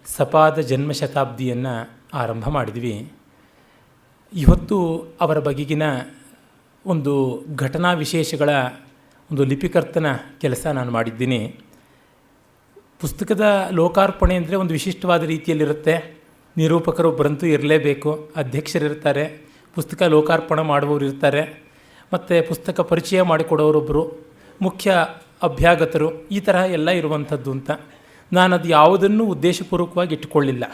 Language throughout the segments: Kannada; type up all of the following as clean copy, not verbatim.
ಸಪಾದ ಜನ್ಮಶತಾಬ್ದಿಯನ್ನು ಆರಂಭ ಮಾಡಿದ್ವಿ. ಇವತ್ತು ಅವರ ಬಗೆಗಿನ ಒಂದು ಘಟನಾ ವಿಶೇಷಗಳ ಒಂದು ಲಿಪಿಕರ್ತನ ಕೆಲಸ ನಾನು ಮಾಡಿದ್ದೀನಿ. ಪುಸ್ತಕದ ಲೋಕಾರ್ಪಣೆ ಅಂದರೆ ಒಂದು ವಿಶಿಷ್ಟವಾದ ರೀತಿಯಲ್ಲಿರುತ್ತೆ. ನಿರೂಪಕರೊಬ್ಬರಂತೂ ಇರಲೇಬೇಕು, ಅಧ್ಯಕ್ಷರಿರ್ತಾರೆ, ಪುಸ್ತಕ ಲೋಕಾರ್ಪಣೆ ಮಾಡುವವರು ಇರ್ತಾರೆ, ಮತ್ತು ಪುಸ್ತಕ ಪರಿಚಯ ಮಾಡಿಕೊಡೋರೊಬ್ಬರು, ಮುಖ್ಯ ಅಭ್ಯಾಗತರು, ಈ ತರಹ ಎಲ್ಲ ಇರುವಂಥದ್ದು ಅಂತ ನಾನು ಅದು ಯಾವುದನ್ನು ಉದ್ದೇಶಪೂರ್ವಕವಾಗಿ ಇಟ್ಟುಕೊಳ್ಳಿಲ್ಲ.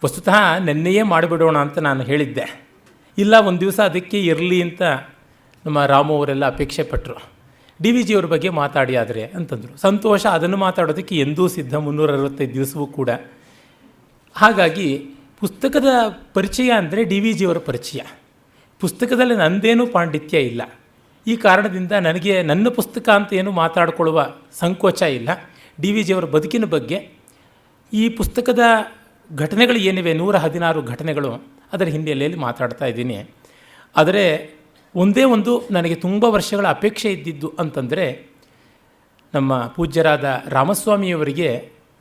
ವಸ್ತುತಃ ನೆನ್ನೆಯೇ ಮಾಡಿಬಿಡೋಣ ಅಂತ ನಾನು ಹೇಳಿದ್ದೆ. ಇಲ್ಲ, ಒಂದು ದಿವಸ ಅದಕ್ಕೆ ಇರಲಿ ಅಂತ ನಮ್ಮ ರಾಮು ಅವರೆಲ್ಲ ಅಪೇಕ್ಷೆ ಪಟ್ಟರು. ಡಿ ವಿ ಜಿಯವ್ರ ಬಗ್ಗೆ ಮಾತಾಡಿ ಆದರೆ ಅಂತಂದರು. ಸಂತೋಷ, ಅದನ್ನು ಮಾತಾಡೋದಕ್ಕೆ ಎಂದೂ ಸಿದ್ಧ, 365 ದಿವಸವೂ ಕೂಡ. ಹಾಗಾಗಿ ಪುಸ್ತಕದ ಪರಿಚಯ ಅಂದರೆ ಡಿ ವಿ ಜಿಯವರ ಪರಿಚಯ. ಪುಸ್ತಕದಲ್ಲಿ ನನ್ನದೇನೂ ಪಾಂಡಿತ್ಯ ಇಲ್ಲ. ಈ ಕಾರಣದಿಂದ ನನಗೆ ನನ್ನ ಪುಸ್ತಕ ಅಂತ ಏನು ಮಾತಾಡಿಕೊಳ್ಳುವ ಸಂಕೋಚ ಇಲ್ಲ. ಡಿ ವಿ ಜಿಯವರ ಬದುಕಿನ ಬಗ್ಗೆ, ಈ ಪುಸ್ತಕದ ಘಟನೆಗಳು ಏನಿವೆ, 116 ಘಟನೆಗಳು, ಅದರ ಹಿನ್ನೆಲೆಯಲ್ಲಿ ಮಾತಾಡ್ತಾ ಇದ್ದೀನಿ. ಆದರೆ ಒಂದೇ ಒಂದು ನನಗೆ ತುಂಬ ವರ್ಷಗಳ ಅಪೇಕ್ಷೆ ಇದ್ದಿದ್ದು ಅಂತಂದರೆ, ನಮ್ಮ ಪೂಜ್ಯರಾದ ರಾಮಸ್ವಾಮಿಯವರಿಗೆ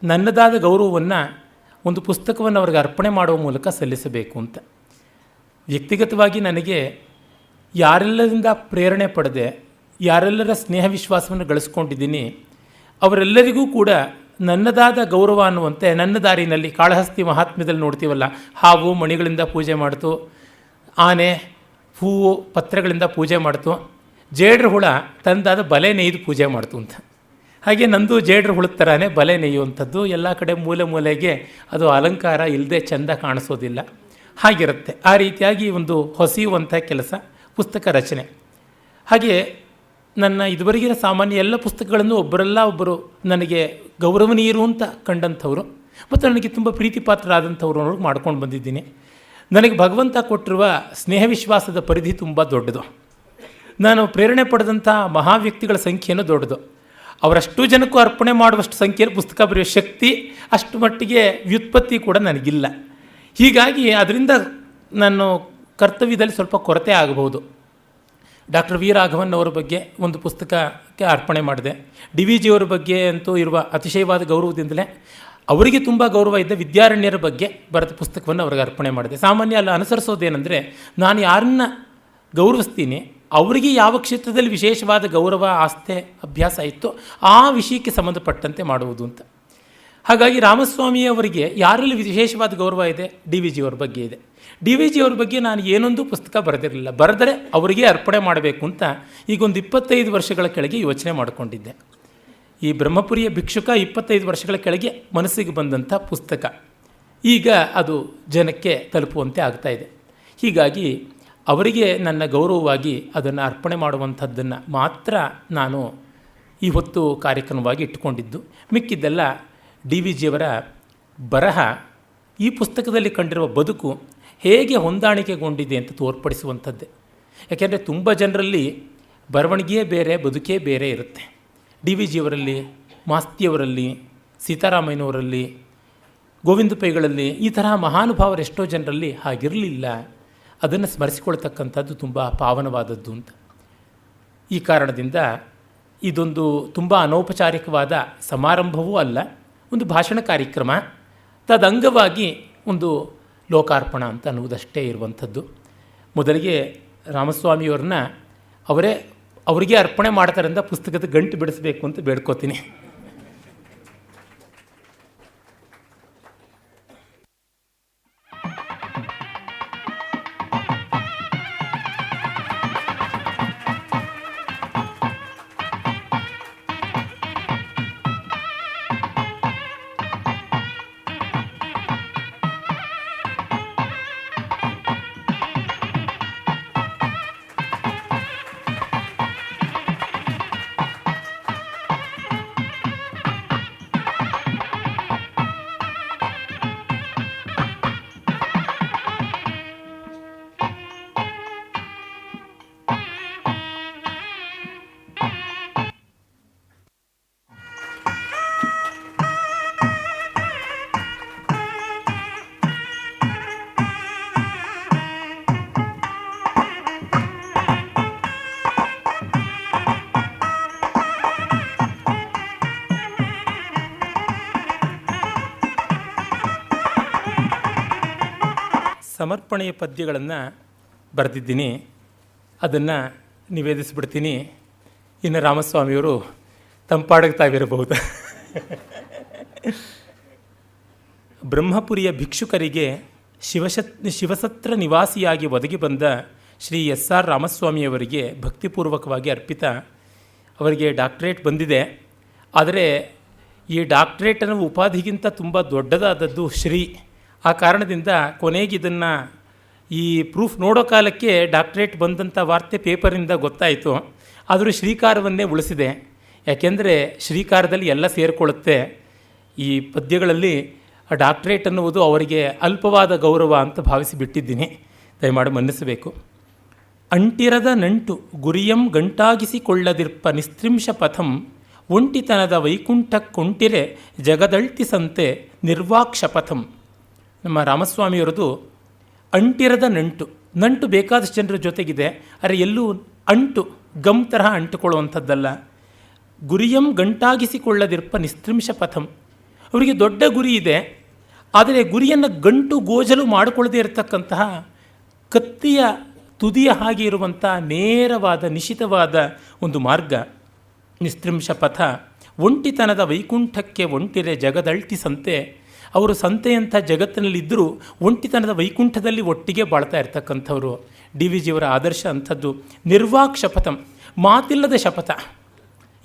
ನನ್ನದಾದ ಗೌರವವನ್ನು ಒಂದು ಪುಸ್ತಕವನ್ನು ಅವ್ರಿಗೆ ಅರ್ಪಣೆ ಮಾಡುವ ಮೂಲಕ ಸಲ್ಲಿಸಬೇಕು ಅಂತ. ವ್ಯಕ್ತಿಗತವಾಗಿ ನನಗೆ ಯಾರೆಲ್ಲರಿಂದ ಪ್ರೇರಣೆ ಪಡೆದೆ, ಯಾರೆಲ್ಲರ ಸ್ನೇಹ ವಿಶ್ವಾಸವನ್ನು ಗಳಿಸ್ಕೊಂಡಿದ್ದೀನಿ, ಅವರೆಲ್ಲರಿಗೂ ಕೂಡ ನನ್ನದಾದ ಗೌರವ ಅನ್ನುವಂತೆ ನನ್ನ ದಾರಿನಲ್ಲಿ, ಕಾಳಹಸ್ತಿ ಮಹಾತ್ಮ್ಯದಲ್ಲಿ ನೋಡ್ತೀವಲ್ಲ, ಹಾವು ಮಣಿಗಳಿಂದ ಪೂಜೆ ಮಾಡ್ತು, ಆನೆ ಹೂವು ಪತ್ರೆಗಳಿಂದ ಪೂಜೆ ಮಾಡ್ತು, ಜೇಡ್ರ ಹುಳ ತಂದಾದ ಬಲೆ ನೇಯ್ದು ಪೂಜೆ ಮಾಡ್ತು ಅಂತ. ಹಾಗೆ ನಂದು ಜೇಡ್ರ ಹುಳದ ಥರನೇ ಬಲೆ ನೇಯುವಂಥದ್ದು. ಎಲ್ಲ ಕಡೆ ಮೂಲೆ ಮೂಲೆಗೆ ಅದು ಅಲಂಕಾರ ಇಲ್ಲದೆ ಚೆಂದ ಕಾಣಿಸೋದಿಲ್ಲ, ಹಾಗಿರುತ್ತೆ. ಆ ರೀತಿಯಾಗಿ ಒಂದು ಹೊಸೆಯುವಂಥ ಕೆಲಸ ಪುಸ್ತಕ ರಚನೆ. ಹಾಗೆ ನನ್ನ ಇದುವರೆಗಿನ ಸಾಮಾನ್ಯ ಎಲ್ಲ ಪುಸ್ತಕಗಳನ್ನು ಒಬ್ಬರು ನನಗೆ ಗೌರವನೀಯರು ಅಂತ ಕಂಡಂಥವ್ರು ಮತ್ತು ನನಗೆ ತುಂಬ ಪ್ರೀತಿಪಾತ್ರರಾದಂಥವ್ರು ಅನ್ನೋರು ಮಾಡ್ಕೊಂಡು ಬಂದಿದ್ದೀನಿ. ನನಗೆ ಭಗವಂತ ಕೊಟ್ಟಿರುವ ಸ್ನೇಹ ವಿಶ್ವಾಸದ ಪರಿಧಿ ತುಂಬ ದೊಡ್ಡದು. ನಾನು ಪ್ರೇರಣೆ ಪಡೆದಂಥ ಮಹಾವ್ಯಕ್ತಿಗಳ ಸಂಖ್ಯೆಯೂ ದೊಡ್ಡದು. ಅವರಷ್ಟು ಜನಕ್ಕೂ ಅರ್ಪಣೆ ಮಾಡುವಷ್ಟು ಸಂಖ್ಯೆಯಲ್ಲಿ ಪುಸ್ತಕ ಬರೆಯೋ ಶಕ್ತಿ, ಅಷ್ಟು ಮಟ್ಟಿಗೆ ವ್ಯುತ್ಪತ್ತಿ ಕೂಡ ನನಗಿಲ್ಲ. ಹೀಗಾಗಿ ಅದರಿಂದ ನಾನು ಕರ್ತವ್ಯದಲ್ಲಿ ಸ್ವಲ್ಪ ಕೊರತೆ ಆಗಬಹುದು. ಡಾಕ್ಟರ್ ವಿ ರಾಘವನ್ ಅವರ ಬಗ್ಗೆ ಒಂದು ಪುಸ್ತಕಕ್ಕೆ ಅರ್ಪಣೆ ಮಾಡಿದೆ. ಡಿ ವಿ ಜಿಯವರ ಬಗ್ಗೆ ಅಂತೂ ಇರುವ ಅತಿಶಯವಾದ ಗೌರವದಿಂದಲೇ ಅವರಿಗೆ ತುಂಬ ಗೌರವ ಇದ್ದ ವಿದ್ಯಾರಣ್ಯರ ಬಗ್ಗೆ ಬರೆದ ಪುಸ್ತಕವನ್ನು ಅವ್ರಿಗೆ ಅರ್ಪಣೆ ಮಾಡಿದೆ. ಸಾಮಾನ್ಯ ಅಲ್ಲ ಅನುಸರಿಸೋದೇನೆಂದರೆ, ನಾನು ಯಾರನ್ನ ಗೌರವಿಸ್ತೀನಿ ಅವರಿಗೆ ಯಾವ ಕ್ಷೇತ್ರದಲ್ಲಿ ವಿಶೇಷವಾದ ಗೌರವ, ಆಸ್ಥೆ, ಅಭ್ಯಾಸ ಇತ್ತೋ ಆ ವಿಷಯಕ್ಕೆ ಸಂಬಂಧಪಟ್ಟಂತೆ ಮಾಡುವುದು ಅಂತ. ಹಾಗಾಗಿ ರಾಮಸ್ವಾಮಿಯವರಿಗೆ ಯಾರಲ್ಲಿ ವಿಶೇಷವಾದ ಗೌರವ ಇದೆ, ಡಿ ವಿ ಜಿಯವ್ರ ಬಗ್ಗೆ ಇದೆ. ಡಿ ವಿ ಜಿಯವ್ರ ಬಗ್ಗೆ ನಾನು ಏನೊಂದು ಪುಸ್ತಕ ಬರೆದಿರಲಿಲ್ಲ. ಬರೆದರೆ ಅವರಿಗೆ ಅರ್ಪಣೆ ಮಾಡಬೇಕು ಅಂತ ಈಗೊಂದು 25 ವರ್ಷಗಳ ಕೆಳಗೆ ಯೋಚನೆ ಮಾಡಿಕೊಂಡಿದ್ದೆ. ಈ ಬ್ರಹ್ಮಪುರಿಯ ಭಿಕ್ಷುಕ 25 ವರ್ಷಗಳ ಕೆಳಗೆ ಮನಸ್ಸಿಗೆ ಬಂದಂಥ ಪುಸ್ತಕ ಈಗ ಅದು ಜನಕ್ಕೆ ತಲುಪುವಂತೆ ಆಗ್ತಾಯಿದೆ. ಹೀಗಾಗಿ ಅವರಿಗೆ ನನ್ನ ಗೌರವವಾಗಿ ಅದನ್ನು ಅರ್ಪಣೆ ಮಾಡುವಂಥದ್ದನ್ನು ಮಾತ್ರ ನಾನು ಈ ಹೊತ್ತು ಕಾರ್ಯಕ್ರಮವಾಗಿ ಇಟ್ಟುಕೊಂಡಿದ್ದು. ಮಿಕ್ಕಿದ್ದೆಲ್ಲ ಡಿ ವಿ ಜಿಯವರ ಬರಹ, ಈ ಪುಸ್ತಕದಲ್ಲಿ ಕಂಡಿರುವ ಬದುಕು ಹೇಗೆ ಹೊಂದಾಣಿಕೆಗೊಂಡಿದೆ ಅಂತ ತೋರ್ಪಡಿಸುವಂಥದ್ದೇ. ಯಾಕೆಂದರೆ ತುಂಬ ಜನರಲ್ಲಿ ಬರವಣಿಗೆಯೇ ಬೇರೆ, ಬದುಕೇ ಬೇರೆ ಇರುತ್ತೆ. ಡಿ ವಿ ಜಿಯವರಲ್ಲಿ, ಮಾಸ್ತಿಯವರಲ್ಲಿ, ಸೀತಾರಾಮಯ್ಯನವರಲ್ಲಿ, ಗೋವಿಂದ ಪೈಗಳಲ್ಲಿ, ಈ ತರಹ ಮಹಾನುಭಾವರು ಎಷ್ಟೋ ಜನರಲ್ಲಿ ಹಾಗಿರಲಿಲ್ಲ. ಅದನ್ನು ಸ್ಮರಿಸಿಕೊಳ್ತಕ್ಕಂಥದ್ದು ತುಂಬ ಪಾವನವಾದದ್ದು ಅಂತ. ಈ ಕಾರಣದಿಂದ ಇದೊಂದು ತುಂಬ ಅನೌಪಚಾರಿಕವಾದ ಸಮಾರಂಭವೂ ಅಲ್ಲ, ಒಂದು ಭಾಷಣ ಕಾರ್ಯಕ್ರಮ. ತದಂಗವಾಗಿ ಒಂದು ಲೋಕಾರ್ಪಣ ಅಂತ ಅನ್ನುವುದಷ್ಟೇ ಇರುವಂಥದ್ದು. ಮೊದಲಿಗೆ ರಾಮಸ್ವಾಮಿಯವ್ರನ್ನ ಅವರಿಗೆ ಅರ್ಪಣೆ ಮಾಡ್ತಾರಿಂದ ಪುಸ್ತಕದ ಗಂಟು ಬಿಡಿಸಬೇಕು ಅಂತ ಬೇಡ್ಕೋತೀನಿ. ಸಮರ್ಪಣೆಯ ಪದ್ಯಗಳನ್ನು ಬರೆದಿದ್ದೀನಿ. ಅದನ್ನು ನಿವೇದಿಸಿಬಿಡ್ತೀನಿ. ಇನ್ನು ರಾಮಸ್ವಾಮಿಯವರು ತಂಪಾಡಗೆ ತಾವಿರಬಹುದು. ಬ್ರಹ್ಮಪುರಿಯ ಭಿಕ್ಷುಕರಿಗೆ ಶಿವಸತ್ರ ನಿವಾಸಿಯಾಗಿ ಒದಗಿ ಬಂದ ಶ್ರೀ ಎಸ್ ಆರ್ ರಾಮಸ್ವಾಮಿಯವರಿಗೆ ಭಕ್ತಿಪೂರ್ವಕವಾಗಿ ಅರ್ಪಿತ. ಅವರಿಗೆ ಡಾಕ್ಟರೇಟ್ ಬಂದಿದೆ. ಆದರೆ ಈ ಡಾಕ್ಟರೇಟ್ ಅನ್ನೋ ಉಪಾಧಿಗಿಂತ ತುಂಬ ದೊಡ್ಡದಾದದ್ದು ಶ್ರೀ. ಆ ಕಾರಣದಿಂದ ಕೊನೆಗೆ ಇದನ್ನು ಈ ಪ್ರೂಫ್ ನೋಡೋ ಕಾಲಕ್ಕೆ ಡಾಕ್ಟರೇಟ್ ಬಂದಂಥ ವಾರ್ತೆ ಪೇಪರಿಂದ ಗೊತ್ತಾಯಿತು. ಆದರೂ ಶ್ರೀಕಾರವನ್ನೇ ಉಳಿಸಿದೆ. ಯಾಕೆಂದರೆ ಶ್ರೀಕಾರದಲ್ಲಿ ಎಲ್ಲ ಸೇರಿಕೊಳ್ಳುತ್ತೆ. ಈ ಪದ್ಯಗಳಲ್ಲಿ ಡಾಕ್ಟರೇಟ್ ಅನ್ನುವುದು ಅವರಿಗೆ ಅಲ್ಪವಾದ ಗೌರವ ಅಂತ ಭಾವಿಸಿ ಬಿಟ್ಟಿದ್ದೀನಿ. ದಯಮಾಡಿ ಮನ್ನಿಸಬೇಕು. ಅಂಟಿರದ ನಂಟು ಗುರಿಯಂ ಗಂಟಾಗಿಸಿಕೊಳ್ಳದಿರ್ಪ ನಿಸ್ತ್ರಿಂಶ ಪಥಂ ಒಂಟಿತನದ ವೈಕುಂಠಕ್ಕೊಂಟಿರೆ ಜಗದಳ್ತಿಸಂತೆ ನಿರ್ವಾಕ್ಷಪಥಂ. ನಮ್ಮ ರಾಮಸ್ವಾಮಿಯವರದು ಅಂಟಿರದ ನಂಟು ಬೇಕಾದಷ್ಟು ಜನರ ಜೊತೆಗಿದೆ. ಆದರೆ ಎಲ್ಲೂ ಅಂಟು ಗಮ್ ತರಹ ಅಂಟುಕೊಳ್ಳುವಂಥದ್ದಲ್ಲ. ಗುರಿಯಂ ಗಂಟಾಗಿಸಿಕೊಳ್ಳದಿರ್ಪ ನಿಸ್ತ್ರಿಂಶ ಪಥಂ. ಅವರಿಗೆ ದೊಡ್ಡ ಗುರಿ ಇದೆ, ಆದರೆ ಗುರಿಯನ್ನು ಗಂಟು ಗೋಜಲು ಮಾಡಿಕೊಳ್ಳದೇ ಇರತಕ್ಕಂತಹ ಕತ್ತಿಯ ತುದಿಯ ಹಾಗೆ ಇರುವಂಥ ನೇರವಾದ ನಿಶಿತವಾದ ಒಂದು ಮಾರ್ಗ ನಿಸ್ತ್ರಿಂಶ ಪಥ. ಒಂಟಿತನದ ವೈಕುಂಠಕ್ಕೆ ಒಂಟಿರೆ ಜಗದಳ್ತಿಸಂತೆ. ಅವರು ಸಂತೆಯಂಥ ಜಗತ್ತಿನಲ್ಲಿದ್ದರೂ ಒಂಟಿತನದ ವೈಕುಂಠದಲ್ಲಿ ಒಟ್ಟಿಗೆ ಬಾಳ್ತಾ ಇರ್ತಕ್ಕಂಥವ್ರು. ಡಿ ವಿ ಜಿಯವರ ಆದರ್ಶ ಅಂಥದ್ದು. ನಿರ್ವಾಕ್ ಶಪಥಂ, ಮಾತಿಲ್ಲದ ಶಪಥ.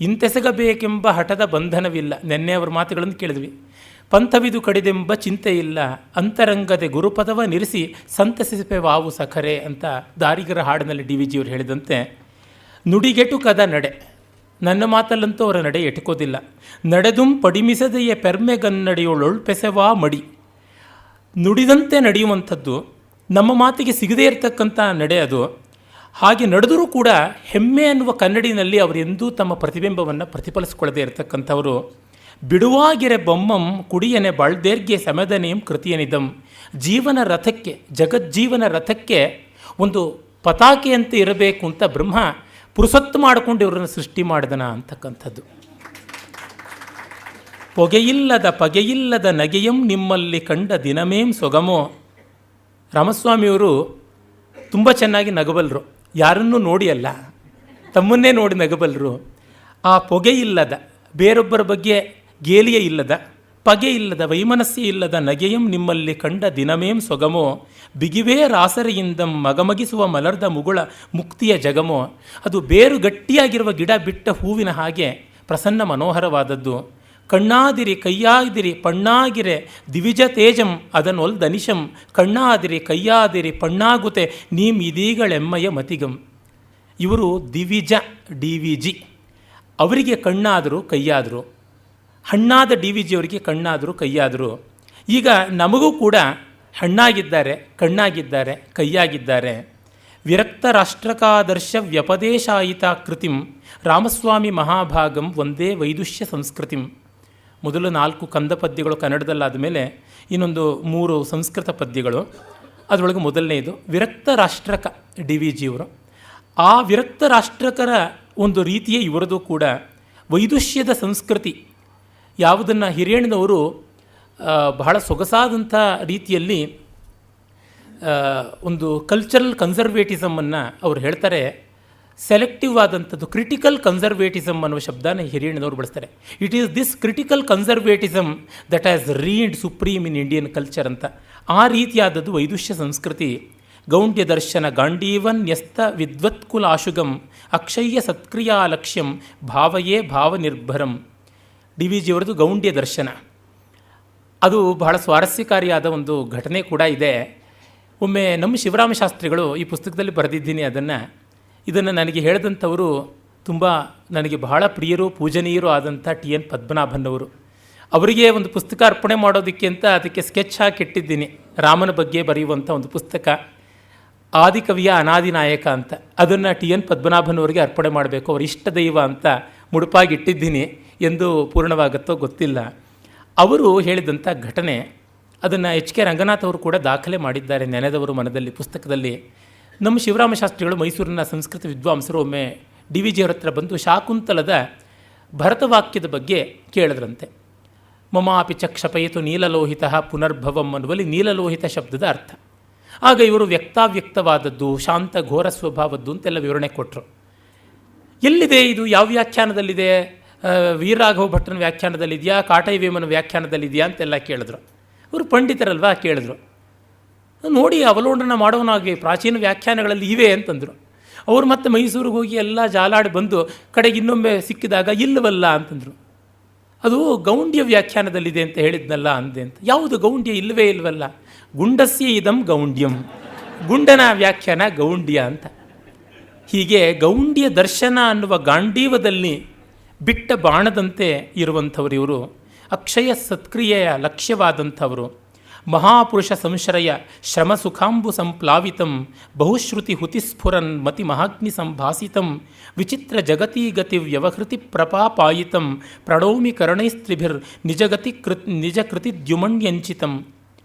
ಇಂತೆಸಗಬೇಕೆಂಬ ಹಠದ ಬಂಧನವಿಲ್ಲ. ನೆನ್ನೆ ಅವರ ಮಾತುಗಳನ್ನು ಕೇಳಿದ್ವಿ. ಪಂಥವಿದು ಕಡಿದೆಂಬ ಚಿಂತೆ ಇಲ್ಲ, ಅಂತರಂಗದೆ ಗುರುಪದವ ನಿರಿಸಿ ಸಂತಸಿಪೆ ವಾವು ಸಖರೆ ಅಂತ ದಾರಿಗರ ಹಾಡಿನಲ್ಲಿ ಡಿ ವಿ ಜಿಯವರು ಹೇಳಿದಂತೆ, ನುಡಿಗೆಟುಕದ ನಡೆ. ನನ್ನ ಮಾತಲ್ಲಂತೂ ಅವರ ನಡೆ ಎಟುಕೋದಿಲ್ಲ. ನಡೆದುಂ ಪಡಿಮಿಸದೆಯೇ ಪೆರ್ಮೆಗನ್ನಡಿಯೊಳೊಳ್ಪೆಸವಾ ಮಡಿ. ನುಡಿದಂತೆ ನಡೆಯುವಂಥದ್ದು, ನಮ್ಮ ಮಾತಿಗೆ ಸಿಗದೇ ಇರತಕ್ಕಂಥ ನಡೆ ಅದು. ಹಾಗೆ ನಡೆದರೂ ಕೂಡ ಹೆಮ್ಮೆ ಅನ್ನುವ ಕನ್ನಡಿನಲ್ಲಿ ಅವರೆಂದೂ ತಮ್ಮ ಪ್ರತಿಬಿಂಬವನ್ನು ಪ್ರತಿಫಲಿಸಿಕೊಳ್ಳದೇ ಇರತಕ್ಕಂಥವರು. ಬಿಡುವಾಗಿರೆ ಬೊಮ್ಮಂ ಕುಡಿಯನೆ ಬಾಳ್ದೇರ್ಗೆ ಸಮದನೇಂ ಕೃತಿಯನಿದಂ. ಜೀವನ ರಥಕ್ಕೆ, ಜಗಜ್ಜೀವನ ರಥಕ್ಕೆ ಒಂದು ಪತಾಕೆಯಂತೆ ಇರಬೇಕು ಅಂತ ಬ್ರಹ್ಮ ಪುರುಸೊತ್ತು ಮಾಡಿಕೊಂಡು ಇವರನ್ನು ಸೃಷ್ಟಿ ಮಾಡಿದನ ಅಂತಕ್ಕಂಥದ್ದು. ಪಗೆಯಿಲ್ಲದ ನಗೆಯಂ ನಿಮ್ಮಲ್ಲಿ ಕಂಡ ದಿನಮೇಂ ಸೊಗಮೋ. ರಾಮಸ್ವಾಮಿಯವರು ತುಂಬ ಚೆನ್ನಾಗಿ ನಗಬಲ್ಲರು. ಯಾರನ್ನೂ ನೋಡಿ ಅಲ್ಲ, ತಮ್ಮನ್ನೇ ನೋಡಿ ನಗಬಲ್ಲರು. ಆ ಪೊಗೆಯಿಲ್ಲದ, ಬೇರೊಬ್ಬರ ಬಗ್ಗೆ ಗೇಲಿಯೇ ಇಲ್ಲದ, ಪಗೆ ಇಲ್ಲದ, ವೈಮನಸ್ಸೇ ಇಲ್ಲದ ನಗೆಯಂ ನಿಮ್ಮಲ್ಲಿ ಕಂಡ ದಿನಮೇಂ ಸೊಗಮೋ. ಬಿಗಿವೇ ರಾಸರೆಯಿಂದಂ ಮಗಮಗಿಸುವ ಮಲರ್ದ ಮುಗುಳ ಮುಕ್ತಿಯ ಜಗಮೋ. ಅದು ಬೇರು ಗಟ್ಟಿಯಾಗಿರುವ ಗಿಡ ಬಿಟ್ಟ ಹೂವಿನ ಹಾಗೆ ಪ್ರಸನ್ನ ಮನೋಹರವಾದದ್ದು. ಕಣ್ಣಾದಿರಿ ಕೈಯಾದಿರಿ ಪಣ್ಣಾಗಿರೆ ದಿವಿಜ ತೇಜಂ ಅದನ್ನೊಲ್ದನಿಶಂ. ಕಣ್ಣಾದಿರಿ ಕೈಯಾದಿರಿ ಪಣ್ಣಾಗುತೆ ನೀಮ್ ಇದೀಗಳೆಮ್ಮಯ ಮತಿಗಂ. ಇವರು ದಿವಿಜ, ಡಿ ವಿ ಜಿ. ಅವರಿಗೆ ಕಣ್ಣಾದರೂ ಕೈಯಾದರು, ಹಣ್ಣಾದ ಡಿ ವಿ ಜಿಯವರಿಗೆ ಕಣ್ಣಾದರೂ ಕೈಯಾದರು. ಈಗ ನಮಗೂ ಕೂಡ ಹಣ್ಣಾಗಿದ್ದಾರೆ, ಕಣ್ಣಾಗಿದ್ದಾರೆ, ಕೈಯಾಗಿದ್ದಾರೆ. ವಿರಕ್ತ ರಾಷ್ಟ್ರಕಾದರ್ಶ ವ್ಯಪದೇಶಾಯಿತ ಕೃತಿಂ ರಾಮಸ್ವಾಮಿ ಮಹಾಭಾಗಂ ಒಂದೇ ವೈದುಷ್ಯ ಸಂಸ್ಕೃತಿಂ. ಮೊದಲು 4 ಕಂದ ಪದ್ಯಗಳು ಕನ್ನಡದಲ್ಲಾದ ಮೇಲೆ ಇನ್ನೊಂದು 3 ಸಂಸ್ಕೃತ ಪದ್ಯಗಳು. ಅದರೊಳಗೆ ಮೊದಲನೇದು ವಿರಕ್ತ ರಾಷ್ಟ್ರಕ ಡಿ ವಿ ಜಿಯವರು. ಆ ವಿರಕ್ತ ರಾಷ್ಟ್ರಕರ ಒಂದು ರೀತಿಯೇ ಇವರದು ಕೂಡ. ವೈದುಷ್ಯದ ಸಂಸ್ಕೃತಿ ಯಾವುದನ್ನು ಹಿರಿಯಣ್ಣನವರು ಬಹಳ ಸೊಗಸಾದಂಥ ರೀತಿಯಲ್ಲಿ ಒಂದು ಕಲ್ಚರಲ್ ಕನ್ಸರ್ವೇಟಿಸಮನ್ನು ಅವರು ಹೇಳ್ತಾರೆ. ಸೆಲೆಕ್ಟಿವ್ ಆದಂಥದ್ದು ಕ್ರಿಟಿಕಲ್ ಕನ್ಸರ್ವೇಟಿಸಮ್ ಅನ್ನುವ ಶಬ್ದನ ಹಿರಿಯಣ್ಣನವರು ಬಳಸ್ತಾರೆ. It is this critical conservatism that has reigned supreme in Indian culture ಅಂತ. ಆ ರೀತಿಯಾದದ್ದು ವೈದುಷ್ಯ ಸಂಸ್ಕೃತಿ. ಗೌಂಡ್ಯ ದರ್ಶನ ಗಾಂಡೀವನ್ ನ್ಯಸ್ತ ವಿದ್ವತ್ಕುಲಾಶುಗಂ ಅಕ್ಷಯ್ಯ ಸತ್ಕ್ರಿಯಾ ಲಕ್ಷ್ಯಂ ಭಾವಯೇ ಭಾವನಿರ್ಭರಂ. ಡಿ ವಿ ಜಿಯವರದು ಗೌಂಡ್ಯ ದರ್ಶನ. ಅದು ಬಹಳ ಸ್ವಾರಸ್ಯಕಾರಿಯಾದ ಒಂದು ಘಟನೆ ಕೂಡ ಇದೆ. ಒಮ್ಮೆ ನಮ್ಮ ಶಿವರಾಮ ಶಾಸ್ತ್ರಿಗಳು ಈ ಪುಸ್ತಕದಲ್ಲಿ ಬರೆದಿದ್ದೀನಿ ಇದನ್ನು ನನಗೆ ಹೇಳಿದಂಥವರು ತುಂಬ ನನಗೆ ಬಹಳ ಪ್ರಿಯರು ಪೂಜನೀಯರು ಆದಂಥ ಟಿ ಎನ್ ಪದ್ಮನಾಭನ್ನವರು. ಅವರಿಗೆ ಒಂದು ಪುಸ್ತಕ ಅರ್ಪಣೆ ಮಾಡೋದಕ್ಕೆ ಅಂತ ಅದಕ್ಕೆ ಸ್ಕೆಚ್ ಹಾಕಿಟ್ಟಿದ್ದೀನಿ. ರಾಮನ ಬಗ್ಗೆ ಬರೆಯುವಂಥ ಒಂದು ಪುಸ್ತಕ, ಆದಿಕವಿಯ ಅನಾದಿ ನಾಯಕ ಅಂತ. ಅದನ್ನು ಟಿ ಎನ್ ಪದ್ಮನಾಭನವರಿಗೆ ಅರ್ಪಣೆ ಮಾಡಬೇಕು, ಅವರ ಇಷ್ಟ ದೈವ ಅಂತ ಮುಡುಪಾಗಿಟ್ಟಿದ್ದೀನಿ. ಎಂದು ಪೂರ್ಣವಾಗುತ್ತೋ ಗೊತ್ತಿಲ್ಲ. ಅವರು ಹೇಳಿದಂಥ ಘಟನೆ ಅದನ್ನು ಎಚ್ ಕೆ ರಂಗನಾಥ್ ಅವರು ಕೂಡ ದಾಖಲೆ ಮಾಡಿದ್ದಾರೆ ನೆನೆದವರು ಮನದಲ್ಲಿ ಪುಸ್ತಕದಲ್ಲಿ. ನಮ್ಮ ಶಿವರಾಮ ಶಾಸ್ತ್ರಿಗಳು ಮೈಸೂರಿನ ಸಂಸ್ಕೃತ ವಿದ್ವಾಂಸರು ಒಮ್ಮೆ ಡಿ ವಿ ಜಿಯವರ ಹತ್ರ ಬಂದು ಶಾಕುಂತಲದ ಭರತವಾಕ್ಯದ ಬಗ್ಗೆ ಕೇಳಿದ್ರಂತೆ. ಮಮಾಪಿ ಚಕ್ಷಪಯಿತು ನೀಲಲೋಹಿತ ಪುನರ್ಭವಂ ಅನ್ನುವಲ್ಲಿ ನೀಲಲೋಹಿತ ಶಬ್ದದ ಅರ್ಥ. ಆಗ ಇವರು ವ್ಯಕ್ತಾವ್ಯಕ್ತವಾದದ್ದು, ಶಾಂತ ಘೋರ ಸ್ವಭಾವದ್ದು ಅಂತೆಲ್ಲ ವಿವರಣೆ ಕೊಟ್ಟರು. ಎಲ್ಲಿದೆ ಇದು, ಯಾವ ವ್ಯಾಖ್ಯಾನದಲ್ಲಿದೆ? ವೀರರಾಘವ ಭಟ್ಟನ ವ್ಯಾಖ್ಯಾನದಲ್ಲಿದೆಯಾ, ಕಾಟೈವೇಮನ ವ್ಯಾಖ್ಯಾನದಲ್ಲಿದೆಯಾ ಅಂತೆಲ್ಲ ಕೇಳಿದ್ರು. ಇವರು ಪಂಡಿತರಲ್ವಾ, ಕೇಳಿದ್ರು. ನೋಡಿ ಅವಲೋಕನ ಮಾಡೋನಾಗಿ ಪ್ರಾಚೀನ ವ್ಯಾಖ್ಯಾನಗಳಲ್ಲಿ ಇವೆ ಅಂತಂದರು. ಅವರು ಮತ್ತೆ ಮೈಸೂರಿಗೆ ಹೋಗಿ ಎಲ್ಲ ಜಾಲಾಡಿ ಬಂದು ಕಡೆಗೆ ಇನ್ನೊಮ್ಮೆ ಸಿಕ್ಕಿದಾಗ ಇಲ್ಲವಲ್ಲ ಅಂತಂದರು. ಅದು ಗೌಂಡ್ಯ ವ್ಯಾಖ್ಯಾನದಲ್ಲಿದೆ ಅಂತ ಹೇಳಿದ್ನಲ್ಲ ಅಂದೆ ಅಂತ. ಯಾವುದು ಗೌಂಡ್ಯ? ಇಲ್ಲವೇ ಇಲ್ವಲ್ಲ. ಗುಂಡಸ್ಯ ಇದಂ ಗೌಂಡ್ಯಂ, ಗುಂಡನ ವ್ಯಾಖ್ಯಾನ ಗೌಂಡ್ಯ ಅಂತ. ಹೀಗೆ ಗೌಂಡ್ಯ ದರ್ಶನ ಅನ್ನುವ ಗಾಂಡೀವದಲ್ಲಿ ಬಿಟ್ಟ ಬಾಣದಂತೆ ಇರುವಂಥವರು ಇವರು. ಅಕ್ಷಯ ಸತ್ಕ್ರಿಯೆಯ ಲಕ್ಷ್ಯವಾದಂಥವರು. ಮಹಾಪುರುಷ ಸಂಶ್ರಯ ಶ್ರಮ ಸುಖಾಂಬು ಸಂಪ್ಲಾವಿತಂ ಬಹುಶ್ರುತಿ ಹುತಿಸ್ಫುರನ್ ಮತಿ ಮಹಾಗ್ನಿ ಸಂಭಾಸಿತಂ ವಿಚಿತ್ರ ಜಗತಿ ಗತಿ ವ್ಯವಹೃತಿ ಪ್ರಪಾಪಾಯಿತಂ ಪ್ರಣೌಮಿ ಕರ್ಣೈಸ್ತ್ರಿಭಿರ್ ನಿಜ ಕೃತಿ ದ್ಯುಮಣ್ಯಂಚಿತಂ.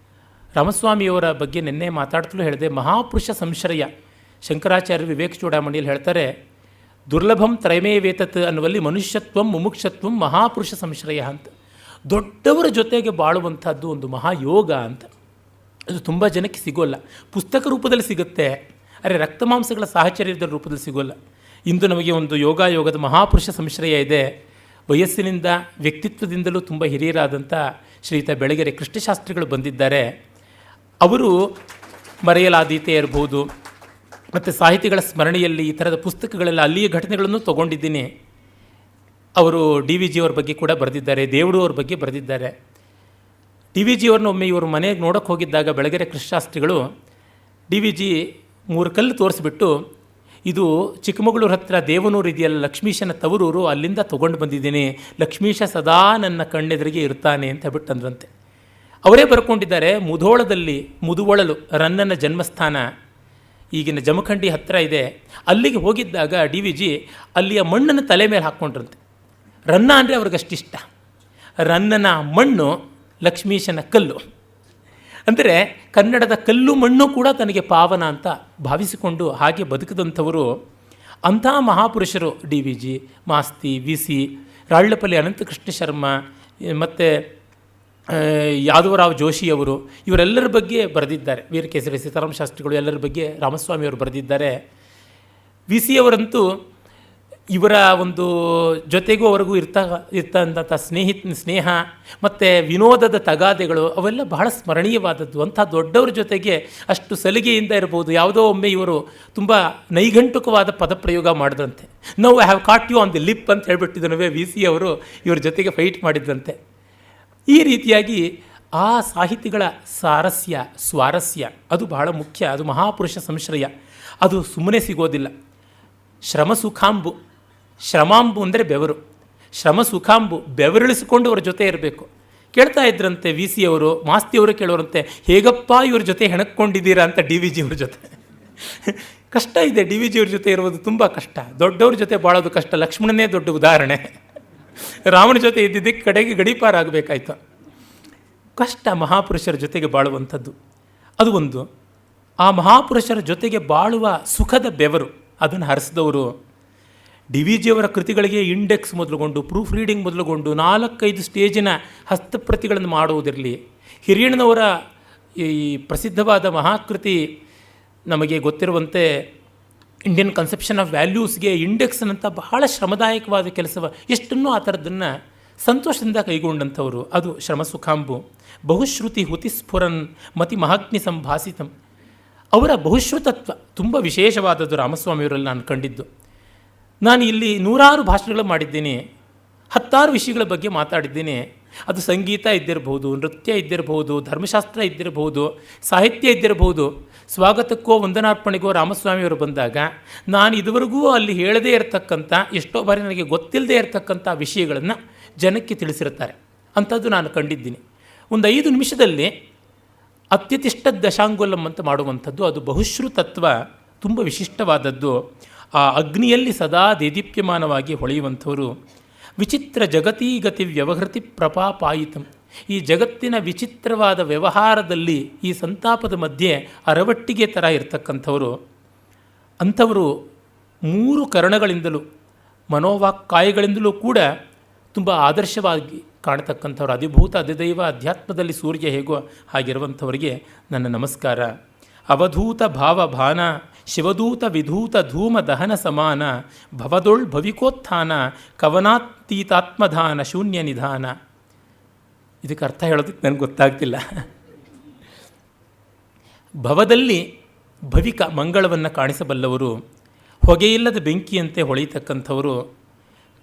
ರಾಮಸ್ವಾಮಿಯವರ ಬಗ್ಗೆ ನಿನ್ನೆ ಮಾತಾಡ್ತಲೂ ಹೇಳಿದೆ. ಮಹಾಪುರುಷ ಸಂಶ್ರಯ. ಶಂಕರಾಚಾರ್ಯ ವಿವೇಕ ಚೂಡಾಮಣಿಯಲ್ಲಿ ಹೇಳ್ತಾರೆ, ದುರ್ಲಭಂ ತ್ರಯಮೇವೇತತ್ ಅನ್ನುವಲ್ಲಿ ಮನುಷ್ಯತ್ವಂ ಮುಮುಕ್ಷತ್ವಂ ಮಹಾಪುರುಷ ಸಂಶ್ರಯ ಅಂತ. ದೊಡ್ಡವರ ಜೊತೆಗೆ ಬಾಳುವಂಥದ್ದು ಒಂದು ಮಹಾಯೋಗ ಅಂತ. ಅದು ತುಂಬ ಜನಕ್ಕೆ ಸಿಗೋಲ್ಲ. ಪುಸ್ತಕ ರೂಪದಲ್ಲಿ ಸಿಗುತ್ತೆ, ಅರೆ ರಕ್ತಮಾಂಸಗಳ ಸಾಹಚರ್ಯದ ರೂಪದಲ್ಲಿ ಸಿಗೋಲ್ಲ. ಇಂದು ನಮಗೆ ಒಂದು ಯೋಗದ ಮಹಾಪುರುಷ ಸಂಶ್ರಯ ಇದೆ. ವಯಸ್ಸಿನಿಂದ ವ್ಯಕ್ತಿತ್ವದಿಂದಲೂ ತುಂಬ ಹಿರಿಯರಾದಂಥ ಶ್ರೀಯುತ ಬೆಳಗೆರೆ ಕೃಷ್ಣಶಾಸ್ತ್ರಿಗಳು ಬಂದಿದ್ದಾರೆ. ಅವರು ಮರೆಯಲಾದೀತೆ ಇರ್ಬೋದು, ಮತ್ತು ಸಾಹಿತಿಗಳ ಸ್ಮರಣೆಯಲ್ಲಿ ಈ ಥರದ ಪುಸ್ತಕಗಳೆಲ್ಲ ಅಲ್ಲಿಯ ಘಟನೆಗಳನ್ನು ತೊಗೊಂಡಿದ್ದೀನಿ. ಅವರು ಡಿ ವಿ ಜಿಯವ್ರ ಬಗ್ಗೆ ಕೂಡ ಬರೆದಿದ್ದಾರೆ, ದೇವಡು ಅವ್ರ ಬಗ್ಗೆ ಬರೆದಿದ್ದಾರೆ. ಡಿ ವಿ ಜಿಯವ್ರನ್ನ ಒಮ್ಮೆ ಇವರು ಮನೆಗೆ ನೋಡೋಕ್ಕೆ ಹೋಗಿದ್ದಾಗ ಬೆಳಗೆರೆ ಕೃಷ್ಣಶಾಸ್ತ್ರಿಗಳು ಡಿ ವಿ ಜಿ 3 ಕಲ್ಲು ತೋರಿಸ್ಬಿಟ್ಟು, ಇದು ಚಿಕ್ಕಮಗಳೂರು ಹತ್ತಿರ ದೇವನೂರು ಇದೆಯಲ್ಲ, ಲಕ್ಷ್ಮೀಶನ ತವರೂರು, ಅಲ್ಲಿಂದ ತೊಗೊಂಡು ಬಂದಿದ್ದೀನಿ, ಲಕ್ಷ್ಮೀಶ ಸದಾ ನನ್ನ ಕಣ್ಣೆದುರಿಗೆ ಇರ್ತಾನೆ ಅಂತ ಹೇಳ್ಬಿಟ್ಟಂದ್ರಂತೆ. ಅವರೇ ಬರ್ಕೊಂಡಿದ್ದಾರೆ. ಮುದುವಳಲು ರನ್ನನ ಜನ್ಮಸ್ಥಾನ ಈಗಿನ ಜಮಖಂಡಿ ಹತ್ತಿರ ಇದೆ. ಅಲ್ಲಿಗೆ ಹೋಗಿದ್ದಾಗ ಡಿ ವಿ ಜಿ ಅಲ್ಲಿಯ ಮಣ್ಣನ್ನು ತಲೆ ಮೇಲೆ ಹಾಕ್ಕೊಂಡ್ರಂತೆ. ರನ್ನ ಅಂದರೆ ಅವ್ರಿಗಷ್ಟಿಷ್ಟ. ರನ್ನನ ಮಣ್ಣು ಲಕ್ಷ್ಮೀಶನ ಕಲ್ಲು. ಅಂದರೆ ಕನ್ನಡದ ಕಲ್ಲು ಮಣ್ಣು ಕೂಡ ತನಗೆ ಪಾವನ ಅಂತ ಭಾವಿಸಿಕೊಂಡು ಹಾಗೆ ಬದುಕಿದಂಥವರು. ಅಂಥ ಮಹಾಪುರುಷರು D V G, Masti, V C, Rallapalli Anantakrishna Sharma, ಮತ್ತು ಯಾದವರಾವ್ ಜೋಶಿಯವರು, ಇವರೆಲ್ಲರ ಬಗ್ಗೆ ಬರೆದಿದ್ದಾರೆ. ವೀರಕೇಸರಿ ಸೀತಾರಾಮ ಶಾಸ್ತ್ರಿಗಳು ಎಲ್ಲರ ಬಗ್ಗೆ ರಾಮಸ್ವಾಮಿಯವರು ಬರೆದಿದ್ದಾರೆ. ವಿ ಸಿ ಅವರಂತೂ ಇವರ ಒಂದು ಜೊತೆಗೂ ಅವರಿಗೂ ಇರ್ತಂಥ ಸ್ನೇಹ ಮತ್ತು ವಿನೋದದ ತಗಾದೆಗಳು ಅವೆಲ್ಲ ಬಹಳ ಸ್ಮರಣೀಯವಾದದ್ದು. ಅಂಥ ದೊಡ್ಡವರ ಜೊತೆಗೆ ಅಷ್ಟು ಸಲಿಗೆಯಿಂದ ಇರ್ಬೋದು. ಯಾವುದೋ ಒಮ್ಮೆ ಇವರು ತುಂಬ ನೈಘಂಟುಕವಾದ ಪದಪ್ರಯೋಗ ಮಾಡಿದ್ರಂತೆ. Now I have caught you on the lip ಅಂತ ಹೇಳ್ಬಿಟ್ಟಿದ್ದನವೇ ವಿ ಸಿ ಅವರು ಇವ್ರ ಜೊತೆಗೆ ಫೈಟ್ ಮಾಡಿದ್ರಂತೆ. ಈ ರೀತಿಯಾಗಿ ಆ ಸಾಹಿತಿಗಳ ಸ್ವಾರಸ್ಯ ಅದು ಬಹಳ ಮುಖ್ಯ. ಅದು ಮಹಾಪುರುಷ ಸಂಶ್ರಯ. ಅದು ಸುಮ್ಮನೆ ಸಿಗೋದಿಲ್ಲ. ಶ್ರಮಾಂಬು ಅಂದರೆ ಬೆವರು. ಸುಖಾಂಬು ಬೆವರಿಳಿಸಿಕೊಂಡು ಅವರ ಜೊತೆ ಇರಬೇಕು. ಕೇಳ್ತಾ ಇದ್ರಂತೆ ವಿ ಸಿ ಅವರು, ಮಾಸ್ತಿಯವರು ಕೇಳೋರಂತೆ, ಹೇಗಪ್ಪ ಇವ್ರ ಜೊತೆ ಹೆಣಕ್ಕೊಂಡಿದ್ದೀರಾ ಅಂತ ಡಿ ವಿ ಜಿ ಅವ್ರ ಜೊತೆ. ಕಷ್ಟ ಇದೆ ಡಿ ವಿ ಜಿ ಅವ್ರ ಜೊತೆ ಇರುವುದು, ತುಂಬ ಕಷ್ಟ. ದೊಡ್ಡವ್ರ ಜೊತೆ ಬಾಳೋದು ಕಷ್ಟ. ಲಕ್ಷ್ಮಣನೇ ದೊಡ್ಡ ಉದಾಹರಣೆ. ರಾಮನ ಜೊತೆ ಇದ್ದಿದ್ದಕ್ಕೆ ಕಡೆಗೆ ಗಡೀಪಾರಾಗಬೇಕಾಯ್ತು. ಕಷ್ಟ ಮಹಾಪುರುಷರ ಜೊತೆಗೆ ಬಾಳುವಂಥದ್ದು. ಅದು ಒಂದು. ಆ ಮಹಾಪುರುಷರ ಜೊತೆಗೆ ಬಾಳುವ ಸುಖದ ಬೆವರು ಅದನ್ನು ಹರಿಸಿದವರು. ಡಿ ವಿ ಜಿಯವರ ಕೃತಿಗಳಿಗೆ ಇಂಡೆಕ್ಸ್ ಮೊದಲುಗೊಂಡು, ಪ್ರೂಫ್ ರೀಡಿಂಗ್ ಮೊದಲುಗೊಂಡು 4-5 ಸ್ಟೇಜಿನ ಹಸ್ತಪ್ರತಿಗಳನ್ನು ಮಾಡುವುದಿರಲಿ. ಹಿರಿಯಣ್ಣನವರ ಈ ಪ್ರಸಿದ್ಧವಾದ ಮಹಾಕೃತಿ ನಮಗೆ ಗೊತ್ತಿರುವಂತೆ ಇಂಡಿಯನ್ ಕನ್ಸೆಪ್ಷನ್ ಆಫ್ ವ್ಯಾಲ್ಯೂಸ್ಗೆ ಇಂಡೆಕ್ಸ್ನಂಥ ಬಹಳ ಶ್ರಮದಾಯಕವಾದ ಕೆಲಸವ ಎಷ್ಟನ್ನೂ ಆ ಥರದನ್ನು ಸಂತೋಷದಿಂದ ಕೈಗೊಂಡಂಥವರು. ಅದು ಶ್ರಮಸುಖಾಂಬು. ಬಹುಶ್ರುತಿ ಹುತಿಸ್ಫುರನ್ ಮತಿ ಮಹಾಗ್ನಿ ಸಂಭಾಸಿತಂ. ಅವರ ಬಹುಶ್ರುತತ್ವ ತುಂಬ ವಿಶೇಷವಾದದ್ದು ರಾಮಸ್ವಾಮಿಯವರಲ್ಲಿ ನಾನು ಕಂಡಿದ್ದು. ನಾನು ಇಲ್ಲಿ 100 ಭಾಷಣಗಳು ಮಾಡಿದ್ದೀನಿ, 10 ವಿಷಯಗಳ ಬಗ್ಗೆ ಮಾತಾಡಿದ್ದೀನಿ. ಅದು ಸಂಗೀತ ಇದ್ದಿರಬಹುದು, ನೃತ್ಯ ಇದ್ದಿರಬಹುದು, ಧರ್ಮಶಾಸ್ತ್ರ ಇದ್ದಿರಬಹುದು, ಸಾಹಿತ್ಯ ಇದ್ದಿರಬಹುದು. ಸ್ವಾಗತಕ್ಕೋ ವಂದನಾರ್ಪಣೆಗೋ ರಾಮಸ್ವಾಮಿಯವರು ಬಂದಾಗ ನಾನು ಇದುವರೆಗೂ ಅಲ್ಲಿ ಹೇಳದೇ ಇರತಕ್ಕಂಥ, ಎಷ್ಟೋ ಬಾರಿ ನನಗೆ ಗೊತ್ತಿಲ್ಲದೆ ಇರತಕ್ಕಂಥ ವಿಷಯಗಳನ್ನು ಜನಕ್ಕೆ ತಿಳಿಸಿರ್ತಾರೆ. ಅಂಥದ್ದು ನಾನು ಕಂಡಿದ್ದೀನಿ. ಒಂದು 5 ನಿಮಿಷದಲ್ಲಿ ಅತ್ಯತಿಷ್ಠ ದಶಾಂಗುಲಂ ಅಂತ ಮಾಡುವಂಥದ್ದು. ಅದು ಬಹುಶ್ರುತತ್ವ ತುಂಬ ವಿಶಿಷ್ಟವಾದದ್ದು. ಆ ಅಗ್ನಿಯಲ್ಲಿ ಸದಾ ದೇದೀಪ್ಯಮಾನವಾಗಿ ಹೊಳೆಯುವಂಥವರು. ವಿಚಿತ್ರ ಜಗತೀ ಗತಿ ವ್ಯವಹೃತಿ ಪ್ರಪಾಪಾಯಿತಂ. ಈ ಜಗತ್ತಿನ ವಿಚಿತ್ರವಾದ ವ್ಯವಹಾರದಲ್ಲಿ ಈ ಸಂತಾಪದ ಮಧ್ಯೆ ಅರವಟ್ಟಿಗೆ ಥರ ಇರತಕ್ಕಂಥವರು. ಅಂಥವರು 3 ಕರಣಗಳಿಂದಲೂ ಮನೋವಾಕ್ಕಾಯಗಳಿಂದಲೂ ಕೂಡ ತುಂಬ ಆದರ್ಶವಾಗಿ ಕಾಣತಕ್ಕಂಥವ್ರು. ಅಧಿಭೂತ ಅಧಿದೈವ ಅಧ್ಯಾತ್ಮದಲ್ಲಿ ಸೂರ್ಯ ಹೇಗೋ ಹಾಗಿರುವಂಥವರಿಗೆ ನನ್ನ ನಮಸ್ಕಾರ. ಅವಧೂತ ಭಾವಭಾನ ಶಿವದೂತ ವಿಧೂತ ಧೂಮ ದಹನ ಸಮಾನ ಭವದೊಳ್ ಭವಿಕೋತ್ಥಾನ ಕವನಾತೀತಾತ್ಮಧಾನ ಶೂನ್ಯ ನಿಧಾನ. ಇದಕ್ಕೆ ಅರ್ಥ ಹೇಳೋದಕ್ಕೆ ನನಗೆ ಗೊತ್ತಾಗ್ತಿಲ್ಲ. ಭವದಲ್ಲಿ ಭವಿಕ ಮಂಗಳವನ್ನು ಕಾಣಿಸಬಲ್ಲವರು, ಹೊಗೆಯಿಲ್ಲದ ಬೆಂಕಿಯಂತೆ ಹೊಳೆಯತಕ್ಕಂಥವರು,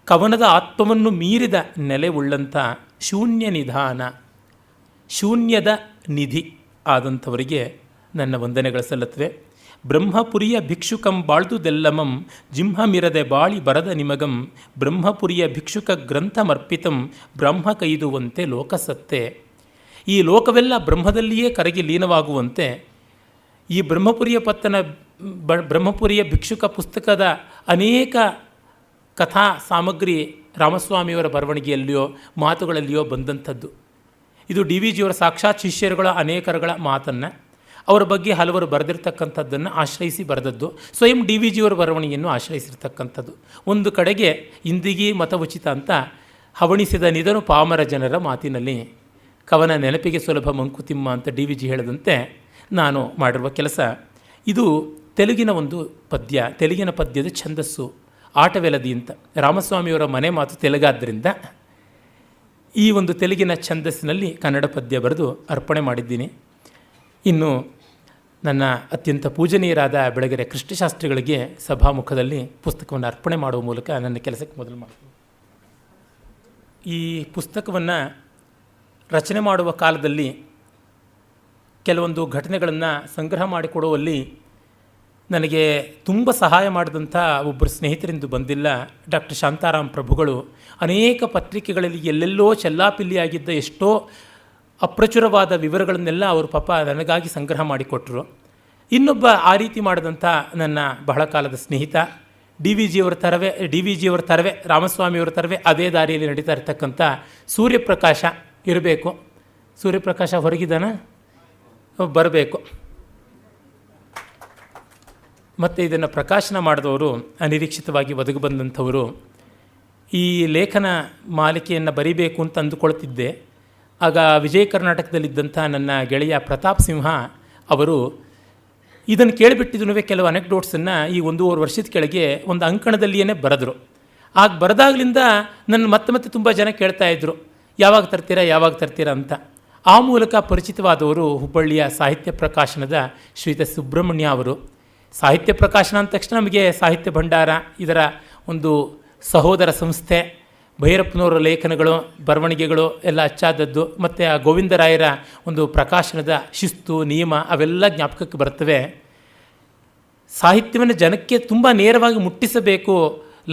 ಕವನದ ಆತ್ಮವನ್ನು ಮೀರಿದ ನೆಲೆ ಉಳ್ಳಂಥ ಶೂನ್ಯ ನಿಧಾನ, ಶೂನ್ಯದ ನಿಧಿ ಆದಂಥವರಿಗೆ ನನ್ನ ವಂದನೆಗಳು ಸಲ್ಲತ್ವೆ. ಬ್ರಹ್ಮಪುರಿಯ ಭಿಕ್ಷುಕಂ ಬಾಳ್ದುದೆಲ್ಲಮಂ ಜಿಂಹಮಿರದೆ ಬಾಳಿ ಬರದ ನಿಮಗಂ ಬ್ರಹ್ಮಪುರಿಯ ಭಿಕ್ಷುಕ ಗ್ರಂಥಮರ್ಪಿತಂ ಬ್ರಹ್ಮ ಕೈದುವಂತೆ ಲೋಕಸತ್ತೆ. ಈ ಲೋಕವೆಲ್ಲ ಬ್ರಹ್ಮದಲ್ಲಿಯೇ ಕರಗಿ ಲೀನವಾಗುವಂತೆ ಈ ಬ್ರಹ್ಮಪುರಿಯ ಭಿಕ್ಷುಕ ಪುಸ್ತಕದ ಅನೇಕ ಕಥಾ ಸಾಮಗ್ರಿ ರಾಮಸ್ವಾಮಿಯವರ ಬರವಣಿಗೆಯಲ್ಲಿಯೋ ಮಾತುಗಳಲ್ಲಿಯೋ ಬಂದಂಥದ್ದು. ಇದು ಡಿ ವಿ ಜಿಯವರ ಸಾಕ್ಷಾತ್ ಶಿಷ್ಯರುಗಳ ಅನೇಕರುಗಳ ಮಾತನ್ನು, ಅವರ ಬಗ್ಗೆ ಹಲವರು ಬರೆದಿರ್ತಕ್ಕಂಥದ್ದನ್ನು ಆಶ್ರಯಿಸಿ ಬರೆದದ್ದು, ಸ್ವಯಂ ಡಿ ವಿ ಜಿಯವರ ಬರವಣಿಗೆಯನ್ನು ಆಶ್ರಯಿಸಿರ್ತಕ್ಕಂಥದ್ದು. ಒಂದು ಕಡೆಗೆ ಇಂದಿಗೆ ಮತವುಚಿತ ಅಂತ ಹವಣಿಸಿದ ನಿಧನು ಪಾಮರ ಜನರ ಮಾತಿನಲ್ಲಿ ಕವನ ನೆನಪಿಗೆ ಸುಲಭ ಮಂಕುತಿಮ್ಮ ಅಂತ ಡಿ ವಿ ಜಿ ಹೇಳದಂತೆ ನಾನು ಮಾಡಿರುವ ಕೆಲಸ ಇದು. ತೆಲುಗಿನ ಒಂದು ಪದ್ಯ, ತೆಲುಗಿನ ಪದ್ಯದ ಛಂದಸ್ಸು ಆಟವೆಲದಿ ಅಂತ. ರಾಮಸ್ವಾಮಿಯವರ ಮನೆ ಮಾತು ತೆಲುಗಾದ್ದರಿಂದ ಈ ಒಂದು ತೆಲುಗಿನ ಛಂದಸ್ಸಿನಲ್ಲಿ ಕನ್ನಡ ಪದ್ಯ ಬರೆದು ಅರ್ಪಣೆ ಮಾಡಿದ್ದೀನಿ. ಇನ್ನು ನನ್ನ ಅತ್ಯಂತ ಪೂಜನೀಯರಾದ ಬೆಳಗೆರೆ ಕೃಷ್ಣಶಾಸ್ತ್ರಿಗಳಿಗೆ ಸಭಾಮುಖದಲ್ಲಿ ಪುಸ್ತಕವನ್ನು ಅರ್ಪಣೆ ಮಾಡುವ ಮೂಲಕ ನನ್ನ ಕೆಲಸಕ್ಕೆ ಮೊದಲು ಮಾಡ್ತೀನಿ. ಈ ಪುಸ್ತಕವನ್ನು ರಚನೆ ಮಾಡುವ ಕಾಲದಲ್ಲಿ ಕೆಲವೊಂದು ಘಟನೆಗಳನ್ನು ಸಂಗ್ರಹ ಮಾಡಿಕೊಡುವಲ್ಲಿ ನನಗೆ ತುಂಬ ಸಹಾಯ ಮಾಡಿದಂಥ ಒಬ್ಬರು ಸ್ನೇಹಿತರಿಂದ ಬಂದಿಲ್ಲ. ಡಾಕ್ಟರ್ ಶಾಂತಾರಾಮ್ ಪ್ರಭುಗಳು ಅನೇಕ ಪತ್ರಿಕೆಗಳಲ್ಲಿ ಎಲ್ಲೆಲ್ಲೋ ಚೆಲ್ಲಾಪಿಲ್ಲಿಯಾಗಿದ್ದ ಎಷ್ಟೋ ಅಪ್ರಚುರವಾದ ವಿವರಗಳನ್ನೆಲ್ಲ ಅವರು ಪಾಪ ನನಗಾಗಿ ಸಂಗ್ರಹ ಮಾಡಿಕೊಟ್ರು. ಇನ್ನೊಬ್ಬ ಆ ರೀತಿ ಮಾಡಿದಂಥ ನನ್ನ ಬಹಳ ಕಾಲದ ಸ್ನೇಹಿತ ಡಿ ವಿ ಜಿಯವರ ತರವೇ ರಾಮಸ್ವಾಮಿಯವರ ತರವೇ ಅದೇ ದಾರಿಯಲ್ಲಿ ನಡೀತಾ ಇರ್ತಕ್ಕಂಥ ಸೂರ್ಯಪ್ರಕಾಶ ಇರಬೇಕು. ಸೂರ್ಯಪ್ರಕಾಶ ಹೊರಗಿದ್ದಾನ, ಬರಬೇಕು. ಮತ್ತು ಇದನ್ನು ಪ್ರಕಾಶನ ಮಾಡಿದವರು ಅನಿರೀಕ್ಷಿತವಾಗಿ ಒದಗಿ ಬಂದಂಥವರು. ಈ ಲೇಖನ ಮಾಲಿಕೆಯನ್ನು ಬರೀಬೇಕು ಅಂತ ಅಂದುಕೊಳ್ತಿದ್ದೆ. ಆಗ ವಿಜಯ ಕರ್ನಾಟಕದಲ್ಲಿದ್ದಂಥ ನನ್ನ ಗೆಳೆಯ ಪ್ರತಾಪ್ ಸಿಂಹ ಅವರು ಇದನ್ನು ಕೇಳಿಬಿಟ್ಟಿದ್ದು ಕೆಲವು ಅನೆಕ್ಡೋಟ್ಸನ್ನು ಈ 1.5 ವರ್ಷದ ಕೆಳಗೆ ಒಂದು ಅಂಕಣದಲ್ಲಿಯೇ ಬರೆದರು. ಆಗ ಬರೆದಾಗಲಿಂದ ನನ್ನ ಮತ್ತೆ ತುಂಬ ಜನ ಕೇಳ್ತಾಯಿದ್ರು, ಯಾವಾಗ ತರ್ತೀರಾ ಅಂತ. ಆ ಮೂಲಕ ಪರಿಚಿತವಾದವರು ಹುಬ್ಬಳ್ಳಿಯ ಸಾಹಿತ್ಯ ಪ್ರಕಾಶನದ ಶ್ರೀಯುತ ಸುಬ್ರಹ್ಮಣ್ಯ ಅವರು. ಸಾಹಿತ್ಯ ಪ್ರಕಾಶನ ಅಂದ ತಕ್ಷಣ ನಮಗೆ ಸಾಹಿತ್ಯ ಭಂಡಾರ ಇದರ ಒಂದು ಸಹೋದರ ಸಂಸ್ಥೆ, ಭೈರಪ್ಪನವರ ಲೇಖನಗಳು ಬರವಣಿಗೆಗಳು ಎಲ್ಲ ಅಚ್ಚಾದದ್ದು, ಮತ್ತು ಆ ಗೋವಿಂದರಾಯರ ಒಂದು ಪ್ರಕಾಶನದ ಶಿಸ್ತು ನಿಯಮ ಅವೆಲ್ಲ ಜ್ಞಾಪಕಕ್ಕೆ ಬರ್ತವೆ. ಸಾಹಿತ್ಯವನ್ನು ಜನಕ್ಕೆ ತುಂಬ ನೇರವಾಗಿ ಮುಟ್ಟಿಸಬೇಕು,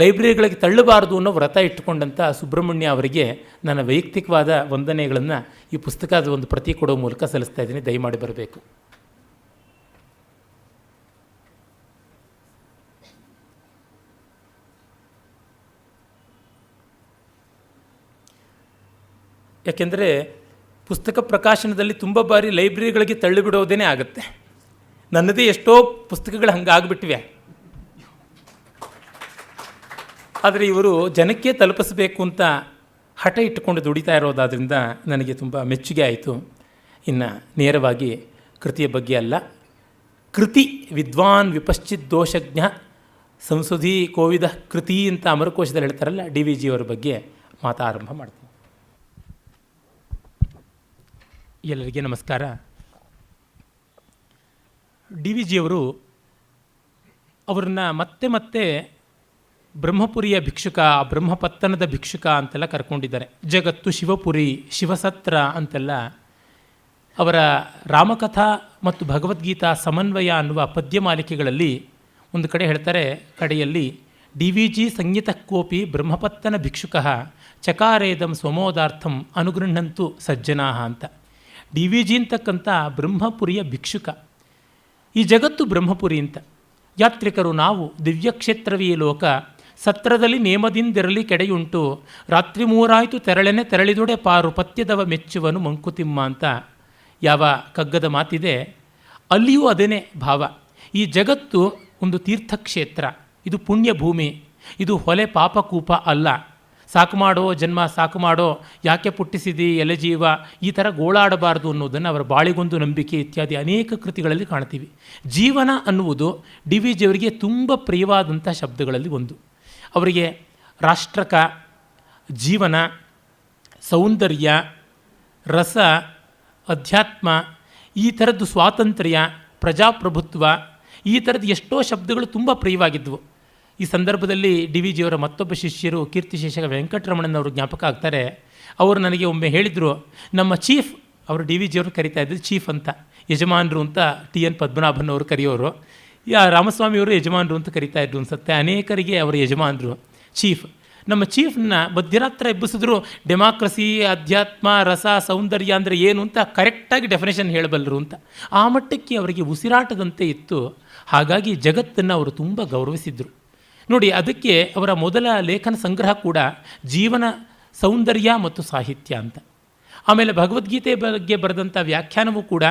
ಲೈಬ್ರರಿಗಳಿಗೆ ತಳ್ಳಬಾರದು ಅನ್ನೋ ವ್ರತ ಇಟ್ಟುಕೊಂಡಂಥ ಸುಬ್ರಹ್ಮಣ್ಯ ಅವರಿಗೆ ನನ್ನ ವೈಯಕ್ತಿಕವಾದ ವಂದನೆಗಳನ್ನು ಈ ಪುಸ್ತಕದ ಒಂದು ಪ್ರತಿ ಕೊಡೋ ಮೂಲಕ ಸಲ್ಲಿಸ್ತಾ ಇದ್ದೀನಿ. ದಯಮಾಡಿ ಬರಬೇಕು. ಯಾಕೆಂದರೆ ಪುಸ್ತಕ ಪ್ರಕಾಶನದಲ್ಲಿ ತುಂಬ ಬಾರಿ ಲೈಬ್ರರಿಗಳಿಗೆ ತಳ್ಳಿಬಿಡೋದೇ ಆಗುತ್ತೆ. ನನ್ನದೇ ಎಷ್ಟೋ ಪುಸ್ತಕಗಳು ಹಂಗಾಗ್ಬಿಟ್ಟಿವೆ. ಆದರೆ ಇವರು ಜನಕ್ಕೆ ತಲುಪಿಸಬೇಕು ಅಂತ ಹಠ ಇಟ್ಟುಕೊಂಡು ದುಡಿತಾ ಇರೋದಾದ್ರಿಂದ ನನಗೆ ತುಂಬ ಮೆಚ್ಚುಗೆ ಆಯಿತು. ಇನ್ನು ನೇರವಾಗಿ ಕೃತಿಯ ಬಗ್ಗೆ ಅಲ್ಲ, ಕೃತಿ ವಿದ್ವಾನ್ ವಿಪಶ್ಚಿತ್ ದೋಷಜ್ಞ ಸಂಸುಧಿ ಕೋವಿದ ಕೃತಿ ಅಂತ ಅಮರಕೋಶದಲ್ಲಿ ಹೇಳ್ತಾರಲ್ಲ, ಡಿ ವಿ ಜಿಯವರ ಬಗ್ಗೆ ಮಾತಾರಂಭ ಮಾಡ್ತೀನಿ. ಎಲ್ಲರಿಗೆ ನಮಸ್ಕಾರ. ಡಿ ವಿ ಜಿಯವರು ಅವರನ್ನು ಮತ್ತೆ ಬ್ರಹ್ಮಪುರಿಯ ಭಿಕ್ಷುಕ, ಬ್ರಹ್ಮಪತ್ತನದ ಭಿಕ್ಷುಕ ಅಂತೆಲ್ಲ ಕರ್ಕೊಂಡಿದ್ದಾರೆ. ಜಗತ್ತು ಶಿವಪುರಿ, ಶಿವಸತ್ರ ಅಂತೆಲ್ಲ ಅವರ ರಾಮಕಥಾ ಮತ್ತು ಭಗವದ್ಗೀತಾ ಸಮನ್ವಯ ಅನ್ನುವ ಪದ್ಯ ಮಾಲಿಕೆಗಳಲ್ಲಿ ಒಂದು ಕಡೆ ಹೇಳ್ತಾರೆ, ಕಡೆಯಲ್ಲಿ ಡಿ ವಿ ಜಿ ಸಂಗೀತಕ್ಕೋಪಿ ಬ್ರಹ್ಮಪತ್ತನ ಭಿಕ್ಷುಕ ಚಕಾರೇದಂ ಸ್ವಮೋದಾರ್ಥಂ ಅನುಗೃಹಂತು ಸಜ್ಜನಾ ಅಂತ. ಡಿ ವಿ ಜಿ ಅಂತಕ್ಕಂಥ ಬ್ರಹ್ಮಪುರಿಯ ಭಿಕ್ಷುಕ. ಈ ಜಗತ್ತು ಬ್ರಹ್ಮಪುರಿ ಅಂತ. ಯಾತ್ರಿಕರು ನಾವು ದಿವ್ಯಕ್ಷೇತ್ರವೀ ಲೋಕ ಸತ್ರದಲ್ಲಿ ನೇಮದಿಂದಿರಲಿ ಕೆಡೆಯುಂಟು ರಾತ್ರಿ ಮೂರಾಯಿತು ತೆರಳೆನೆ ತೆರಳಿದೊಡೆ ಪಾರು ಪತ್ಯದವ ಮೆಚ್ಚುವನು ಮಂಕುತಿಮ್ಮ ಅಂತ ಯಾವ ಕಗ್ಗದ ಮಾತಿದೆ, ಅಲ್ಲಿಯೂ ಅದೇನೇ ಭಾವ. ಈ ಜಗತ್ತು ಒಂದು ತೀರ್ಥಕ್ಷೇತ್ರ, ಇದು ಪುಣ್ಯ ಭೂಮಿ, ಇದು ಹೊಲೆ ಪಾಪಕೂಪ ಅಲ್ಲ. ಸಾಕು ಮಾಡೋ ಜನ್ಮ ಸಾಕು ಮಾಡೋ, ಯಾಕೆ ಪುಟ್ಟಿಸಿದಿ ಎಲೆ ಜೀವ, ಈ ಥರ ಗೋಳಾಡಬಾರದು ಅನ್ನೋದನ್ನು ಅವರ ಬಾಳಿಗೊಂದು ನಂಬಿಕೆ ಇತ್ಯಾದಿ ಅನೇಕ ಕೃತಿಗಳಲ್ಲಿ ಕಾಣ್ತೀವಿ. ಜೀವನ ಅನ್ನುವುದು ಡಿ ವಿ ಜಿಯವರಿಗೆ ತುಂಬ ಪ್ರಿಯವಾದಂಥ ಶಬ್ದಗಳಲ್ಲಿ ಒಂದು. ಅವರಿಗೆ ರಾಷ್ಟ್ರಕ, ಜೀವನ, ಸೌಂದರ್ಯ, ರಸ, ಅಧ್ಯಾತ್ಮ, ಈ ಥರದ್ದು ಸ್ವಾತಂತ್ರ್ಯ, ಪ್ರಜಾಪ್ರಭುತ್ವ, ಈ ಥರದ್ದು ಎಷ್ಟೋ ಶಬ್ದಗಳು ತುಂಬ ಪ್ರಿಯವಾಗಿದ್ದವು. ಈ ಸಂದರ್ಭದಲ್ಲಿ ಡಿ ವಿ ಜಿಯವರ ಮತ್ತೊಬ್ಬ ಶಿಷ್ಯರು ಕೀರ್ತಿಶೇಷಕ ವೆಂಕಟರಮಣನವರು ಜ್ಞಾಪಕ ಆಗ್ತಾರೆ. ಅವರು ನನಗೆ ಒಮ್ಮೆ ಹೇಳಿದರು, ನಮ್ಮ ಚೀಫ್, ಅವರು ಡಿ ವಿ ಜಿಯವರು ಕರೀತಾ ಇದ್ದು ಚೀಫ್ ಅಂತ, ಯಜಮಾನರು ಅಂತ ಟಿ ಎನ್ ಪದ್ಮನಾಭನ್ ಅವರು ಕರೆಯೋರು, ರಾಮಸ್ವಾಮಿಯವರು ಯಜಮಾನರು ಅಂತ ಕರೀತಾ ಇದ್ರು ಅನ್ಸುತ್ತೆ. ಅನೇಕರಿಗೆ ಅವರು ಯಜಮಾನರು, ಚೀಫ್. ನಮ್ಮ ಚೀಫ್ನ ಮಧ್ಯರಾತ್ರ ಎಬ್ಬಿಸಿದ್ರು ಡೆಮಾಕ್ರಸಿ, ಅಧ್ಯಾತ್ಮ, ರಸ, ಸೌಂದರ್ಯ ಅಂದರೆ ಏನು ಅಂತ ಕರೆಕ್ಟಾಗಿ ಡೆಫಿನೇಷನ್ ಹೇಳಬಲ್ಲರು ಅಂತ. ಆ ಮಟ್ಟಕ್ಕೆ ಅವರಿಗೆ ಉಸಿರಾಟದಂತೆ ಇತ್ತು. ಹಾಗಾಗಿ ಜಗತ್ತನ್ನು ಅವರು ತುಂಬ ಗೌರವಿಸಿದರು. ನೋಡಿ, ಅದಕ್ಕೆ ಅವರ ಮೊದಲ ಲೇಖನ ಸಂಗ್ರಹ ಕೂಡ ಜೀವನ, ಸೌಂದರ್ಯ ಮತ್ತು ಸಾಹಿತ್ಯ ಅಂತ. ಆಮೇಲೆ ಭಗವದ್ಗೀತೆ ಬಗ್ಗೆ ಬರೆದಂಥ ವ್ಯಾಖ್ಯಾನವೂ ಕೂಡ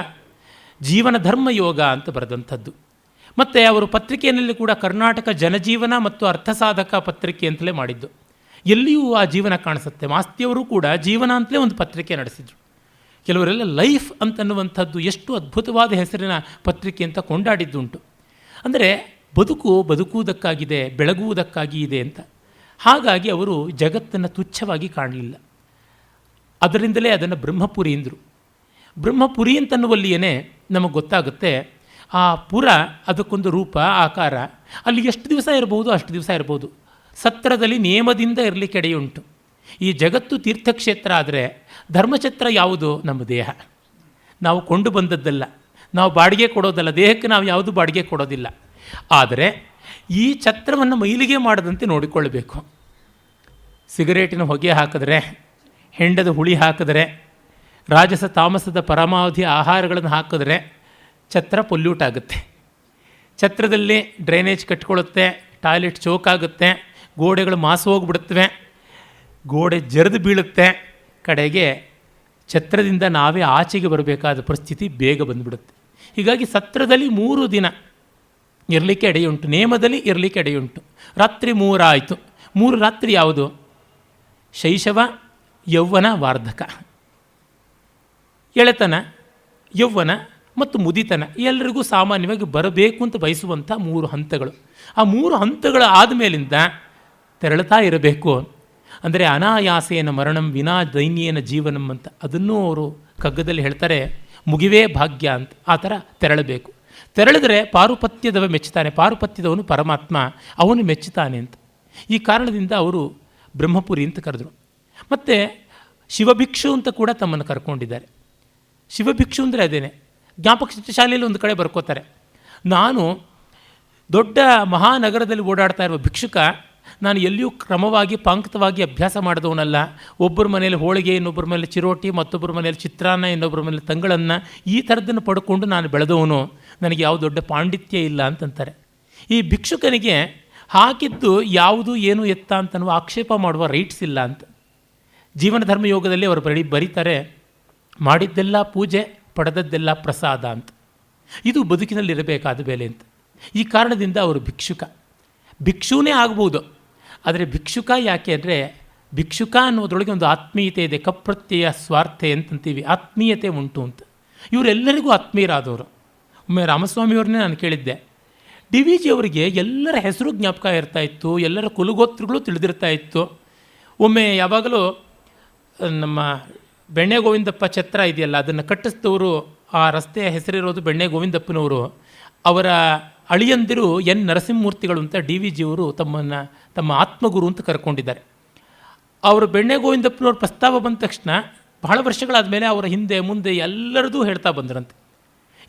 ಜೀವನ ಧರ್ಮ ಯೋಗ ಅಂತ ಬರೆದಂಥದ್ದು. ಮತ್ತು ಅವರು ಪತ್ರಿಕೆಯಲ್ಲಿ ಕೂಡ ಕರ್ನಾಟಕ ಜನಜೀವನ ಮತ್ತು ಅರ್ಥಸಾಧಕ ಪತ್ರಿಕೆ ಅಂತಲೇ ಮಾಡಿದ್ದು. ಎಲ್ಲಿಯೂ ಆ ಜೀವನ ಕಾಣಿಸುತ್ತೆ. ಮಾಸ್ತಿಯವರು ಕೂಡ ಜೀವನ ಅಂತಲೇ ಒಂದು ಪತ್ರಿಕೆ ನಡೆಸಿದರು. ಕೆಲವರೆಲ್ಲ ಲೈಫ್ ಅಂತನ್ನುವಂಥದ್ದು ಎಷ್ಟು ಅದ್ಭುತವಾದ ಹೆಸರಿನ ಪತ್ರಿಕೆ ಅಂತ ಕೊಂಡಾಡಿದ್ದುಂಟು. ಅಂದರೆ ಬದುಕುವುದಕ್ಕಾಗಿದೆ, ಬೆಳಗುವುದಕ್ಕಾಗಿ ಇದೆ ಅಂತ. ಹಾಗಾಗಿ ಅವರು ಜಗತ್ತನ್ನು ತುಚ್ಛವಾಗಿ ಕಾಣಲಿಲ್ಲ. ಅದರಿಂದಲೇ ಅದನ್ನು ಬ್ರಹ್ಮಪುರಿ ಎಂದರು. ಬ್ರಹ್ಮಪುರಿ ಅಂತನ್ನುವಲ್ಲಿಯೇ ನಮಗೆ ಗೊತ್ತಾಗುತ್ತೆ, ಆ ಪುರ ಅದಕ್ಕೊಂದು ರೂಪ, ಆಕಾರ. ಅಲ್ಲಿ ಎಷ್ಟು ದಿವಸ ಇರ್ಬೋದು ಅಷ್ಟು ದಿವಸ ಇರ್ಬೋದು. ಸತ್ರದಲ್ಲಿ ನೇಮದಿಂದ ಇರಲಿಕ್ಕೆ ಎಡೆಯುಂಟು. ಈ ಜಗತ್ತು ತೀರ್ಥಕ್ಷೇತ್ರ ಆದರೆ ಧರ್ಮಛತ್ರ ಯಾವುದು? ನಮ್ಮ ದೇಹ. ನಾವು ಕೊಂಡು ಬಂದದ್ದಲ್ಲ, ನಾವು ಬಾಡಿಗೆ ಕೊಡೋದಲ್ಲ, ದೇಹಕ್ಕೆ ನಾವು ಯಾವುದು ಬಾಡಿಗೆ ಕೊಡೋದಿಲ್ಲ. ಆದರೆ ಈ ಛತ್ರವನ್ನು ಮೈಲಿಗೆ ಮಾಡದಂತೆ ನೋಡಿಕೊಳ್ಳಬೇಕು. ಸಿಗರೇಟಿನ ಹೊಗೆ ಹಾಕಿದ್ರೆ, ಹೆಂಡದ ಹುಳಿ ಹಾಕಿದ್ರೆ, ರಾಜಸ ತಾಮಸದ ಪರಮಾವಧಿ ಆಹಾರಗಳನ್ನು ಹಾಕಿದ್ರೆ ಛತ್ರ ಪೊಲ್ಯೂಟ್ ಆಗುತ್ತೆ. ಛತ್ರದಲ್ಲಿ ಡ್ರೈನೇಜ್ ಕಟ್ಕೊಳ್ಳುತ್ತೆ, ಟಾಯ್ಲೆಟ್ ಚೋಕಾಗುತ್ತೆ, ಗೋಡೆಗಳು ಮಾಸು ಹೋಗಿಬಿಡುತ್ತವೆ, ಗೋಡೆ ಜರಿದು ಬೀಳುತ್ತೆ, ಕಡೆಗೆ ಛತ್ರದಿಂದ ನಾವೇ ಆಚೆಗೆ ಬರಬೇಕಾದ ಪರಿಸ್ಥಿತಿ ಬೇಗ ಬಂದುಬಿಡುತ್ತೆ. ಹೀಗಾಗಿ ಸತ್ರದಲ್ಲಿ 3 ದಿನ ಇರಲಿಕ್ಕೆ ಎಡೆಯುಂಟು, ನೇಮದಲ್ಲಿ ಇರಲಿಕ್ಕೆ ಎಡೆಯುಂಟು. ರಾತ್ರಿ 3 ಆಯಿತು. 3 ರಾತ್ರಿ ಯಾವುದು? ಶೈಶವ, ಯೌವನ, ವಾರ್ಧಕ. ಎಳೆತನ, ಯೌವನ ಮತ್ತು ಮುದಿತನ ಎಲ್ಲರಿಗೂ ಸಾಮಾನ್ಯವಾಗಿ ಬರಬೇಕು ಅಂತ ಬಯಸುವಂಥ 3 ಹಂತಗಳು. ಆ 3 ಹಂತಗಳು ಆದಮೇಲಿಂದ ತೆರಳುತ್ತಾ ಇರಬೇಕು. ಅಂದರೆ ಅನಾಯಾಸೇನ ಮರಣಂ ವಿನಾ ದೈನ್ಯೇನ ಜೀವನಂ ಅಂತ ಅದನ್ನೂ ಅವರು ಕಗ್ಗದಲ್ಲಿ ಹೇಳ್ತಾರೆ, ಮುಗಿವೇ ಭಾಗ್ಯ ಅಂತ. ಆ ಥರ ತೆರಳಬೇಕು. ತೆರಳಿದ್ರೆ ಪಾರುಪತ್ಯದವ ಮೆಚ್ಚುತ್ತಾನೆ, ಪಾರುಪತ್ಯದವನು ಪರಮಾತ್ಮ, ಅವನು ಮೆಚ್ಚುತ್ತಾನೆ ಅಂತ. ಈ ಕಾರಣದಿಂದ ಅವರು ಬ್ರಹ್ಮಪುರಿ ಅಂತ ಕರೆದರು. ಮತ್ತು ಶಿವಭಿಕ್ಷು ಅಂತ ಕೂಡ ತಮ್ಮನ್ನು ಕರ್ಕೊಂಡಿದ್ದಾರೆ. ಶಿವಭಿಕ್ಷು ಅಂದರೆ ಅದೇನೆ. ಜ್ಞಾಪಕ ಶಾಲೆಯಲ್ಲಿ ಒಂದು ಕಡೆ ಬರ್ಕೋತಾರೆ, ನಾನು ದೊಡ್ಡ ಮಹಾನಗರದಲ್ಲಿ ಓಡಾಡ್ತಾ ಇರುವ ಭಿಕ್ಷುಕ, ನಾನು ಎಲ್ಲಿಯೂ ಕ್ರಮವಾಗಿ ಪಾಂಕ್ತವಾಗಿ ಅಭ್ಯಾಸ ಮಾಡಿದವನಲ್ಲ. ಒಬ್ಬರ ಮನೇಲಿ ಹೋಳಿಗೆ, ಇನ್ನೊಬ್ಬರ ಮೇಲೆ ಚಿರೋಟಿ, ಮತ್ತೊಬ್ಬರ ಮನೇಲಿ ಚಿತ್ರಾನ್ನ, ಇನ್ನೊಬ್ಬರ ಮೇಲೆ ತಂಗಳನ್ನು, ಈ ಥರದ್ದನ್ನು ಪಡ್ಕೊಂಡು ನಾನು ಬೆಳೆದವನು, ನನಗೆ ಯಾವ ದೊಡ್ಡ ಪಾಂಡಿತ್ಯ ಇಲ್ಲ ಅಂತಂತಾರೆ. ಈ ಭಿಕ್ಷುಕನಿಗೆ ಹಾಕಿದ್ದು ಯಾವುದು ಏನು ಎತ್ತ ಅಂತನ್ನುವ ಆಕ್ಷೇಪ ಮಾಡುವ ರೈಟ್ಸ್ ಇಲ್ಲ ಅಂತ. ಜೀವನ ಧರ್ಮಯೋಗದಲ್ಲಿ ಅವರು ಬರೀತಾರೆ, ಮಾಡಿದ್ದೆಲ್ಲ ಪೂಜೆ, ಪಡೆದದ್ದೆಲ್ಲ ಪ್ರಸಾದ ಅಂತ. ಇದು ಬದುಕಿನಲ್ಲಿರಬೇಕಾದ ಬೆಲೆ ಅಂತ. ಈ ಕಾರಣದಿಂದ ಅವರು ಭಿಕ್ಷುನೇ ಆಗ್ಬೋದು. ಆದರೆ ಭಿಕ್ಷುಕ ಯಾಕೆ ಅಂದರೆ, ಭಿಕ್ಷುಕ ಅನ್ನೋದ್ರೊಳಗೆ ಒಂದು ಆತ್ಮೀಯತೆ ಇದೆ. ಕಪ್ರತ್ಯಯ ಸ್ವಾರ್ಥೆ ಅಂತಂತೀವಿ, ಆತ್ಮೀಯತೆ ಉಂಟು ಅಂತ. ಇವರೆಲ್ಲರಿಗೂ ಆತ್ಮೀಯರಾದವರು. ಒಮ್ಮೆ ರಾಮಸ್ವಾಮಿಯವ್ರನ್ನೇ ನಾನು ಕೇಳಿದ್ದೆ, ಡಿ ವಿ ಜಿ ಅವರಿಗೆ ಎಲ್ಲರ ಹೆಸರು ಜ್ಞಾಪಕ ಇರ್ತಾ ಇತ್ತು, ಎಲ್ಲರ ಕುಲಗೋತ್ರಗಳು ತಿಳಿದಿರ್ತಾ ಇತ್ತು. ಒಮ್ಮೆ ಯಾವಾಗಲೂ ನಮ್ಮ ಬೆಣ್ಣೆ ಗೋವಿಂದಪ್ಪ ಛತ್ರ ಇದೆಯಲ್ಲ, ಅದನ್ನು ಕಟ್ಟಿಸಿದವರು, ಆ ರಸ್ತೆಯ ಹೆಸರಿರೋದು ಬೆಣ್ಣೆ ಗೋವಿಂದಪ್ಪನವರು. ಅವರ ಅಳಿಯಂದಿರು ಎನ್ ನರಸಿಂಹಮೂರ್ತಿಗಳು ಅಂತ ಡಿ ವಿ ಜಿಯವರು ತಮ್ಮ ಆತ್ಮಗುರು ಅಂತ ಕರ್ಕೊಂಡಿದ್ದಾರೆ. ಅವರು ಬೆಣ್ಣೆ ಗೋವಿಂದಪ್ಪನವ್ರ ಪ್ರಸ್ತಾವ ಬಂದ ತಕ್ಷಣ ಬಹಳ ವರ್ಷಗಳಾದ ಮೇಲೆ ಅವರ ಹಿಂದೆ ಮುಂದೆ ಎಲ್ಲರದೂ ಹೇಳ್ತಾ ಬಂದ್ರಂತೆ.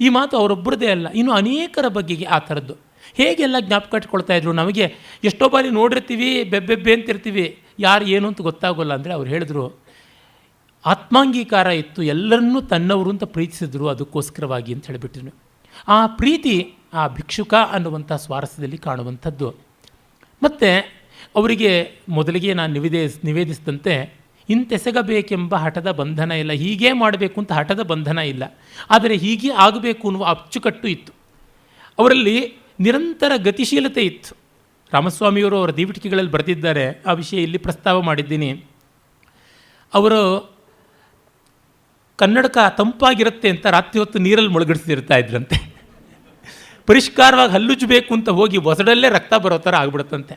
ಈ ಮಾತು ಅವರೊಬ್ಬರದೇ ಅಲ್ಲ, ಇನ್ನು ಅನೇಕರ ಬಗೆಗೆ ಆ ಥರದ್ದು ಹೇಗೆಲ್ಲ ಜ್ಞಾಪಕ ಇಟ್ಕೊಳ್ತಾ ಇದ್ರು. ನಮಗೆ ಎಷ್ಟೋ ಬಾರಿ ನೋಡಿರ್ತೀವಿ, ಬೆಬ್ಬೆಬ್ಬೆ ಅಂತಿರ್ತೀವಿ, ಯಾರು ಏನು ಅಂತ ಗೊತ್ತಾಗೋಲ್ಲ. ಅಂದರೆ ಅವ್ರು ಹೇಳಿದ್ರು, ಆತ್ಮಾಂಗೀಕಾರ ಇತ್ತು, ಎಲ್ಲರನ್ನೂ ತನ್ನವರು ಅಂತ ಪ್ರೀತಿಸಿದ್ರು, ಅದಕ್ಕೋಸ್ಕರವಾಗಿ ಅಂತ ಹೇಳಿಬಿಟ್ಟಿರು. ಆ ಪ್ರೀತಿ ಆ ಭಿಕ್ಷುಕ ಅನ್ನುವಂಥ ಸ್ವಾರಸ್ಯದಲ್ಲಿ ಕಾಣುವಂಥದ್ದು. ಮತ್ತು ಅವರಿಗೆ ಮೊದಲಿಗೆ ನಾನು ನಿವೇದಿಸಿದಂತೆ ಇಂತೆಸಗಬೇಕೆಂಬ ಹಠದ ಬಂಧನ ಇಲ್ಲ, ಹೀಗೇ ಮಾಡಬೇಕು ಅಂತ ಹಠದ ಬಂಧನ ಇಲ್ಲ, ಆದರೆ ಹೀಗೆ ಆಗಬೇಕು ಅನ್ನುವ ಅಚ್ಚುಕಟ್ಟು ಇತ್ತು. ಅವರಲ್ಲಿ ನಿರಂತರ ಗತಿಶೀಲತೆ ಇತ್ತು. ರಾಮಸ್ವಾಮಿಯವರು ಅವರ ದೀವಿಟಿಕೆಗಳಲ್ಲಿ ಬರೆದಿದ್ದಾರೆ. ಆ ವಿಷಯ ಇಲ್ಲಿ ಪ್ರಸ್ತಾವ ಮಾಡಿದ್ದೀನಿ. ಅವರು ಕನ್ನಡಕ ತಂಪಾಗಿರುತ್ತೆ ಅಂತ ರಾತ್ರಿ ಹೊತ್ತು ನೀರಲ್ಲಿ ಮುಳುಗಿಡ್ತಿರ್ತಾ ಇದ್ರಂತೆ. ಪರಿಷ್ಕಾರವಾಗಿ ಹಲ್ಲುಜ್ಜಬೇಕು ಅಂತ ಹೋಗಿ ಒಸಡಲ್ಲೇ ರಕ್ತ ಬರೋ ಥರ ಆಗ್ಬಿಡುತ್ತಂತೆ.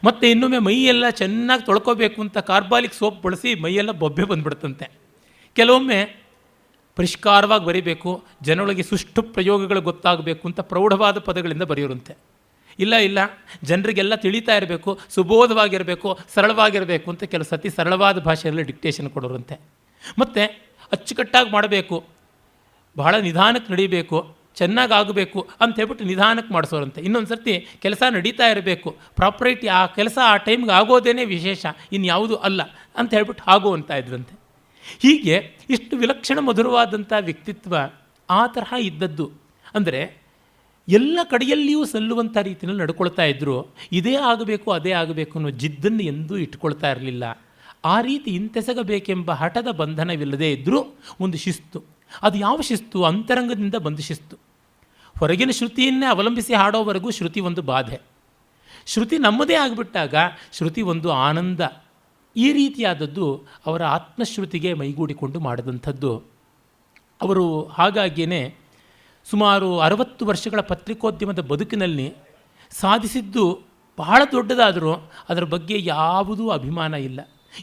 ಮತ್ತು ಇನ್ನೊಮ್ಮೆ ಮೈಯೆಲ್ಲ ಚೆನ್ನಾಗಿ ತೊಳ್ಕೋಬೇಕು ಅಂತ ಕಾರ್ಬಾಲಿಕ್ ಸೋಪ್ ಬಳಸಿ ಮೈಯೆಲ್ಲ ಬೊಬ್ಬೆ ಬಂದ್ಬಿಡುತ್ತಂತೆ. ಕೆಲವೊಮ್ಮೆ ಪರಿಷ್ಕಾರವಾಗಿ ಬರೀಬೇಕು, ಜನಗಳಿಗೆ ಸುಷ್ಟು ಪ್ರಯೋಗಗಳು ಗೊತ್ತಾಗಬೇಕು ಅಂತ ಪ್ರೌಢವಾದ ಪದಗಳಿಂದ ಬರೆಯೋರಂತೆ. ಇಲ್ಲ ಜನರಿಗೆಲ್ಲ ತಿಳಿತಾ ಇರಬೇಕು, ಸುಬೋಧವಾಗಿರಬೇಕು, ಸರಳವಾಗಿರಬೇಕು ಅಂತ ಕೆಲವು ಸತಿ ಸರಳವಾದ ಭಾಷೆಯಲ್ಲಿ ಡಿಕ್ಟೇಷನ್ ಕೊಡೋರಂತೆ. ಮತ್ತು ಅಚ್ಚುಕಟ್ಟಾಗಿ ಮಾಡಬೇಕು, ಬಹಳ ನಿಧಾನಕ್ಕೆ ನಡೀಬೇಕು, ಚೆನ್ನಾಗಿ ಆಗಬೇಕು ಅಂತ ಹೇಳ್ಬಿಟ್ಟು ನಿಧಾನಕ್ಕೆ ಮಾಡಿಸೋರಂತೆ. ಇನ್ನೊಂದು ಸರ್ತಿ ಕೆಲಸ ನಡೀತಾ ಇರಬೇಕು, ಪ್ರಾಪರ್ಟಿ ಆ ಕೆಲಸ ಆ ಟೈಮ್ಗೆ ಆಗೋದೇ ವಿಶೇಷ, ಇನ್ಯಾವುದು ಅಲ್ಲ ಅಂತ ಹೇಳ್ಬಿಟ್ಟು ಆಗುವಂತ ಇದ್ರಂತೆ. ಹೀಗೆ ಇಷ್ಟು ವಿಲಕ್ಷಣ ಮಧುರವಾದಂಥ ವ್ಯಕ್ತಿತ್ವ ಆ ತರಹ ಇದ್ದದ್ದು. ಅಂದರೆ ಎಲ್ಲ ಕಡೆಯಲ್ಲಿಯೂ ಸಲ್ಲುವಂಥ ರೀತಿಯಲ್ಲಿ ನಡ್ಕೊಳ್ತಾ ಇದ್ದರು. ಇದೇ ಆಗಬೇಕು ಅದೇ ಆಗಬೇಕು ಅನ್ನೋ ಜಿದ್ದನ್ನು ಎಂದೂ ಇಟ್ಕೊಳ್ತಾ ಇರಲಿಲ್ಲ. ಆ ರೀತಿ ಇಂತೆಸಗಬೇಕೆಂಬ ಹಠದ ಬಂಧನವಿಲ್ಲದೇ ಇದ್ದರೂ ಒಂದು ಶಿಸ್ತು. ಅದು ಯಾವ ಶಿಸ್ತು? ಅಂತರಂಗದಿಂದ ಬಂದ ಶಿಸ್ತು. ಹೊರಗಿನ ಶ್ರುತಿಯನ್ನೇ ಅವಲಂಬಿಸಿ ಹಾಡೋವರೆಗೂ ಶ್ರುತಿ ಒಂದು ಬಾಧೆ. ಶ್ರುತಿ ನಮ್ಮದೇ ಆಗಿಬಿಟ್ಟಾಗ ಶ್ರುತಿ ಒಂದು ಆನಂದ. ಈ ರೀತಿಯಾದದ್ದು ಅವರ ಆತ್ಮಶ್ರುತಿಗೆ ಮೈಗೂಡಿಕೊಂಡು ಮಾಡಿದಂಥದ್ದು. ಅವರು ಹಾಗಾಗಿಯೇ ಸುಮಾರು 60 ವರ್ಷಗಳ ಪತ್ರಿಕೋದ್ಯಮದ ಬದುಕಿನಲ್ಲಿ ಸಾಧಿಸಿದ್ದು ಬಹಳ ದೊಡ್ಡದಾದರೂ ಅದರ ಬಗ್ಗೆ ಯಾವುದೂ ಅಭಿಮಾನ ಇಲ್ಲ.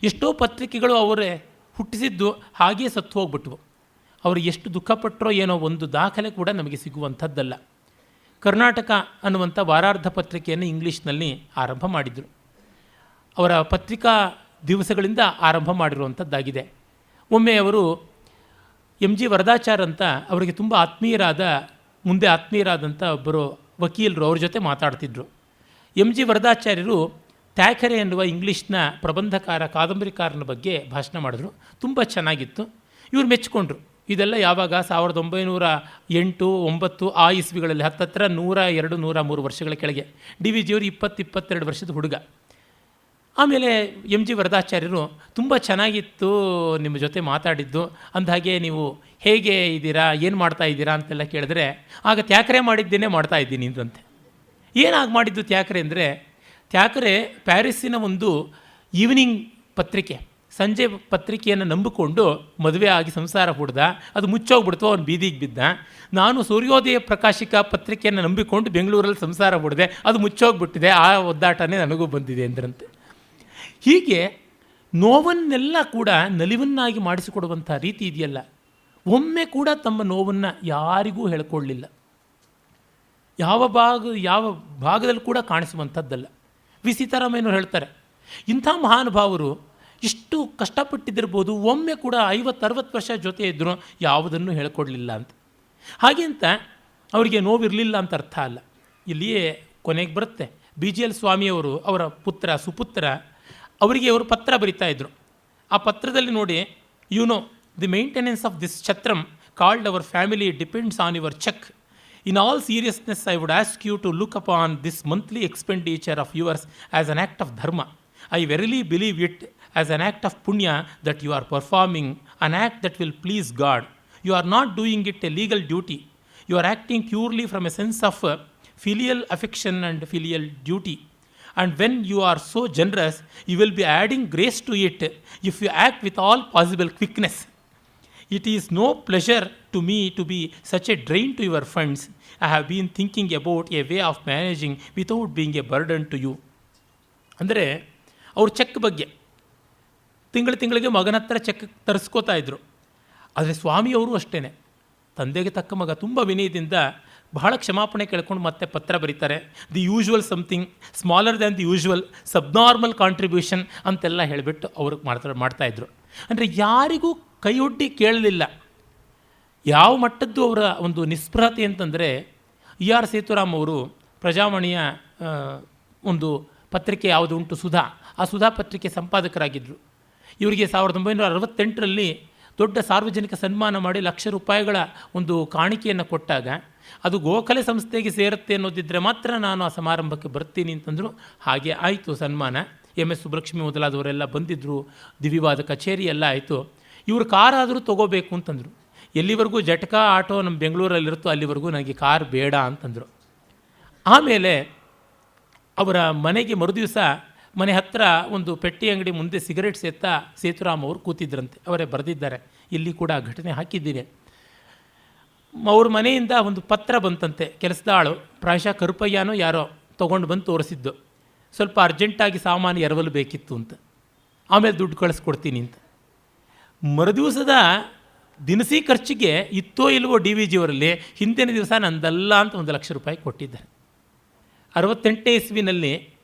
ಎಷ್ಟೋ ಪತ್ರಿಕೆಗಳು ಅವರೇ ಹುಟ್ಟಿಸಿದ್ದು ಹಾಗೇ ಸತ್ತು ಹೋಗ್ಬಿಟ್ವು. ಅವರು ಎಷ್ಟು ದುಃಖಪಟ್ಟರೋ ಏನೋ ಒಂದು ದಾಖಲೆ ಕೂಡ ನಮಗೆ ಸಿಗುವಂಥದ್ದಲ್ಲ. ಕರ್ನಾಟಕ ಅನ್ನುವಂಥ ವಾರಾರ್ಧ ಪತ್ರಿಕೆಯನ್ನು ಇಂಗ್ಲೀಷ್ನಲ್ಲಿ ಆರಂಭ ಮಾಡಿದರು. ಅವರ ಪತ್ರಿಕಾ ದಿವಸಗಳಿಂದ ಆರಂಭ ಮಾಡಿರುವಂಥದ್ದಾಗಿದೆ. ಒಮ್ಮೆ ಅವರು ಎಮ್ ಜಿ ವರದಾಚಾರ್ ಅಂತ ಅವರಿಗೆ ತುಂಬ ಮುಂದೆ ಆತ್ಮೀಯರಾದಂಥ ಒಬ್ಬರು ವಕೀಲರು ಅವ್ರ ಜೊತೆ ಮಾತಾಡ್ತಿದ್ರು. ಎಮ್ ಜಿ ವರದಾಚಾರ್ಯರು ಥ್ಯಾಕರೆ ಎನ್ನುವ ಇಂಗ್ಲೀಷ್ನ ಪ್ರಬಂಧಕಾರ ಕಾದಂಬರಿಕಾರನ ಬಗ್ಗೆ ಭಾಷಣ ಮಾಡಿದ್ರು. ತುಂಬ ಚೆನ್ನಾಗಿತ್ತು. ಇವರು ಮೆಚ್ಚಿಕೊಂಡ್ರು. ಇದೆಲ್ಲ ಯಾವಾಗ 1908, 9 ಆ ಇಸ್ವಿಗಳಲ್ಲಿ, ಹತ್ತತ್ರ 102, 103 ವರ್ಷಗಳ ಕೆಳಗೆ. ಡಿ ವಿ ಜಿಯವರು 20-22 ವರ್ಷದ ಹುಡುಗ. ಆಮೇಲೆ ಎಮ್ ಜಿ ವರದಾಚಾರ್ಯರು ತುಂಬ ಚೆನ್ನಾಗಿತ್ತು ನಿಮ್ಮ ಜೊತೆ ಮಾತಾಡಿದ್ದು, ಅಂದಹಾಗೆ ನೀವು ಹೇಗೆ ಇದ್ದೀರಾ, ಏನು ಮಾಡ್ತಾ ಇದ್ದೀರಾ ಅಂತೆಲ್ಲ ಕೇಳಿದ್ರೆ, ಆಗ ಥ್ಯಾಕರೆ ಮಾಡಿದ್ದೇನೆ ಮಾಡ್ತಾ ಇದ್ದೀನಿ ಅಂತೆ. ಏನಾಗಿ ಮಾಡಿದ್ದು ಥ್ಯಾಕರೆ ಅಂದರೆ, ಥ್ಯಾಕರೆ ಪ್ಯಾರಿಸ್ಸಿನ ಒಂದು ಈವ್ನಿಂಗ್ ಪತ್ರಿಕೆ, ಸಂಜೆ ಪತ್ರಿಕೆಯನ್ನು ನಂಬಿಕೊಂಡು ಮದುವೆ ಆಗಿ ಸಂಸಾರ ಹುಡ್ದ. ಅದು ಮುಚ್ಚೋಗ್ಬಿಡ್ತು, ಅವನು ಬೀದಿಗೆ ಬಿದ್ದ. ನಾನು ಸೂರ್ಯೋದಯ ಪ್ರಕಾಶಿಕ ಪತ್ರಿಕೆಯನ್ನು ನಂಬಿಕೊಂಡು ಬೆಂಗಳೂರಲ್ಲಿ ಸಂಸಾರ ಹುಡ್ದೆ, ಅದು ಮುಚ್ಚೋಗ್ಬಿಟ್ಟಿದೆ, ಆ ಒದ್ದಾಟನೇ ನನಗೂ ಬಂದಿದೆ ಅಂದ್ರಂತೆ. ಹೀಗೆ ನೋವನ್ನೆಲ್ಲ ಕೂಡ ನಲಿವನ್ನಾಗಿ ಮಾಡಿಸಿಕೊಡುವಂಥ ರೀತಿ ಇದೆಯಲ್ಲ, ಒಮ್ಮೆ ಕೂಡ ತಮ್ಮ ನೋವನ್ನು ಯಾರಿಗೂ ಹೇಳ್ಕೊಳ್ಳಿಲ್ಲ. ಯಾವ ಭಾಗದಲ್ಲಿ ಕೂಡ ಕಾಣಿಸುವಂಥದ್ದಲ್ಲ. ವಿ ಸೀತಾರಾಮಯ್ಯನವರು ಹೇಳ್ತಾರೆ, ಇಂಥ ಮಹಾನುಭಾವರು ಇಷ್ಟು ಕಷ್ಟಪಟ್ಟಿದ್ದಿರ್ಬೋದು, ಒಮ್ಮೆ ಕೂಡ 50-60 ವರ್ಷ ಜೊತೆ ಇದ್ದರೂ ಯಾವುದನ್ನು ಹೇಳ್ಕೊಡ್ಲಿಲ್ಲ ಅಂತ. ಹಾಗೆ ಅಂತ ಅವರಿಗೆ ನೋವಿರಲಿಲ್ಲ ಅಂತ ಅರ್ಥ ಅಲ್ಲ. ಇಲ್ಲಿಯೇ ಕೊನೆಗೆ ಬರುತ್ತೆ. BGL ಸ್ವಾಮಿಯವರು ಅವರ ಸುಪುತ್ರ ಅವರಿಗೆ ಅವರು ಪತ್ರ ಬರಿತಾ ಇದ್ದರು. ಆ ಪತ್ರದಲ್ಲಿ ನೋಡಿ, the maintenance of this chathram called our family depends on your check. In all seriousness, I would ask you to look upon this monthly expenditure of yours as an act of dharma. I verily believe it as an act of punya that you are performing, an act that will please God. You are not doing it a legal duty. You are acting purely from a sense of filial affection and filial duty. And when you are so generous, you will be adding grace to it if you act with all possible quickness. It is no pleasure to me to be such a drain to your funds. I have been thinking about a way of managing without being a burden to you. ಅಂದರೆ ಅವ್ರ ಚೆಕ್ ಬಗ್ಗೆ ತಿಂಗಳಿಗೆ ಮಗನ ಹತ್ರ ಚೆಕ್ ತರಿಸ್ಕೋತಾ ಇದ್ದರು. ಆದರೆ ಸ್ವಾಮಿಯವರು ಅಷ್ಟೇ, ತಂದೆಗೆ ತಕ್ಕ ಮಗ, ತುಂಬ ವಿನಯದಿಂದ ಬಹಳ ಕ್ಷಮಾಪಣೆ ಕೇಳ್ಕೊಂಡು ಮತ್ತೆ ಪತ್ರ ಬರೀತಾರೆ. The usual something smaller than the usual subnormal contribution ಅಂತೆಲ್ಲ ಹೇಳಿಬಿಟ್ಟು ಅವ್ರಿಗೆ ಮಾಡ್ತಾಯಿದ್ರು. ಅಂದರೆ ಯಾರಿಗೂ ಕೈಯೊಡ್ಡಿ ಕೇಳಲಿಲ್ಲ. ಯಾವ ಮಟ್ಟದ್ದು ಅವರ ಒಂದು ನಿಸ್ಪೃಹತೆ ಅಂತಂದರೆ, ER ಸೇತುರಾಮ್ ಅವರು ಪ್ರಜಾವಾಣಿಯ ಒಂದು ಪತ್ರಿಕೆ ಯಾವುದು ಉಂಟು, ಸುಧಾ, ಆ ಸುಧಾ ಪತ್ರಿಕೆ ಸಂಪಾದಕರಾಗಿದ್ದರು. ಇವರಿಗೆ 1968ರಲ್ಲಿ ದೊಡ್ಡ ಸಾರ್ವಜನಿಕ ಸನ್ಮಾನ ಮಾಡಿ ₹1,00,000 ಒಂದು ಕಾಣಿಕೆಯನ್ನು ಕೊಟ್ಟಾಗ, ಅದು ಗೋಖಲೆ ಸಂಸ್ಥೆಗೆ ಸೇರುತ್ತೆ ಅನ್ನೋದಿದ್ದರೆ ಮಾತ್ರ ನಾನು ಆ ಸಮಾರಂಭಕ್ಕೆ ಬರ್ತೀನಿ ಅಂತಂದರು. ಹಾಗೆ ಆಯಿತು ಸನ್ಮಾನ. MS ಸುಬ್ಬಲಕ್ಷ್ಮಿ ಮೊದಲಾದವರೆಲ್ಲ ಬಂದಿದ್ದರು, ದಿವ್ಯವಾದ ಕಚೇರಿ ಎಲ್ಲ ಆಯಿತು. ಇವರು ಕಾರಾದರೂ ತೊಗೋಬೇಕು ಅಂತಂದರು. ಎಲ್ಲಿವರೆಗೂ ಜಟಕಾ ಆಟೋ ನಮ್ಮ ಬೆಂಗಳೂರಲ್ಲಿರುತ್ತೋ ಅಲ್ಲಿವರೆಗೂ ನನಗೆ ಕಾರ್ ಬೇಡ ಅಂತಂದರು. ಆಮೇಲೆ ಅವರ ಮನೆಗೆ ಮರುದಿವಸ ಮನೆ ಹತ್ತಿರ ಒಂದು ಪೆಟ್ಟಿ ಅಂಗಡಿ ಮುಂದೆ ಸಿಗರೇಟ್ ಸೇತಾ ಸೇತುರಾಮ್ ಅವರು ಕೂತಿದ್ರಂತೆ. ಅವರೇ ಬರೆದಿದ್ದಾರೆ, ಇಲ್ಲಿ ಕೂಡ ಘಟನೆ ಹಾಕಿದ್ದೀನಿ. ಅವ್ರ ಮನೆಯಿಂದ ಒಂದು ಪತ್ರ ಬಂತಂತೆ. ಕೆಲಸದ ಆಳು, ಪ್ರಾಯಶಃ ಕರುಪಯ್ಯನೋ ಯಾರೋ ತೊಗೊಂಡು ಬಂದು ತೋರಿಸಿದ್ದು. ಸ್ವಲ್ಪ ಅರ್ಜೆಂಟಾಗಿ ಸಾಮಾನು ಎರವಲು ಬೇಕಿತ್ತು ಅಂತ, ಆಮೇಲೆ ದುಡ್ಡು ಕಳಿಸ್ಕೊಡ್ತೀನಿ ಅಂತ. ಮರುದಿವಸದ ದಿನಸಿ ಖರ್ಚಿಗೆ ಇತ್ತೋ ಇಲ್ವೋ ಡಿ ವಿ ಜಿಯವರಲ್ಲಿ ಹಿಂದಿನ ದಿವಸ ನಂದಲ್ಲ ಅಂತ 1,00,000 ರೂಪಾಯಿ ಕೊಟ್ಟಿದ್ದಾರೆ. 68ನೇ ಇಸ್ವಿನಲ್ಲಿ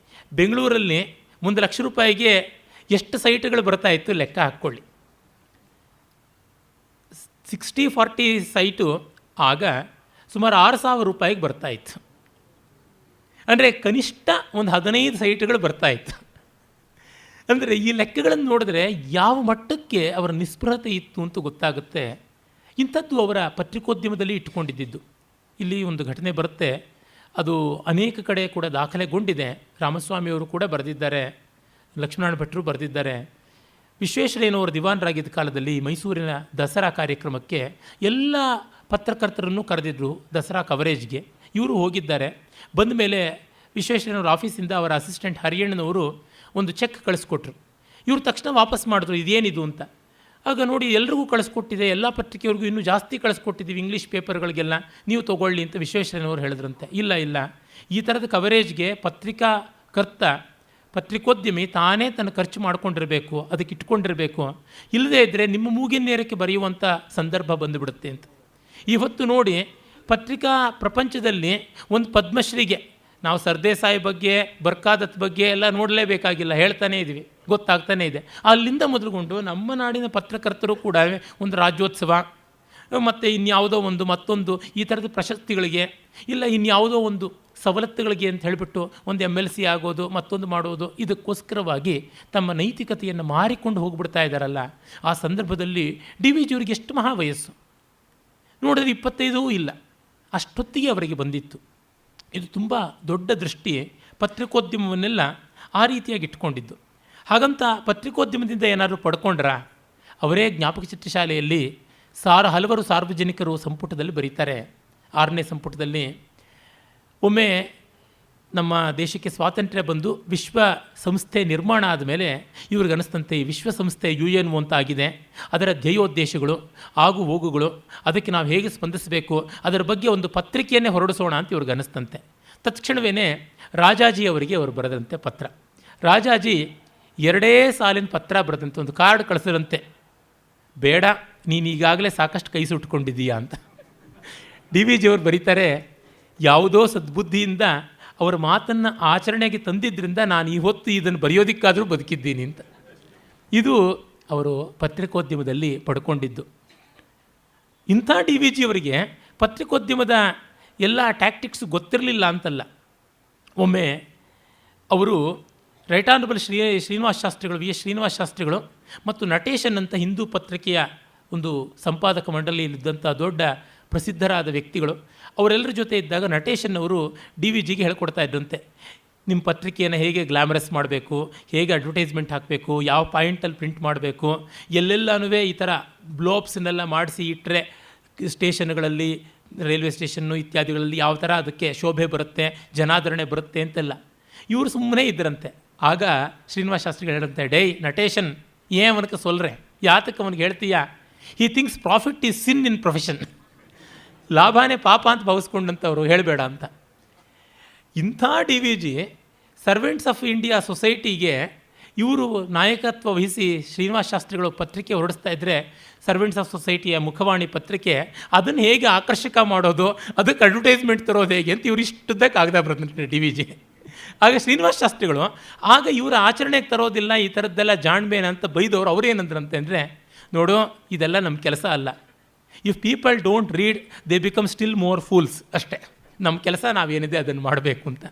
ಬೆಂಗಳೂರಲ್ಲಿ 1,00,000 ರೂಪಾಯಿಗೆ ಎಷ್ಟು ಸೈಟ್ಗಳು ಬರ್ತಾಯಿತ್ತು ಲೆಕ್ಕ ಹಾಕ್ಕೊಳ್ಳಿ. 60-40 ಸೈಟು ಆಗ ಸುಮಾರು 6,000 ರೂಪಾಯಿಗೆ ಬರ್ತಾಯಿತ್ತು. ಅಂದರೆ ಕನಿಷ್ಠ ಒಂದು 15 ಸೈಟ್ಗಳು ಬರ್ತಾಯಿತ್ತು. ಅಂದರೆ ಈ ಲೆಕ್ಕಗಳನ್ನು ನೋಡಿದ್ರೆ ಯಾವ ಮಟ್ಟಕ್ಕೆ ಅವರ ನಿಸ್ಪೃಹತೆ ಇತ್ತು ಅಂತ ಗೊತ್ತಾಗುತ್ತೆ. ಇಂಥದ್ದು ಅವರ ಪತ್ರಿಕೋದ್ಯಮದಲ್ಲಿ ಇಟ್ಟುಕೊಂಡಿದ್ದು. ಇಲ್ಲಿ ಒಂದು ಘಟನೆ ಬರುತ್ತೆ, ಅದು ಅನೇಕ ಕಡೆ ಕೂಡ ದಾಖಲೆಗೊಂಡಿದೆ. ರಾಮಸ್ವಾಮಿಯವರು ಕೂಡ ಬರೆದಿದ್ದಾರೆ, ಲಕ್ಷ್ಮಣ ಭಟ್ರು ಬರೆದಿದ್ದಾರೆ. ವಿಶ್ವೇಶ್ವರಯ್ಯನವರು ದಿವಾನರಾಗಿದ್ದ ಕಾಲದಲ್ಲಿ ಮೈಸೂರಿನ ದಸರಾ ಕಾರ್ಯಕ್ರಮಕ್ಕೆ ಎಲ್ಲ ಪತ್ರಕರ್ತರನ್ನು ಕರೆದಿದ್ದರು, ದಸರಾ ಕವರೇಜ್ಗೆ. ಇವರು ಹೋಗಿದ್ದಾರೆ. ಬಂದ ಮೇಲೆ ವಿಶ್ವೇಶ್ವರಯ್ಯನವರ ಆಫೀಸಿಂದ ಅವರ ಅಸಿಸ್ಟೆಂಟ್ ಹರಿಯಣ್ಣನವರು ಒಂದು ಚೆಕ್ ಕಳಿಸ್ಕೊಟ್ರು. ಇವರು ತಕ್ಷಣ ವಾಪಸ್ ಮಾಡಿದ್ರು, ಇದೇನಿದು ಅಂತ. ಆಗ ನೋಡಿ, ಎಲ್ರಿಗೂ ಕಳಿಸ್ಕೊಟ್ಟಿದೆ, ಎಲ್ಲ ಪತ್ರಿಕೆಯವ್ರಿಗೂ ಇನ್ನೂ ಜಾಸ್ತಿ ಕಳಿಸ್ಕೊಟ್ಟಿದ್ದೀವಿ, ಇಂಗ್ಲೀಷ್ ಪೇಪರ್ಗಳಿಗೆಲ್ಲ, ನೀವು ತೊಗೊಳ್ಳಿ ಅಂತ ವಿಶ್ವೇಶ್ವರಯ್ಯನವರು ಹೇಳಿದ್ರಂತೆ. ಇಲ್ಲ, ಈ ಥರದ ಕವರೇಜ್ಗೆ ಪತ್ರಿಕಾಕರ್ತ, ಪತ್ರಿಕೋದ್ಯಮಿ ತಾನೇ ತನ್ನ ಖರ್ಚು ಮಾಡ್ಕೊಂಡಿರಬೇಕು, ಅದಕ್ಕೆ ಇಟ್ಕೊಂಡಿರಬೇಕು. ಇಲ್ಲದೇ ಇದ್ದರೆ ನಿಮ್ಮ ಮೂಗಿನ ನೇರಕ್ಕೆ ಬರೆಯುವಂಥ ಸಂದರ್ಭ ಬಂದುಬಿಡುತ್ತೆ ಅಂತ. ಇವತ್ತು ನೋಡಿ, ಪತ್ರಿಕಾ ಪ್ರಪಂಚದಲ್ಲಿ ಒಂದು ಪದ್ಮಶ್ರೀಗೆ ನಾವು ಸರ್ದೇಸಾಯಿ ಬಗ್ಗೆ, ಬರ್ಕಾದತ್ ಬಗ್ಗೆ ಎಲ್ಲ ನೋಡಲೇಬೇಕಾಗಿಲ್ಲ, ಹೇಳ್ತಾನೇ ಇದ್ದೀವಿ, ಗೊತ್ತಾಗ್ತಾನೇ ಇದೆ. ಅಲ್ಲಿಂದ ಮೊದಲುಗೊಂಡು ನಮ್ಮ ನಾಡಿನ ಪತ್ರಕರ್ತರು ಕೂಡ ಒಂದು ರಾಜ್ಯೋತ್ಸವ ಮತ್ತು ಇನ್ಯಾವುದೋ ಒಂದು ಮತ್ತೊಂದು ಈ ಥರದ ಪ್ರಶಸ್ತಿಗಳಿಗೆ, ಇಲ್ಲ ಇನ್ಯಾವುದೋ ಒಂದು ಸವಲತ್ತುಗಳಿಗೆ ಅಂತ ಹೇಳಿಬಿಟ್ಟು ಒಂದು MLC ಆಗೋದು, ಮತ್ತೊಂದು ಮಾಡೋದು, ಇದಕ್ಕೋಸ್ಕರವಾಗಿ ತಮ್ಮ ನೈತಿಕತೆಯನ್ನು ಮಾರಿಕೊಂಡು ಹೋಗ್ಬಿಡ್ತಾ ಇದ್ದಾರಲ್ಲ. ಆ ಸಂದರ್ಭದಲ್ಲಿ ಡಿ ವಿ ಜಿಯವರಿಗೆ ಎಷ್ಟು ಮಹಾ ವಯಸ್ಸು ನೋಡಿದ್ರೆ 25 ಇಲ್ಲ, ಅಷ್ಟೊತ್ತಿಗೆ ಅವರಿಗೆ ಬಂದಿತ್ತು. ಇದು ತುಂಬ ದೊಡ್ಡ ದೃಷ್ಟಿ, ಪತ್ರಿಕೋದ್ಯಮವನ್ನೆಲ್ಲ ಆ ರೀತಿಯಾಗಿ ಇಟ್ಕೊಂಡಿದ್ದು. ಹಾಗಂತ ಪತ್ರಿಕೋದ್ಯಮದಿಂದ ಏನಾದರೂ ಪಡ್ಕೊಂಡ್ರ? ಅವರೇ ಜ್ಞಾಪಕ ಚಿತ್ರಶಾಲೆಯಲ್ಲಿ ಹಲವರು ಸಾರ್ವಜನಿಕರು ಸಂಪುಟದಲ್ಲಿ ಬರೀತಾರೆ. 6ನೇ ಸಂಪುಟದಲ್ಲಿ ಒಮ್ಮೆ ನಮ್ಮ ದೇಶಕ್ಕೆ ಸ್ವಾತಂತ್ರ್ಯ ಬಂದು ವಿಶ್ವಸಂಸ್ಥೆ ನಿರ್ಮಾಣ ಆದಮೇಲೆ ಇವ್ರಿಗೆ ಅನ್ನಿಸ್ತಂತೆ, ಈ ವಿಶ್ವಸಂಸ್ಥೆ UNO ಅಂತ ಆಗಿದೆ, ಅದರ ಧ್ಯೇಯೋದ್ದೇಶಗಳು, ಆಗು ಹೋಗುಗಳು, ಅದಕ್ಕೆ ನಾವು ಹೇಗೆ ಸ್ಪಂದಿಸಬೇಕು, ಅದರ ಬಗ್ಗೆ ಒಂದು ಪತ್ರಿಕೆಯನ್ನೇ ಹೊರಡಿಸೋಣ ಅಂತ ಇವ್ರಿಗೆ ಅನ್ನಿಸ್ತಂತೆ. ತತ್ಕ್ಷಣವೇ ರಾಜಾಜಿ ಅವರಿಗೆ ಅವರು ಬರೆದಂತೆ ಪತ್ರ. ರಾಜಾಜಿ 2 ಸಾಲಿನ ಪತ್ರ ಬರೆದಂತೆ ಒಂದು ಕಾರ್ಡ್ ಕಳಿಸಿದಂತೆ, ಬೇಡ ನೀನು ಈಗಾಗಲೇ ಸಾಕಷ್ಟು ಕೈ ಸುಟ್ಕೊಂಡಿದ್ದೀಯಾ ಅಂತ. ಡಿ ವಿ ಜಿಯವರು ಬರೀತಾರೆ, ಯಾವುದೋ ಸದ್ಬುದ್ಧಿಯಿಂದ ಅವರ ಮಾತನ್ನು ಆಚರಣೆಗೆ ತಂದಿದ್ದರಿಂದ ನಾನು ಈ ಹೊತ್ತು ಇದನ್ನು ಬರೆಯೋದಕ್ಕಾದರೂ ಬದುಕಿದ್ದೀನಿ ಅಂತ. ಇದು ಅವರು ಪತ್ರಿಕೋದ್ಯಮದಲ್ಲಿ ಪಡ್ಕೊಂಡಿದ್ದು. ಇಂಥ ಡಿ ವಿ ಜಿಯವರಿಗೆ ಪತ್ರಿಕೋದ್ಯಮದ ಎಲ್ಲ ಟ್ಯಾಕ್ಟಿಕ್ಸ್ ಗೊತ್ತಿರಲಿಲ್ಲ ಅಂತಲ್ಲ. ಒಮ್ಮೆ ಅವರು ರೈಟ್ ಆನರಬಲ್ ಶ್ರೀನಿವಾಸ ಶಾಸ್ತ್ರಿಗಳು, ವಿ ಎಸ್ ಶ್ರೀನಿವಾಸ ಶಾಸ್ತ್ರಿಗಳು ಮತ್ತು ನಟೇಶನ್ ಅಂತ ಹಿಂದೂ ಪತ್ರಿಕೆಯ ಒಂದು ಸಂಪಾದಕ ಮಂಡಳಿಯಲ್ಲಿದ್ದಂಥ ದೊಡ್ಡ ಪ್ರಸಿದ್ಧರಾದ ವ್ಯಕ್ತಿಗಳು, ಅವರೆಲ್ಲರ ಜೊತೆ ಇದ್ದಾಗ ನಟೇಶನ್ ಅವರು ಡಿ ವಿ ಜಿಗೆ ಹೇಳ್ಕೊಡ್ತಾ ಇದ್ದಂತೆ, ನಿಮ್ಮ ಪತ್ರಿಕೆಯನ್ನು ಹೇಗೆ ಗ್ಲಾಮರಸ್ ಮಾಡಬೇಕು, ಹೇಗೆ ಅಡ್ವರ್ಟೈಸ್ಮೆಂಟ್ ಹಾಕಬೇಕು, ಯಾವ ಪಾಯಿಂಟಲ್ಲಿ ಪ್ರಿಂಟ್ ಮಾಡಬೇಕು, ಎಲ್ಲೆಲ್ಲನೂ ಈ ಥರ ಬ್ಲೋಪ್ಸನ್ನೆಲ್ಲ ಮಾಡಿಸಿ ಇಟ್ಟರೆ ಸ್ಟೇಷನ್ಗಳಲ್ಲಿ, ರೈಲ್ವೆ ಸ್ಟೇಷನ್ನು ಇತ್ಯಾದಿಗಳಲ್ಲಿ ಯಾವ ಥರ ಅದಕ್ಕೆ ಶೋಭೆ ಬರುತ್ತೆ, ಜನಾದರಣೆ ಬರುತ್ತೆ ಅಂತೆಲ್ಲ. ಇವರು ಸುಮ್ಮನೆ ಇದ್ದರಂತೆ. ಆಗ ಶ್ರೀನಿವಾಸ ಶಾಸ್ತ್ರಿಗಳು ಹೇಳಂತೆ, ಡೇ ನಟೇಶನ್ ಏನ್ ಅವನಕ್ಕೆ ಸೊಲ್ರೆ, ಯಾತಕ್ಕೆ ಅವನಿಗೆ ಹೇಳ್ತೀಯಾ, he thinks profit is sin in profession, ಲಾಭನೇ ಪಾಪ ಅಂತ ಭಾವಿಸ್ಕೊಂಡಂಥವ್ರು, ಹೇಳಬೇಡ ಅಂತ. ಇಂಥ D V G servants of India ಸೊಸೈಟಿಗೆ ಇವರು ನಾಯಕತ್ವ ವಹಿಸಿ ಶ್ರೀನಿವಾಸ ಶಾಸ್ತ್ರಿಗಳು ಪತ್ರಿಕೆ ಹೊರಡಿಸ್ತಾ ಇದ್ದರೆ, ಸರ್ವೆಂಟ್ಸ್ ಆಫ್ ಸೊಸೈಟಿಯ ಮುಖವಾಣಿ ಪತ್ರಿಕೆ, ಅದನ್ನು ಹೇಗೆ ಆಕರ್ಷಕ ಮಾಡೋದು, ಅದಕ್ಕೆ ಅಡ್ವರ್ಟೈಸ್ಮೆಂಟ್ ತರೋದು ಹೇಗೆ ಅಂತ ಇವರು ಇಷ್ಟುದಕ್ಕೆ ಆಗದ ಬರ್ತಂತೆ ಡಿ ವಿ ಜಿ. ಆಗ ಶ್ರೀನಿವಾಸ ಶಾಸ್ತ್ರಿಗಳು ಆಗ ಇವರ ಆಚರಣೆಗೆ ತರೋದಿಲ್ಲ, ಈ ಥರದ್ದೆಲ್ಲ ಜಾಣ್ಬೇನ ಅಂತ ಬೈದವರು. ಅವರೇನಂದ್ರಂತೆ ಅಂದರೆ, ನೋಡು ಇದೆಲ್ಲ ನಮ್ಮ ಕೆಲಸ ಅಲ್ಲ, if people don't read they become still more fools, ಅಷ್ಟೇ ನಮ್ಮ ಕೆಲಸ ನಾವೇನಿದೆ ಅದನ್ನು ಮಾಡಬೇಕು ಅಂತ.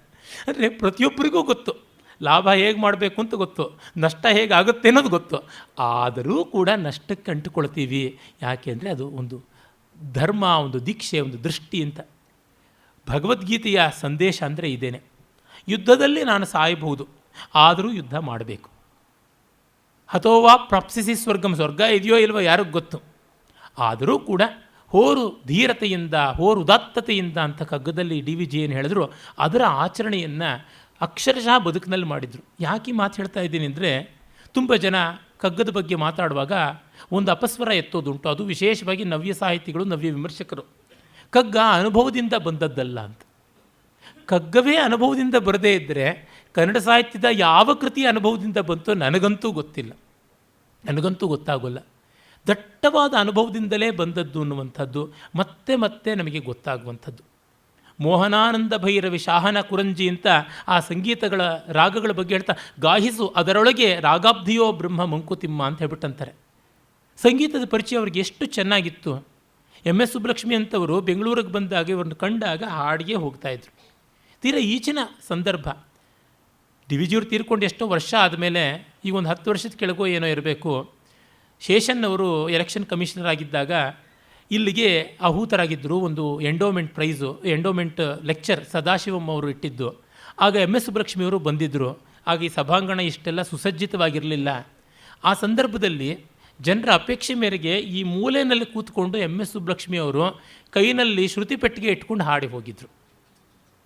ಅಂದರೆ ಪ್ರತಿಯೊಬ್ಬರಿಗೂ ಗೊತ್ತು ಲಾಭ ಹೇಗೆ ಮಾಡಬೇಕು ಅಂತ ಗೊತ್ತು, ನಷ್ಟ ಹೇಗಾಗುತ್ತೆ ಅನ್ನೋದು ಗೊತ್ತು. ಆದರೂ ಕೂಡ ನಷ್ಟಕ್ಕೆ ಅಂಟುಕೊಳ್ತೀವಿ. ಯಾಕೆ ಅಂದರೆ ಅದು ಒಂದು ಧರ್ಮ, ಒಂದು ದೀಕ್ಷೆ, ಒಂದು ದೃಷ್ಟಿ ಅಂತ. ಭಗವದ್ಗೀತೆಯ ಸಂದೇಶ ಅಂದರೆ ಇದೇನೆ, ಯುದ್ಧದಲ್ಲಿ ನಾನು ಸಾಯಬಹುದು, ಆದರೂ ಯುದ್ಧ ಮಾಡಬೇಕು. ಹತೋವಾ ಪ್ರಾಪ್ಸಿಸಿ ಸ್ವರ್ಗಂ, ಸ್ವರ್ಗ ಇದೆಯೋ ಇಲ್ವೋ ಯಾರಿಗೂ ಗೊತ್ತು. ಆದರೂ ಕೂಡ ಹೋರು ಧೀರತೆಯಿಂದ, ಹೋರು ಉದಾತ್ತತೆಯಿಂದ ಅಂತ ಕಗ್ಗದಲ್ಲಿ ಡಿ ವಿ ಜಿ ಏನು ಹೇಳಿದ್ರು, ಅದರ ಆಚರಣೆಯನ್ನು ಅಕ್ಷರಶಃ ಬದುಕಿನಲ್ಲಿ ಮಾಡಿದರು. ಯಾಕೆ ಮಾತು ಹೇಳ್ತಾ ಇದ್ದೀನಿ ಅಂದರೆ, ತುಂಬ ಜನ ಕಗ್ಗದ ಬಗ್ಗೆ ಮಾತಾಡುವಾಗ ಒಂದು ಅಪಸ್ವರ ಎತ್ತೋದುಂಟು. ಅದು ವಿಶೇಷವಾಗಿ ನವ್ಯ ಸಾಹಿತಿಗಳು, ನವ್ಯ ವಿಮರ್ಶಕರು. ಕಗ್ಗ ಅನುಭವದಿಂದ ಬಂದದ್ದಲ್ಲ ಅಂತ. ಕಗ್ಗವೇ ಅನುಭವದಿಂದ ಬರದೇ ಇದ್ದರೆ ಕನ್ನಡ ಸಾಹಿತ್ಯದ ಯಾವ ಕೃತಿ ಅನುಭವದಿಂದ ಬಂತೋ ನನಗಂತೂ ಗೊತ್ತಿಲ್ಲ, ನನಗಂತೂ ಗೊತ್ತಾಗೋಲ್ಲ. ದಟ್ಟವಾದ ಅನುಭವದಿಂದಲೇ ಬಂದದ್ದು ಅನ್ನುವಂಥದ್ದು ಮತ್ತೆ ಮತ್ತೆ ನಮಗೆ ಗೊತ್ತಾಗುವಂಥದ್ದು. ಮೋಹನಾನಂದ ಭೈರವಿ ಶಾಹನ ಕುರಂಜಿ ಅಂತ ಆ ಸಂಗೀತಗಳ ರಾಗಗಳ ಬಗ್ಗೆ ಹೇಳ್ತಾ, ಗಾಹಿಸು ಅದರೊಳಗೆ ರಾಗಾಬ್ಧಿಯೋ ಬ್ರಹ್ಮ ಮಂಕುತಿಮ್ಮ ಅಂತ ಹೇಳ್ಬಿಟ್ಟಂತಾರೆ. ಸಂಗೀತದ ಪರಿಚಯ ಅವ್ರಿಗೆ ಎಷ್ಟು ಚೆನ್ನಾಗಿತ್ತು. ಎಮ್ ಎಸ್ ಸುಬ್ಬಲಕ್ಷ್ಮಿ ಅಂತವರು ಬೆಂಗಳೂರಿಗೆ ಬಂದಾಗ ಇವ್ರನ್ನ ಕಂಡಾಗ ಹಾಡಿಗೆ ಹೋಗ್ತಾಯಿದ್ರು. ತೀರಾ ಈಚಿನ ಸಂದರ್ಭ. ಡಿ ವಿ ಜಿಯವರು ತೀರ್ಕೊಂಡು ಎಷ್ಟೋ ವರ್ಷ ಆದಮೇಲೆ, ಈಗ ಒಂದು 10 ವರ್ಷದ ಕೆಳಗೋ ಏನೋ ಇರಬೇಕು, ಶೇಷನ್ ಅವರು ಎಲೆಕ್ಷನ್ ಕಮಿಷನರ್ ಆಗಿದ್ದಾಗ ಇಲ್ಲಿಗೆ ಆಹೂತರಾಗಿದ್ದರು. ಒಂದು endowment price, endowment lecture Sathasivam ಅವರು ಇಟ್ಟಿದ್ದು. ಆಗ ಎಮ್ ಎಸ್ ಸುಬ್ಬಲಕ್ಷ್ಮಿಯವರು ಬಂದಿದ್ದರು. ಆಗ ಈ ಸಭಾಂಗಣ ಇಷ್ಟೆಲ್ಲ ಸುಸಜ್ಜಿತವಾಗಿರಲಿಲ್ಲ. ಆ ಸಂದರ್ಭದಲ್ಲಿ ಜನರ ಅಪೇಕ್ಷೆ ಮೇರೆಗೆ ಈ ಮೂಲೆಯಲ್ಲಿ ಕೂತ್ಕೊಂಡು ಎಮ್ ಎಸ್ ಸುಬ್ಬಲಕ್ಷ್ಮಿಯವರು ಕೈನಲ್ಲಿ ಶ್ರುತಿ ಪೆಟ್ಟಿಗೆ ಇಟ್ಕೊಂಡು ಹಾಡಿ ಹೋಗಿದ್ದರು.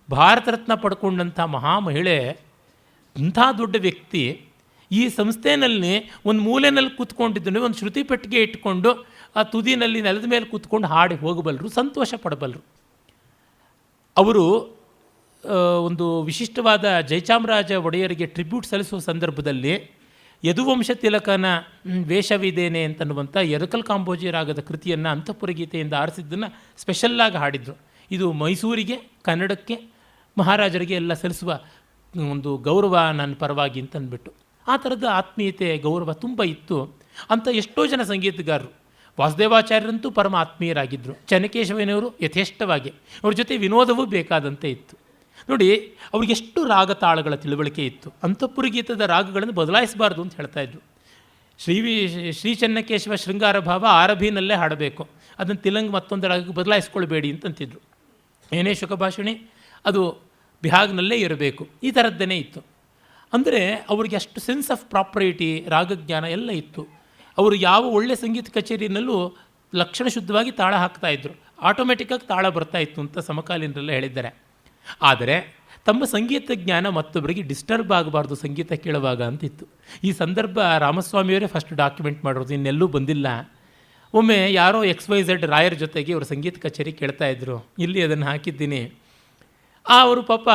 ಭಾರತ ರತ್ನ ಪಡ್ಕೊಂಡಂಥ ಮಹಾಮಹಿಳೆ, ಅಂಥ ದೊಡ್ಡ ವ್ಯಕ್ತಿ ಈ ಸಂಸ್ಥೆಯಲ್ಲಿ ಒಂದು ಮೂಲೆಯಲ್ಲಿ ಕೂತ್ಕೊಂಡಿದ್ದನು, ಒಂದು ಶ್ರುತಿ ಪೆಟ್ಟಿಗೆ ಇಟ್ಕೊಂಡು ಆ ತುದಿನಲ್ಲಿ ನೆಲದ ಮೇಲೆ ಕೂತ್ಕೊಂಡು ಹಾಡಿ ಹೋಗಬಲ್ಲರು, ಸಂತೋಷ ಪಡಬಲ್ಲರು. ಅವರು ಒಂದು ವಿಶಿಷ್ಟವಾದ ಜಯಚಾಮರಾಜ ಒಡೆಯರಿಗೆ ಟ್ರಿಬ್ಯೂಟ್ ಸಲ್ಲಿಸುವ ಸಂದರ್ಭದಲ್ಲಿ ಯದುವಂಶ ತಿಲಕನ ವೇಷವಿದೇನೆ ಅಂತನ್ನುವಂಥ ಎರಕಲ್ ಕಾಂಬೋಜಿ ರಾಗದ ಕೃತಿಯನ್ನು ಅಂತಃಪುರ ಗೀತೆಯಿಂದ ಆರಿಸಿದ್ದನ್ನು ಸ್ಪೆಷಲ್ಲಾಗಿ ಹಾಡಿದರು. ಇದು ಮೈಸೂರಿಗೆ, ಕನ್ನಡಕ್ಕೆ, ಮಹಾರಾಜರಿಗೆ ಎಲ್ಲ ಸಲ್ಲಿಸುವ ಒಂದು ಗೌರವ ನನ್ನ ಪರವಾಗಿ ಅಂತ ಅಂದ್ಬಿಟ್ಟು. ಆ ಥರದ ಆತ್ಮೀಯತೆ, ಗೌರವ ತುಂಬ ಇತ್ತು. ಅಂಥ ಎಷ್ಟೋ ಜನ ಸಂಗೀತಗಾರರು, ವಾಸುದೇವಾಚಾರ್ಯರಂತೂ ಪರಮ ಆತ್ಮೀಯರಾಗಿದ್ದರು. ಚೆನ್ನಕೇಶವನವರು ಯಥೇಷ್ಟವಾಗಿ, ಅವ್ರ ಜೊತೆ ವಿನೋದವೂ ಬೇಕಾದಂತೆ ಇತ್ತು. ನೋಡಿ, ಅವ್ರಿಗೆಷ್ಟು ರಾಗ ತಾಳಗಳ ತಿಳುವಳಿಕೆ ಇತ್ತು. ಅಂತಃಪುರ ಗೀತದ ರಾಗಗಳನ್ನು ಬದಲಾಯಿಸಬಾರ್ದು ಅಂತ ಹೇಳ್ತಾಯಿದ್ರು. ಶ್ರೀ ಚೆನ್ನಕೇಶವ ಶೃಂಗಾರ ಭಾವ ಆರಭಿನಲ್ಲೇ ಹಾಡಬೇಕು, ಅದನ್ನು ತಿಲಂಗ್ ಮತ್ತೊಂದು ರಾಗಕ್ಕೆ ಬದಲಾಯಿಸ್ಕೊಳ್ಬೇಡಿ ಅಂತಂತಿದ್ರು. ಏನೇ ಶುಕಭಾಷಣಿ ಅದು ಬಿಹಾಗ್ನಲ್ಲೇ ಇರಬೇಕು, ಈ ಥರದ್ದೇನೇ ಇತ್ತು. ಅಂದರೆ ಅವ್ರಿಗೆ ಅಷ್ಟು ಸೆನ್ಸ್ ಆಫ್ ಪ್ರಾಪರ್ಟಿ, ರಾಗಜ್ಞಾನ ಎಲ್ಲ ಇತ್ತು. ಅವರು ಯಾವ ಒಳ್ಳೆಯ ಸಂಗೀತ ಕಚೇರಿನಲ್ಲೂ ಲಕ್ಷಣ ಶುದ್ಧವಾಗಿ ತಾಳ ಹಾಕ್ತಾಯಿದ್ರು, ಆಟೋಮೆಟಿಕ್ಕಾಗಿ ತಾಳ ಬರ್ತಾಯಿತ್ತು ಅಂತ ಸಮಕಾಲೀನರೆಲ್ಲ ಹೇಳಿದ್ದಾರೆ. ಆದರೆ ತಮ್ಮ ಸಂಗೀತ ಜ್ಞಾನ ಮತ್ತೊಬ್ಬರಿಗೆ ಡಿಸ್ಟರ್ಬ್ ಆಗಬಾರ್ದು ಸಂಗೀತ ಕೇಳುವಾಗ ಅಂತಿತ್ತು. ಈ ಸಂದರ್ಭ ರಾಮಸ್ವಾಮಿಯವರೇ ಫಸ್ಟ್ ಡಾಕ್ಯುಮೆಂಟ್ ಮಾಡೋದು, ಇನ್ನೆಲ್ಲೂ ಬಂದಿಲ್ಲ. ಒಮ್ಮೆ ಯಾರೋ XYZ ರಾಯರ ಜೊತೆಗೆ ಅವರು ಸಂಗೀತ ಕಚೇರಿ ಕೇಳ್ತಾಯಿದ್ರು, ಇಲ್ಲಿ ಅದನ್ನು ಹಾಕಿದ್ದೀನಿ. ಅವರು ಪಾಪ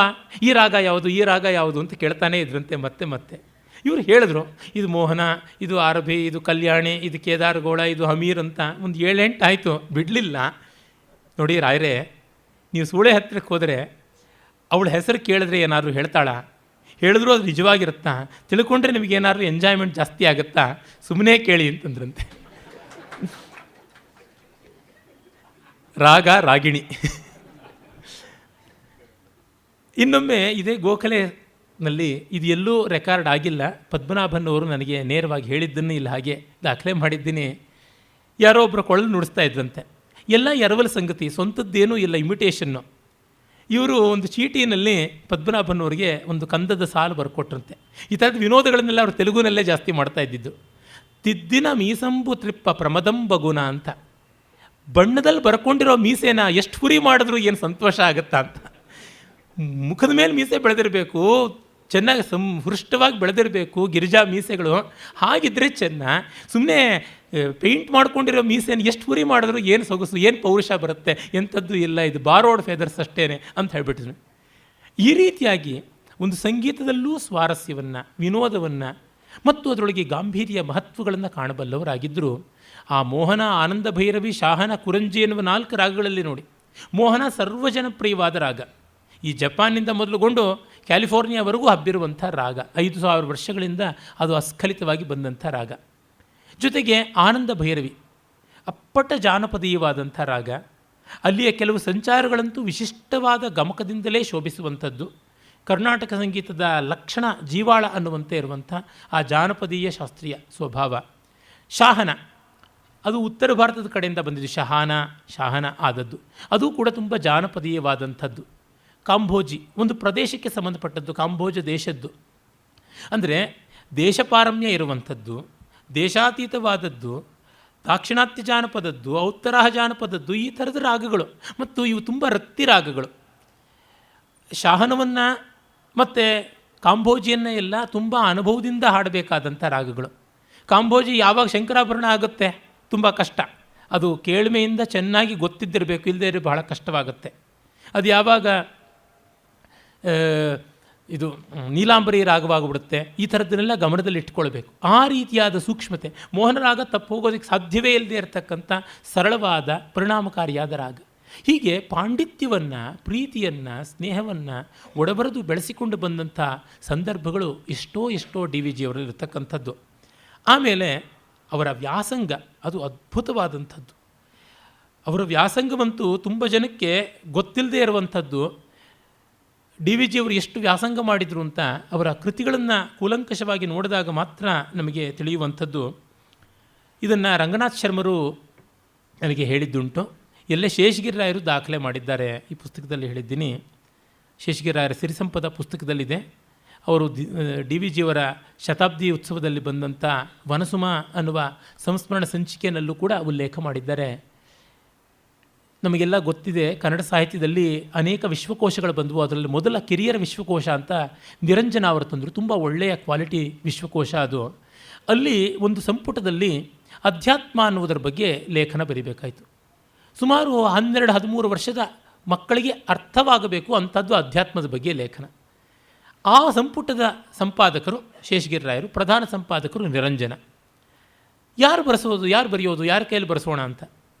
ಈ ರಾಗ ಯಾವುದು, ಈ ರಾಗ ಯಾವುದು ಅಂತ ಕೇಳ್ತಾನೇ ಇದ್ರಂತೆ ಮತ್ತೆ ಮತ್ತೆ. ಇವರು ಹೇಳಿದ್ರು, ಇದು ಮೋಹನ, ಇದು ಆರಭಿ, ಇದು ಕಲ್ಯಾಣಿ, ಇದು ಕೇದಾರಗೌಳ, ಇದು ಹಮೀರ್ ಅಂತ ಒಂದು 7-8 ಆಯಿತು, ಬಿಡಲಿಲ್ಲ. ನೋಡಿ ರಾಯರೇ, ನೀವು ಸೂಳೆ ಹತ್ತಿರಕ್ಕೆ ಹೋದರೆ ಅವಳ ಹೆಸರು ಕೇಳಿದ್ರೆ ಏನಾದರೂ ಹೇಳ್ತಾಳ? ಹೇಳಿದ್ರು ಅದು ನಿಜವಾಗಿರುತ್ತಾ? ತಿಳ್ಕೊಂಡ್ರೆ ನಿಮಗೇನಾದ್ರು ಎಂಜಾಯ್ಮೆಂಟ್ ಜಾಸ್ತಿ ಆಗುತ್ತಾ? ಸುಮ್ಮನೆ ಕೇಳಿ ಅಂತಂದ್ರಂತೆ. ರಾಗ ರಾಗಿಣಿ. ಇನ್ನೊಮ್ಮೆ ಇದೇ ಗೋಖಲೆನಲ್ಲಿ, ಇದು ಎಲ್ಲೂ ರೆಕಾರ್ಡ್ ಆಗಿಲ್ಲ, ಪದ್ಮನಾಭನ್ ಅವರು ನನಗೆ ನೇರವಾಗಿ ಹೇಳಿದ್ದನ್ನು ಇಲ್ಲಿ ಹಾಗೆ ದಾಖಲೆ ಮಾಡಿದ್ದೀನಿ. ಯಾರೋ ಒಬ್ಬರು ಕೊಳಲು ನುಡಿಸ್ತಾ ಇದ್ರಂತೆ. ಎಲ್ಲ ಎರವಲ ಸಂಗತಿ, ಸ್ವಂತದ್ದೇನೂ ಇಲ್ಲ, ಇಮಿಟೇಷನ್ನು. ಇವರು ಒಂದು ಚೀಟಿನಲ್ಲಿ ಪದ್ಮನಾಭನ್ ಅವರಿಗೆ ಒಂದು ಕಂದದ ಸಾಲು ಬರ್ಕೊಟ್ರಂತೆ. ಈ ಥರದ ವಿನೋದಗಳನ್ನೆಲ್ಲ ಅವರು ತೆಲುಗುನಲ್ಲೇ ಜಾಸ್ತಿ ಮಾಡ್ತಾ ಇದ್ದಿದ್ದು. ತಿದ್ದಿನ ಮೀಸಂಬು ತ್ರಿಪ್ಪ ಪ್ರಮದಂ ಬಗುನ ಅಂತ. ಬಣ್ಣದಲ್ಲಿ ಬರ್ಕೊಂಡಿರೋ ಮೀಸೆನ ಎಷ್ಟು ಹುರಿ ಮಾಡಿದ್ರು ಏನು ಸಂತೋಷ ಆಗುತ್ತಾ ಅಂತ. ಮುಖದ ಮೇಲೆ ಮೀಸೆ ಬೆಳೆದಿರಬೇಕು, ಚೆನ್ನಾಗಿ ಹೃಷ್ಟವಾಗಿ ಬೆಳೆದಿರಬೇಕು ಗಿರಿಜಾ ಮೀಸೆಗಳು, ಹಾಗಿದ್ರೆ ಚೆನ್ನ. ಸುಮ್ಮನೆ ಪೇಂಟ್ ಮಾಡ್ಕೊಂಡಿರೋ ಮೀಸೆನ ಎಷ್ಟು ಹುರಿ ಮಾಡಿದ್ರು ಏನು ಸೊಗಸು, ಏನು ಪೌರುಷ ಬರುತ್ತೆ, ಎಂಥದ್ದು ಇಲ್ಲ, ಇದು ಬಾರೋಡ್ ಫೆದರ್ಸ್ ಅಷ್ಟೇ ಅಂತ ಹೇಳ್ಬಿಟ್ಟಿದ್ರು. ಈ ರೀತಿಯಾಗಿ ಒಂದು ಸಂಗೀತದಲ್ಲೂ ಸ್ವಾರಸ್ಯವನ್ನು, ವಿನೋದವನ್ನು ಮತ್ತು ಅದರೊಳಗೆ ಗಾಂಭೀರ್ಯ ಮಹತ್ವಗಳನ್ನು ಕಾಣಬಲ್ಲವರಾಗಿದ್ದರು. ಆ ಮೋಹನ, ಆನಂದ ಭೈರವಿ, ಶಾಹನ, ಕುರಂಜಿ ಎನ್ನುವ 4 ರಾಗಗಳಲ್ಲಿ ನೋಡಿ, ಮೋಹನ ಸರ್ವಜನಪ್ರಿಯವಾದ ರಾಗ. ಈ ಜಪಾನ್ನಿಂದ ಮೊದಲುಗೊಂಡು ಕ್ಯಾಲಿಫೋರ್ನಿಯಾವರೆಗೂ ಹಬ್ಬಿರುವಂಥ ರಾಗ. 5000 ವರ್ಷಗಳಿಂದ ಅದು ಅಸ್ಖಲಿತವಾಗಿ ಬಂದಂಥ ರಾಗ. ಜೊತೆಗೆ ಆನಂದ ಭೈರವಿ ಅಪ್ಪಟ ಜಾನಪದೀಯವಾದಂಥ ರಾಗ. ಅಲ್ಲಿಯ ಕೆಲವು ಸಂಚಾರಗಳಂತೂ ವಿಶಿಷ್ಟವಾದ ಗಮಕದಿಂದಲೇ ಶೋಭಿಸುವಂಥದ್ದು. ಕರ್ನಾಟಕ ಸಂಗೀತದ ಲಕ್ಷಣ, ಜೀವಾಳ ಅನ್ನುವಂತೆ ಇರುವಂಥ ಆ ಜಾನಪದೀಯ ಶಾಸ್ತ್ರೀಯ ಸ್ವಭಾವ. ಶಾಹನ ಅದು ಉತ್ತರ ಭಾರತದ ಕಡೆಯಿಂದ ಬಂದಿದ್ದು, ಶಾಹನ ಆದದ್ದು. ಅದು ಕೂಡ ತುಂಬ ಜಾನಪದೀಯವಾದಂಥದ್ದು. ಕಾಂಬೋಜಿ ಒಂದು ಪ್ರದೇಶಕ್ಕೆ ಸಂಬಂಧಪಟ್ಟದ್ದು, ಕಾಂಬೋಜ ದೇಶದ್ದು. ಅಂದರೆ ದೇಶಪಾರಮ್ಯ ಇರುವಂಥದ್ದು, ದೇಶಾತೀತವಾದದ್ದು, ದಾಕ್ಷಿಣಾತ್ಯ ಜಾನಪದದ್ದು, ಔತ್ತರಾಹ ಜಾನಪದದ್ದು, ಈ ಥರದ ರಾಗಗಳು. ಮತ್ತು ಇವು ತುಂಬ ರತ್ತಿ ರಾಗಗಳು. ಶಾಹನವನ್ನು ಮತ್ತು ಕಾಂಬೋಜಿಯನ್ನು ಎಲ್ಲ ತುಂಬ ಅನುಭವದಿಂದ ಹಾಡಬೇಕಾದಂಥ ರಾಗಗಳು. ಕಾಂಬೋಜಿ ಯಾವಾಗ ಶಂಕರಾಭರಣ ಆಗುತ್ತೆ ತುಂಬ ಕಷ್ಟ, ಅದು ಕೇಳ್ಮೆಯಿಂದ ಚೆನ್ನಾಗಿ ಗೊತ್ತಿದ್ದಿರಬೇಕು, ಇಲ್ಲದೇ ಇರೋ ಬಹಳ ಕಷ್ಟವಾಗುತ್ತೆ. ಅದು ಯಾವಾಗ ಇದು ನೀಲಾಂಬರಿ ರಾಗವಾಗಿಬಿಡುತ್ತೆ, ಈ ಥರದ್ದನ್ನೆಲ್ಲ ಗಮನದಲ್ಲಿ ಇಟ್ಕೊಳ್ಬೇಕು. ಆ ರೀತಿಯಾದ ಸೂಕ್ಷ್ಮತೆ, ಮೋಹನ ರಾಗ ತಪ್ಪು ಹೋಗೋದಕ್ಕೆ ಸಾಧ್ಯವೇ ಇಲ್ಲದೆ ಇರತಕ್ಕಂಥ ಸರಳವಾದ ಪರಿಣಾಮಕಾರಿಯಾದ ರಾಗ. ಹೀಗೆ ಪಾಂಡಿತ್ಯವನ್ನು, ಪ್ರೀತಿಯನ್ನು, ಸ್ನೇಹವನ್ನು ಒಡಬರೆದು ಬೆಳೆಸಿಕೊಂಡು ಬಂದಂಥ ಸಂದರ್ಭಗಳು ಎಷ್ಟೋ ಡಿ ವಿ ಜಿಯವರಲ್ಲಿ ಇರತಕ್ಕಂಥದ್ದು. ಆಮೇಲೆ ಅವರ ವ್ಯಾಸಂಗ ಅದು ಅದ್ಭುತವಾದಂಥದ್ದು. ಅವರ ವ್ಯಾಸಂಗವಂತೂ ತುಂಬ ಜನಕ್ಕೆ ಗೊತ್ತಿಲ್ಲದೆ ಇರುವಂಥದ್ದು. ಡಿ ವಿ ಜಿಯವರು ಎಷ್ಟು ವ್ಯಾಸಂಗ ಮಾಡಿದರು ಅಂತ ಅವರ ಕೃತಿಗಳನ್ನು ಕೂಲಂಕಷವಾಗಿ ನೋಡಿದಾಗ ಮಾತ್ರ ನಮಗೆ ತಿಳಿಯುವಂಥದ್ದು. ಇದನ್ನು ರಂಗನಾಥ್ ಶರ್ಮರು ನನಗೆ ಹೇಳಿದ್ದುಂಟು. ಎಲ್ಲೇ ಶೇಷಗಿರಿರಾಯರು ದಾಖಲೆ ಮಾಡಿದ್ದಾರೆ, ಈ ಪುಸ್ತಕದಲ್ಲಿ ಹೇಳಿದ್ದೀನಿ. ಶೇಷಗಿರಿರಾಯರ ಸಿರಿಸಂಪದ ಪುಸ್ತಕದಲ್ಲಿದೆ. ಅವರು ಡಿ ವಿ ಜಿಯವರ ಶತಾಬ್ದಿ ಉತ್ಸವದಲ್ಲಿ ಬಂದಂಥ ವನಸುಮ ಅನ್ನುವ ಸಂಸ್ಮರಣ ಸಂಚಿಕೆಯಲ್ಲೂ ಕೂಡ ಉಲ್ಲೇಖ ಮಾಡಿದ್ದಾರೆ. ನಮಗೆಲ್ಲ ಗೊತ್ತಿದೆ, ಕನ್ನಡ ಸಾಹಿತ್ಯದಲ್ಲಿ ಅನೇಕ ವಿಶ್ವಕೋಶಗಳು ಬಂದವು. ಅದರಲ್ಲಿ ಮೊದಲ ಕಿರಿಯರ ವಿಶ್ವಕೋಶ ಅಂತ ನಿರಂಜನ ಅವರು ತಂದರು. ತುಂಬ ಒಳ್ಳೆಯ ಕ್ವಾಲಿಟಿ ವಿಶ್ವಕೋಶ ಅದು. ಅಲ್ಲಿ ಒಂದು ಸಂಪುಟದಲ್ಲಿ ಅಧ್ಯಾತ್ಮ ಅನ್ನುವುದರ ಬಗ್ಗೆ ಲೇಖನ ಬರೀಬೇಕಾಯಿತು. ಸುಮಾರು 12-13 ವರ್ಷದ ಮಕ್ಕಳಿಗೆ ಅರ್ಥವಾಗಬೇಕು ಅಂಥದ್ದು ಅಧ್ಯಾತ್ಮದ ಬಗ್ಗೆ ಲೇಖನ. ಆ ಸಂಪುಟದ ಸಂಪಾದಕರು ಶೇಷಗಿರಿರಾಯರು, ಪ್ರಧಾನ ಸಂಪಾದಕರು ನಿರಂಜನ. ಯಾರು ಬರೆಯೋದು, ಯಾರ ಕೈಯಲ್ಲಿ ಬರೆಸೋಣ ಅಂತ.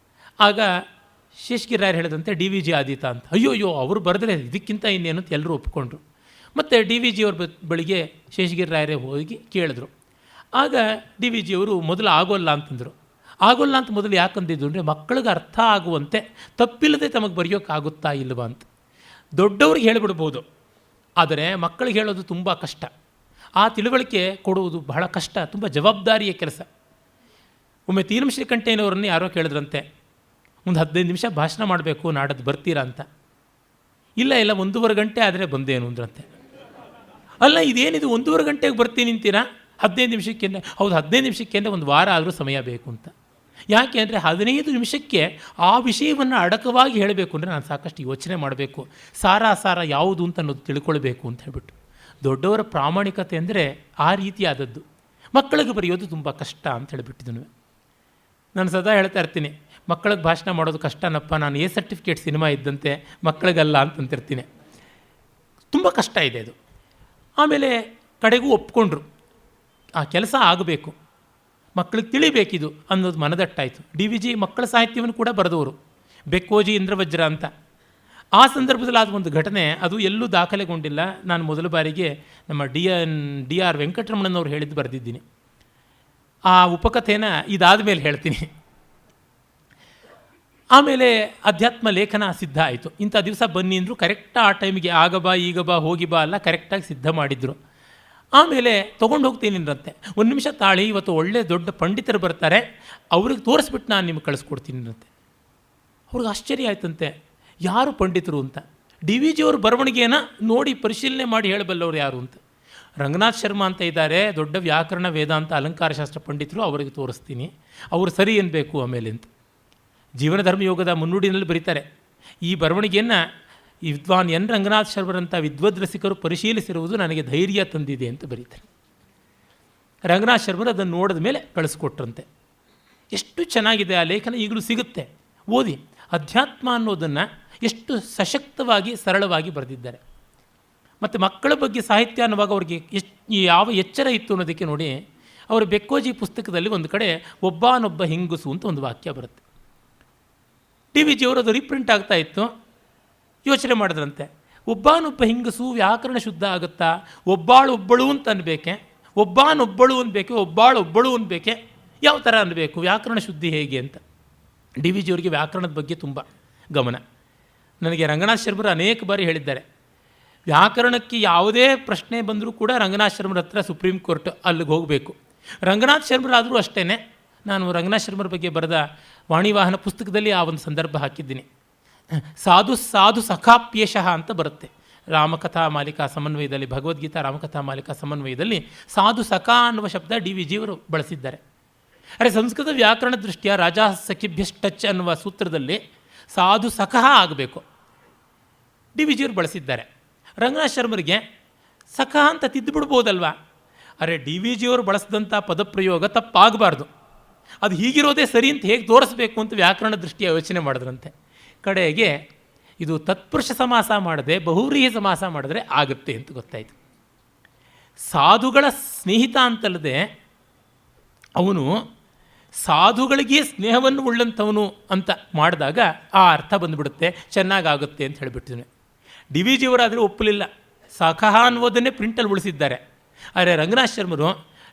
ಆಗ ಶೇಷಗಿರಿರಾಯರು ಹೇಳಿದಂತೆ ಡಿ ವಿ ಜಿ ಆದೀತ ಅಂತ. ಅಯ್ಯೋ ಅವರು ಬರೆದ್ರೆ ಇದಕ್ಕಿಂತ ಇನ್ನೇನು ಅಂತ ಎಲ್ಲರೂ ಒಪ್ಪಿಕೊಂಡ್ರು. ಮತ್ತು ಡಿ ವಿ ಜಿಯವ್ರ ಬಳಿಗೆ ಶೇಷಗಿರಿರಾಯರೇ ಹೋಗಿ ಕೇಳಿದ್ರು. ಆಗ ಡಿ ವಿ ಜಿಯವರು ಮೊದಲು ಆಗೋಲ್ಲ ಅಂತಂದರು. ಆಗೋಲ್ಲ ಅಂತ ಮೊದಲು ಯಾಕಂದಿದ್ದು ಅಂದರೆ, ಮಕ್ಕಳಿಗೆ ಅರ್ಥ ಆಗುವಂತೆ ತಪ್ಪಿಲ್ಲದೆ ತಮಗೆ ಬರೆಯೋಕ್ಕಾಗುತ್ತಾ ಇಲ್ವಾ ಅಂತ. ದೊಡ್ಡವ್ರಿಗೆ ಹೇಳಿಬಿಡ್ಬೋದು, ಆದರೆ ಮಕ್ಕಳಿಗೆ ಹೇಳೋದು ತುಂಬ ಕಷ್ಟ. ಆ ತಿಳುವಳಿಕೆ ಕೊಡುವುದು ಬಹಳ ಕಷ್ಟ, ತುಂಬ ಜವಾಬ್ದಾರಿಯ ಕೆಲಸ. ಒಮ್ಮೆ ತೀರಂ ಶ್ರೀಕಂಠಯ್ಯನವರನ್ನು ಯಾರೋ ಕೇಳಿದ್ರಂತೆ, ಒಂದು 15 ನಿಮಿಷ ಭಾಷಣ ಮಾಡಬೇಕು, ನಾಡದ್ದು ಬರ್ತೀರಾ ಅಂತ. ಇಲ್ಲ 1.5 ಗಂಟೆ ಆದರೆ ಬಂದೇನು ಅಂದ್ರಂತೆ. ಅಲ್ಲ, ಇದೇನಿದು 1.5 ಗಂಟೆಗೆ ಬರ್ತೀನಿ ಅಂತೀರಾ, 15 ನಿಮಿಷಕ್ಕೆ? ಹೌದು, 15 ನಿಮಿಷಕ್ಕೆ ಒಂದು ವಾರ ಆದರೂ ಸಮಯ ಬೇಕು ಅಂತ. ಯಾಕೆ ಅಂದರೆ 15 ನಿಮಿಷಕ್ಕೆ ಆ ವಿಷಯವನ್ನು ಅಡಕವಾಗಿ ಹೇಳಬೇಕು ಅಂದರೆ ನಾನು ಸಾಕಷ್ಟು ಯೋಚನೆ ಮಾಡಬೇಕು, ಸಾರ ಯಾವುದು ಅಂತ ಅನ್ನೋದು ತಿಳ್ಕೊಳ್ಬೇಕು ಅಂತ ಹೇಳ್ಬಿಟ್ಟು. ದೊಡ್ಡವರ ಪ್ರಾಮಾಣಿಕತೆ ಅಂದರೆ ಆ ರೀತಿಯಾದದ್ದು. ಮಕ್ಕಳಿಗೆ ಬರೆಯೋದು ತುಂಬ ಕಷ್ಟ ಅಂತ ಹೇಳಿಬಿಟ್ಟಿದ್ದನು. ನಾನು ಸದಾ ಹೇಳ್ತಾ ಇರ್ತೀನಿ, ಮಕ್ಕಳಿಗೆ ಭಾಷಣ ಮಾಡೋದು ಕಷ್ಟನಪ್ಪ, ನಾನು ಎ ಸರ್ಟಿಫಿಕೇಟ್ ಸಿನಿಮಾ ಇದ್ದಂತೆ ಮಕ್ಕಳಿಗಲ್ಲ ಅಂತಂತಿರ್ತೀನಿ. ತುಂಬ ಕಷ್ಟ ಇದೆ ಅದು. ಆಮೇಲೆ ಕಡೆಗೂ ಒಪ್ಕೊಂಡ್ರು, ಆ ಕೆಲಸ ಆಗಬೇಕು, ಮಕ್ಕಳಿಗೆ ತಿಳಿಬೇಕಿದು ಅನ್ನೋದು ಮನದಟ್ಟಾಯಿತು. ಡಿ ವಿ ಜಿ ಮಕ್ಕಳ ಸಾಹಿತ್ಯವನ್ನು ಕೂಡ ಬರೆದವರು, ಬೆಕ್ಕೋಜಿ ಇಂದ್ರವಜ್ರ ಅಂತ. ಆ ಸಂದರ್ಭದಲ್ಲಿ ಆದ ಒಂದು ಘಟನೆ, ಅದು ಎಲ್ಲೂ ದಾಖಲೆಗೊಂಡಿಲ್ಲ. ನಾನು ಮೊದಲ ಬಾರಿಗೆ ನಮ್ಮ ಡಿ ಆರ್ ವೆಂಕಟರಮಣನವ್ರು ಹೇಳಿದ್ದು ಬರೆದಿದ್ದೀನಿ. ಆ ಉಪಕಥೆನ ಇದಾದ ಮೇಲೆ ಹೇಳ್ತೀನಿ. ಆಮೇಲೆ ಅಧ್ಯಾತ್ಮ ಲೇಖನ ಸಿದ್ಧ ಆಯಿತು. ಇಂಥ ದಿವಸ ಬನ್ನಿ ಅಂದರು. ಕರೆಕ್ಟಾಗಿ ಆ ಟೈಮಿಗೆ ಆಗ ಬಾ ಈಗ ಬಾ ಹೋಗಿ ಬಾ ಅಲ್ಲ, ಕರೆಕ್ಟಾಗಿ ಸಿದ್ಧ ಮಾಡಿದರು. ಆಮೇಲೆ ತೊಗೊಂಡು ಹೋಗ್ತೀನಿ ಅಂದ್ರಂತೆ. 1 ನಿಮಿಷ ತಾಳಿ, ಇವತ್ತು ಒಳ್ಳೆ ದೊಡ್ಡ ಪಂಡಿತರು ಬರ್ತಾರೆ, ಅವ್ರಿಗೆ ತೋರಿಸ್ಬಿಟ್ಟು ನಾನು ನಿಮಗೆ ಕಳಿಸ್ಕೊಡ್ತೀನಿ ಅಂತೆ. ಅವ್ರಿಗೆ ಆಶ್ಚರ್ಯ ಆಯ್ತಂತೆ, ಯಾರು ಪಂಡಿತರು ಅಂತ. ಡಿ ವಿ ಜಿಯವ್ರ ಬರವಣಿಗೆಯನ್ನು ನೋಡಿ ಪರಿಶೀಲನೆ ಮಾಡಿ ಹೇಳಬಲ್ಲವ್ರು ಯಾರು ಅಂತ. ರಂಗನಾಥ್ ಶರ್ಮಾ ಅಂತ ಇದ್ದಾರೆ, ದೊಡ್ಡ ವ್ಯಾಕರಣ ವೇದಾಂತ ಅಲಂಕಾರಶಾಸ್ತ್ರ ಪಂಡಿತರು, ಅವರಿಗೆ ತೋರಿಸ್ತೀನಿ, ಅವರು ಸರಿ ಏನ್ಬೇಕು ಆಮೇಲೆ ಅಂತ. ಜೀವನ ಧರ್ಮಯೋಗದ ಮುನ್ನುಡಿನಲ್ಲಿ ಬರೀತಾರೆ, ಈ ಬರವಣಿಗೆಯನ್ನು ವಿದ್ವಾನ್ ಎನ್ ರಂಗನಾಥ್ ಶರ್ಮರಂಥ ವಿದ್ವದ್ರಸಿಕರು ಪರಿಶೀಲಿಸಿರುವುದು ನನಗೆ ಧೈರ್ಯ ತಂದಿದೆ ಅಂತ ಬರೀತಾರೆ. ರಂಗನಾಥ್ ಶರ್ಮರು ಅದನ್ನು ನೋಡಿದ ಮೇಲೆ ಕಳಿಸ್ಕೊಟ್ರಂತೆ. ಎಷ್ಟು ಚೆನ್ನಾಗಿದೆ ಆ ಲೇಖನ, ಈಗಲೂ ಸಿಗುತ್ತೆ, ಓದಿ. ಅಧ್ಯಾತ್ಮ ಅನ್ನೋದನ್ನು ಎಷ್ಟು ಸಶಕ್ತವಾಗಿ ಸರಳವಾಗಿ ಬರೆದಿದ್ದಾರೆ. ಮತ್ತು ಮಕ್ಕಳ ಬಗ್ಗೆ ಸಾಹಿತ್ಯ ಅನ್ನುವಾಗ ಅವ್ರಿಗೆ ಯಾವ ಎಚ್ಚರ ಇತ್ತು ಅನ್ನೋದಕ್ಕೆ ನೋಡಿ, ಅವರ ಬೆಕ್ಕೋಜಿ ಪುಸ್ತಕದಲ್ಲಿ ಒಂದು ಕಡೆ ಒಬ್ಬನೊಬ್ಬ ಹಿಂಗುಸು ಅಂತ ಒಂದು ವಾಕ್ಯ ಬರುತ್ತೆ. ಡಿ ವಿ ಜಿಯವರು ಅದು ರೀಪ್ರಿಂಟ್ ಆಗ್ತಾ ಇತ್ತು. ಯೋಚನೆ ಮಾಡಿದ್ರಂತೆ, ಒಬ್ಬನೊಬ್ಬ ಹಿಂಗಸು ವ್ಯಾಕರಣ ಶುದ್ಧ ಆಗುತ್ತಾ, ಒಬ್ಬಳು ಅಂತ ಅನ್ಬೇಕೆ, ಒಬ್ಬನೊಬ್ಬಳು ಅನ್ಬೇಕೆ, ಒಬ್ಬಳು ಅನ್ಬೇಕೆ, ಯಾವ ಥರ ಅನ್ಬೇಕು, ವ್ಯಾಕರಣ ಶುದ್ಧಿ ಹೇಗೆ ಅಂತ. ಡಿ ವಿ ಜಿಯವರಿಗೆ ವ್ಯಾಕರಣದ ಬಗ್ಗೆ ತುಂಬ ಗಮನ. ನನಗೆ ರಂಗನಾಥ್ ಶರ್ಮರು ಅನೇಕ ಬಾರಿ ಹೇಳಿದ್ದಾರೆ, ವ್ಯಾಕರಣಕ್ಕೆ ಯಾವುದೇ ಪ್ರಶ್ನೆ ಬಂದರೂ ಕೂಡ ರಂಗನಾಥ್ ಶರ್ಮರ ಹತ್ರ ಸುಪ್ರೀಂ ಕೋರ್ಟ್ ಅಲ್ಲಿಗೆ ಹೋಗಬೇಕು. ರಂಗನಾಥ್ ಶರ್ಮರಾದರೂ ಅಷ್ಟೇ. ನಾನು ರಂಗನಾಥ್ ಶರ್ಮರ ಬಗ್ಗೆ ಬರೆದ ವಾಣಿವಾಹನ ಪುಸ್ತಕದಲ್ಲಿ ಆ ಒಂದು ಸಂದರ್ಭ ಹಾಕಿದ್ದೀನಿ. ಸಾಧು ಸಖಾಪ್ಯೇಷಃ ಅಂತ ಬರುತ್ತೆ ರಾಮಕಥಾ ಮಾಲಿಕಾ ಸಮನ್ವಯದಲ್ಲಿ, ಭಗವದ್ಗೀತಾ ರಾಮಕಥಾ ಮಾಲಿಕಾ ಸಮನ್ವಯದಲ್ಲಿ ಸಾಧು ಸಖಾ ಅನ್ನುವ ಶಬ್ದ ಡಿ ವಿ ಜಿಯವರು ಬಳಸಿದ್ದಾರೆ. ಅರೆ, ಸಂಸ್ಕೃತ ವ್ಯಾಕರಣ ದೃಷ್ಟಿಯ ರಾಜಾ ಸಖಿಭ್ಯಷ್ಟಚ್ ಅನ್ನುವ ಸೂತ್ರದಲ್ಲಿ ಸಾಧು ಸಖಃ ಆಗಬೇಕು, ಡಿ ವಿ ಜಿಯವರು ಬಳಸಿದ್ದಾರೆ. ರಂಗನಾಥ್ ಶರ್ಮರಿಗೆ ಸಖ ಅಂತ ತಿದ್ದುಬಿಡ್ಬೋದಲ್ವ. ಅರೆ ಡಿ ವಿ ಜಿಯವರು ಬಳಸಿದಂಥ ಪದಪ್ರಯೋಗ ತಪ್ಪಾಗಬಾರ್ದು, ಅದು ಹೀಗಿರೋದೇ ಸರಿ ಅಂತ ಹೇಗೆ ತೋರಿಸ್ಬೇಕು ಅಂತ ವ್ಯಾಕರಣ ದೃಷ್ಟಿಯ ಯೋಚನೆ ಮಾಡಿದ್ರಂತೆ. ಕಡೆಗೆ ಇದು ತತ್ಪುರುಷ ಸಮಾಸ ಮಾಡದೆ ಬಹುವ್ರೀಹಿ ಸಮಾಸ ಮಾಡಿದ್ರೆ ಆಗುತ್ತೆ ಅಂತ ಗೊತ್ತಾಯಿತು. ಸಾಧುಗಳ ಸ್ನೇಹಿತ ಅಂತಲ್ಲದೆ ಅವನು ಸಾಧುಗಳಿಗೆ ಸ್ನೇಹವನ್ನು ಉಳ್ಳಂಥವನು ಅಂತ ಮಾಡಿದಾಗ ಆ ಅರ್ಥ ಬಂದುಬಿಡುತ್ತೆ, ಚೆನ್ನಾಗಾಗುತ್ತೆ ಅಂತ ಹೇಳಿಬಿಟ್ಟಿದ್ದಾನೆ. ಡಿ ವಿ ಜಿಯವರಾದರೂ ಒಪ್ಪಲಿಲ್ಲ, ಸಖಃ ಅನ್ನೋದನ್ನೇ ಪ್ರಿಂಟಲ್ಲಿ ಉಳಿಸಿದ್ದಾರೆ. ಆದರೆ ರಂಗನಾಥ ಶರ್ಮರು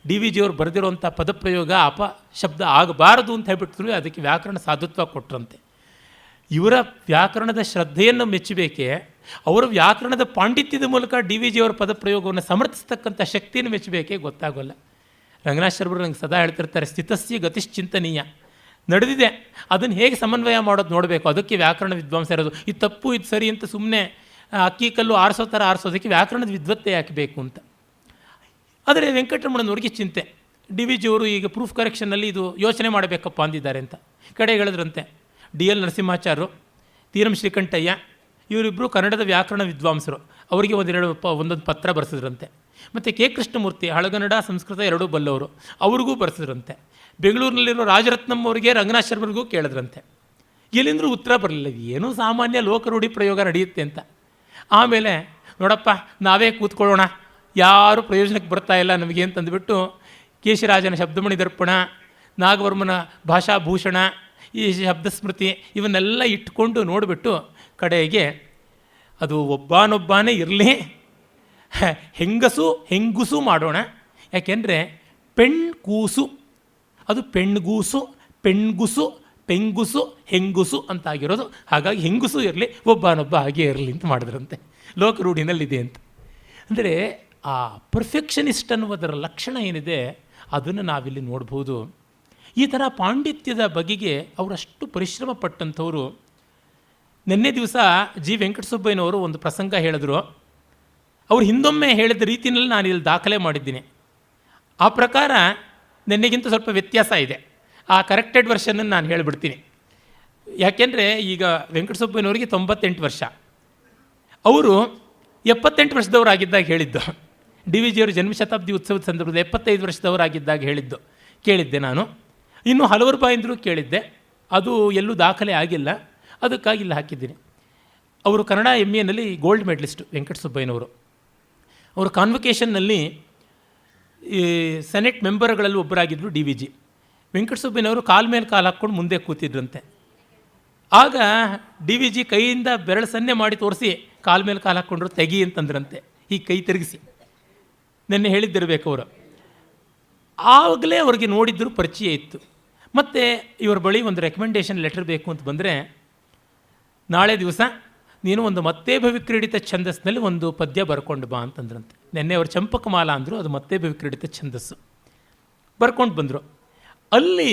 ಡಿ ವಿ ಜಿಯವರು ಬರೆದಿರುವಂಥ ಪದಪ್ರಯೋಗ ಅಪಶಬ್ದ ಆಗಬಾರದು ಅಂತ ಹೇಳ್ಬಿಟ್ಟಿದ್ರು, ಅದಕ್ಕೆ ವ್ಯಾಕರಣ ಸಾಧುತ್ವ ಕೊಟ್ಟರಂತೆ. ಇವರ ವ್ಯಾಕರಣದ ಶ್ರದ್ಧೆಯನ್ನು ಮೆಚ್ಚಬೇಕೆ, ಅವರ ವ್ಯಾಕರಣದ ಪಾಂಡಿತ್ಯದ ಮೂಲಕ ಡಿ ವಿ ಜಿಯವರ ಪದಪ್ರಯೋಗವನ್ನು ಸಮರ್ಥಿಸ್ತಕ್ಕಂಥ ಶಕ್ತಿಯನ್ನು ಮೆಚ್ಚಬೇಕೇ ಗೊತ್ತಾಗೋಲ್ಲ. ರಂಗನಾಥ ಶರ್ಮರು ನಂಗೆ ಸದಾ ಹೇಳ್ತಿರ್ತಾರೆ, ಸ್ಥಿತಸ್ಯ ಗತಿಶ್ಚಿಂತನೀಯ, ನಡೆದಿದೆ ಅದನ್ನು ಹೇಗೆ ಸಮನ್ವಯ ಮಾಡೋದು ನೋಡಬೇಕು, ಅದಕ್ಕೆ ವ್ಯಾಕರಣ ವಿದ್ವಾಂಸ ಇರೋದು. ಇದು ತಪ್ಪು ಇದು ಸರಿ ಅಂತ ಸುಮ್ಮನೆ ಅಕ್ಕಿ ಕಲ್ಲು ಆರಿಸೋ ಥರ ಆರಿಸೋದಕ್ಕೆ ವ್ಯಾಕರಣದ ವಿದ್ವತ್ತೆ ಹಾಕಬೇಕು ಅಂತ. ಆದರೆ ವೆಂಕಟರಮಣನವ್ರಿಗೆ ಚಿಂತೆ, ಡಿ ವಿ ಜಿಯವರು ಈಗ ಪ್ರೂಫ್ ಕರೆಕ್ಷನ್ನಲ್ಲಿ ಇದು ಯೋಚನೆ ಮಾಡಬೇಕಪ್ಪ ಅಂದಿದ್ದಾರೆ ಅಂತ. ಕಡೆಗೆ ಹೇಳಿದ್ರಂತೆ, ಡಿ ಎಲ್ ನರಸಿಂಹಾಚಾರ್ಯರು, ತೀರಂ ಶ್ರೀಕಂಠಯ್ಯ ಇವರಿಬ್ಬರು ಕನ್ನಡದ ವ್ಯಾಕರಣ ವಿದ್ವಾಂಸರು, ಅವರಿಗೆ ಒಂದೊಂದು ಪತ್ರ ಬರೆಸಿದ್ರಂತೆ. ಮತ್ತು ಕೆ ಕೃಷ್ಣಮೂರ್ತಿ ಹಳಗನ್ನಡ ಸಂಸ್ಕೃತ ಎರಡೂ ಬಲ್ಲವರು, ಅವ್ರಿಗೂ ಬರೆಸಿದ್ರಂತೆ. ಬೆಂಗಳೂರಿನಲ್ಲಿರೋ ರಾಜರತ್ನಂ ಅವರಿಗೆ ರಂಗನಾಥ ಶರ್ಮರಿಗೂ ಕೇಳಿದ್ರಂತೆ. ಎಲ್ಲಿಂದ್ರೂ ಉತ್ತರ ಬರಲಿಲ್ಲ, ಏನೂ ಸಾಮಾನ್ಯ ಲೋಕರೂಢಿ ಪ್ರಯೋಗ ನಡೆಯುತ್ತೆ ಅಂತ. ಆಮೇಲೆ ನೋಡಪ್ಪ ನಾವೇ ಕೂತ್ಕೊಳ್ಳೋಣ, ಯಾರೂ ಪ್ರಯೋಜನಕ್ಕೆ ಬರ್ತಾ ಇಲ್ಲ ನಮಗೆ ಅಂತಂದುಬಿಟ್ಟು ಕೇಶರಾಜನ ಶಬ್ದಮಣಿ ದರ್ಪಣ, ನಾಗವರ್ಮನ ಭಾಷಾಭೂಷಣ, ಈ ಶಬ್ದಸ್ಮೃತಿ ಇವನ್ನೆಲ್ಲ ಇಟ್ಕೊಂಡು ನೋಡಿಬಿಟ್ಟು ಕಡೆಗೆ ಅದು ಒಬ್ಬನೊಬ್ಬನೇ ಇರಲಿ, ಹೆಂಗುಸು ಮಾಡೋಣ. ಯಾಕೆಂದರೆ ಕೂಸು ಅದು ಪೆಣ್ಗೂಸು, ಪೆಣ್ಗುಸು, ಪೆಂಗುಸು, ಹೆಂಗುಸು ಅಂತಾಗಿರೋದು. ಹಾಗಾಗಿ ಹೆಂಗುಸು ಇರಲಿ, ಒಬ್ಬನೊಬ್ಬ ಹಾಗೆ ಇರಲಿ ಅಂತ ಮಾಡಿದ್ರಂತೆ. ಲೋಕರೂಢಿನಲ್ಲಿದೆ ಅಂತ. ಅಂದರೆ ಆ ಪರ್ಫೆಕ್ಷನಿಸ್ಟ್ ಅನ್ನುವುದರ ಲಕ್ಷಣ ಏನಿದೆ ಅದನ್ನು ನಾವಿಲ್ಲಿ ನೋಡ್ಬೋದು. ಈ ಥರ ಪಾಂಡಿತ್ಯದ ಬಗೆಗೆ ಅವರಷ್ಟು ಪರಿಶ್ರಮ ಪಟ್ಟಂಥವರು. ನಿನ್ನೆ ದಿವಸ ಜಿ ವೆಂಕಟಸುಬ್ಬಯ್ಯನವರು ಒಂದು ಪ್ರಸಂಗ ಹೇಳಿದ್ರು. ಅವರು ಹಿಂದೊಮ್ಮೆ ಹೇಳಿದ ರೀತಿಯಲ್ಲಿ ನಾನು ಇಲ್ಲಿ ದಾಖಲೆ ಮಾಡಿದ್ದೀನಿ. ಆ ಪ್ರಕಾರ ನಿನ್ನೆಗಿಂತ ಸ್ವಲ್ಪ ವ್ಯತ್ಯಾಸ ಇದೆ. ಆ ಕರೆಕ್ಟೆಡ್ ವರ್ಷನನ್ನು ನಾನು ಹೇಳಿಬಿಡ್ತೀನಿ. ಯಾಕೆಂದರೆ ಈಗ ವೆಂಕಟಸುಬ್ಬಯ್ಯನವರಿಗೆ 98 ವರ್ಷ, ಅವರು 78 ವರ್ಷದವರಾಗಿದ್ದಾಗ ಹೇಳಿದ್ದು. ಡಿ ವಿ ಜಿಯವರು ಜನ್ಮಶತಾಬ್ದಿ ಉತ್ಸವದ ಸಂದರ್ಭದಲ್ಲಿ 75 ವರ್ಷದವರಾಗಿದ್ದಾಗ ಹೇಳಿದ್ದು ಕೇಳಿದ್ದೆ ನಾನು. ಇನ್ನೂ ಹಲವರು ಬಾಯಿಂದರೂ ಕೇಳಿದ್ದೆ, ಅದು ಎಲ್ಲೂ ದಾಖಲೆ ಆಗಿಲ್ಲ, ಅದಕ್ಕಾಗಿ ಇಲ್ಲಿ ಹಾಕಿದ್ದೀನಿ. ಅವರು ಕನ್ನಡ MA ಗೋಲ್ಡ್ ಮೆಡಲಿಸ್ಟು ವೆಂಕಟಸುಬ್ಬಯ್ಯನವರು. ಅವರು ಕಾನ್ವೊಕೇಷನ್ನಲ್ಲಿ ಈ ಸೆನೆಟ್ ಮೆಂಬರ್ಗಳಲ್ಲಿ ಒಬ್ಬರಾಗಿದ್ದರು ಡಿ ವಿ ಜಿ. ವೆಂಕಟಸುಬ್ಬಯ್ಯನವರು ಕಾಲು ಮೇಲೆ ಕಾಲು ಹಾಕ್ಕೊಂಡು ಮುಂದೆ ಕೂತಿದ್ರಂತೆ. ಆಗ ಡಿ ವಿ ಜಿ ಕೈಯಿಂದ ಬೆರಳು ಸನ್ನೆ ಮಾಡಿ ತೋರಿಸಿ ಕಾಲು ಮೇಲೆ ಕಾಲು ಹಾಕ್ಕೊಂಡ್ರು, ತೆಗಿ ಅಂತಂದ್ರಂತೆ, ಈ ಕೈ ತಿರುಗಿಸಿ. ನೆನ್ನೆ ಹೇಳಿದ್ದಿರಬೇಕು ಅವರು. ಆವಾಗಲೇ ಅವ್ರಿಗೆ ನೋಡಿದ್ದರೂ ಪರಿಚಯ ಇತ್ತು. ಮತ್ತು ಇವರ ಬಳಿ ಒಂದು ರೆಕಮೆಂಡೇಷನ್ ಲೆಟರ್ ಬೇಕು ಅಂತ ಬಂದರೆ, ನಾಳೆ ದಿವಸ ನೀನು ಒಂದು ಮತ್ತೇಭವಿಕ್ರೀಡಿತ ಛಂದಸ್ಸಿನಲ್ಲಿ ಒಂದು ಪದ್ಯ ಬರ್ಕೊಂಡು ಬಾ ಅಂತಂದ್ರಂತೆ. ನೆನ್ನೆ ಅವರು ಚಂಪಕಮಾಲ ಅಂದರು, ಅದು ಮತ್ತೇಭವಿಕ್ರೀಡಿತ ಛಂದಸ್ಸು. ಬರ್ಕೊಂಡು ಬಂದರು. ಅಲ್ಲಿ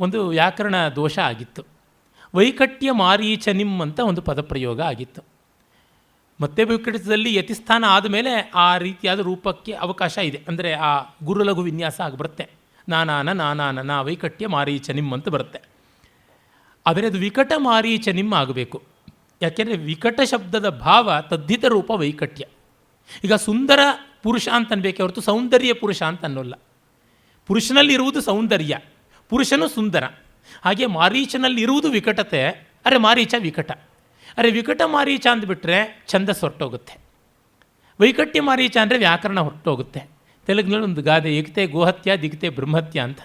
ಒಂದು ವ್ಯಾಕರಣ ದೋಷ ಆಗಿತ್ತು. ವೈಕಟ್ಯ ಮಾರೀಚನಿಂ ಅಂತ ಒಂದು ಪದಪ್ರಯೋಗ ಆಗಿತ್ತು. ಮತ್ತೇಭವಿಕ್ರೀಡಿತದಲ್ಲಿ ಯತಿಸ್ಥಾನ ಆದಮೇಲೆ ಆ ರೀತಿಯಾದ ರೂಪಕ್ಕೆ ಅವಕಾಶ ಇದೆ. ಅಂದರೆ ಆ ಗುರುಲಘು ವಿನ್ಯಾಸ ಆಗಿಬರುತ್ತೆ. ನಾನಾನ ವೈಕಟ್ಯ ಮಾರೀಚನಿಂ ಅಂತ ಬರುತ್ತೆ. ಆದರೆ ಅದು ವಿಕಟ ಮಾರೀಚನಿಂ ಆಗಬೇಕು. ಯಾಕೆಂದರೆ ವಿಕಟ ಶಬ್ದದ ಭಾವ ತದ್ಧಿತ ರೂಪ ವೈಕಟ್ಯ. ಈಗ ಸುಂದರ ಪುರುಷ ಅಂತ ಅನ್ಬೇಕೆ ಹೊರತು ಸೌಂದರ್ಯ ಪುರುಷ ಅಂತ ಅನ್ನೋಲ್ಲ. ಪುರುಷನಲ್ಲಿರುವುದು ಸೌಂದರ್ಯ, ಪುರುಷನು ಸುಂದರ. ಹಾಗೆ ಮಾರೀಚನಲ್ಲಿ ಇರುವುದು ವಿಕಟತೆ. ಅರೆ ಮಾರೀಚ ವಿಕಟ, ಅರೆ ವಿಕಟ ಮಾರೀಚ ಅಂದುಬಿಟ್ರೆ ಛಂದಸ್ಸು ಹೊರಟೋಗುತ್ತೆ. ವೈಕಟ್ಯ ಮಾರೀಚ ಅಂದರೆ ವ್ಯಾಕರಣ ಹೊರಟೋಗುತ್ತೆ. ತೆಲುಗಿನಲ್ಲಿ ಒಂದು ಗಾದೆ, ಏಕತೆ ಗೋಹತ್ಯ ದಿಗತೆ ಬ್ರಹ್ಮತ್ಯ ಅಂತ.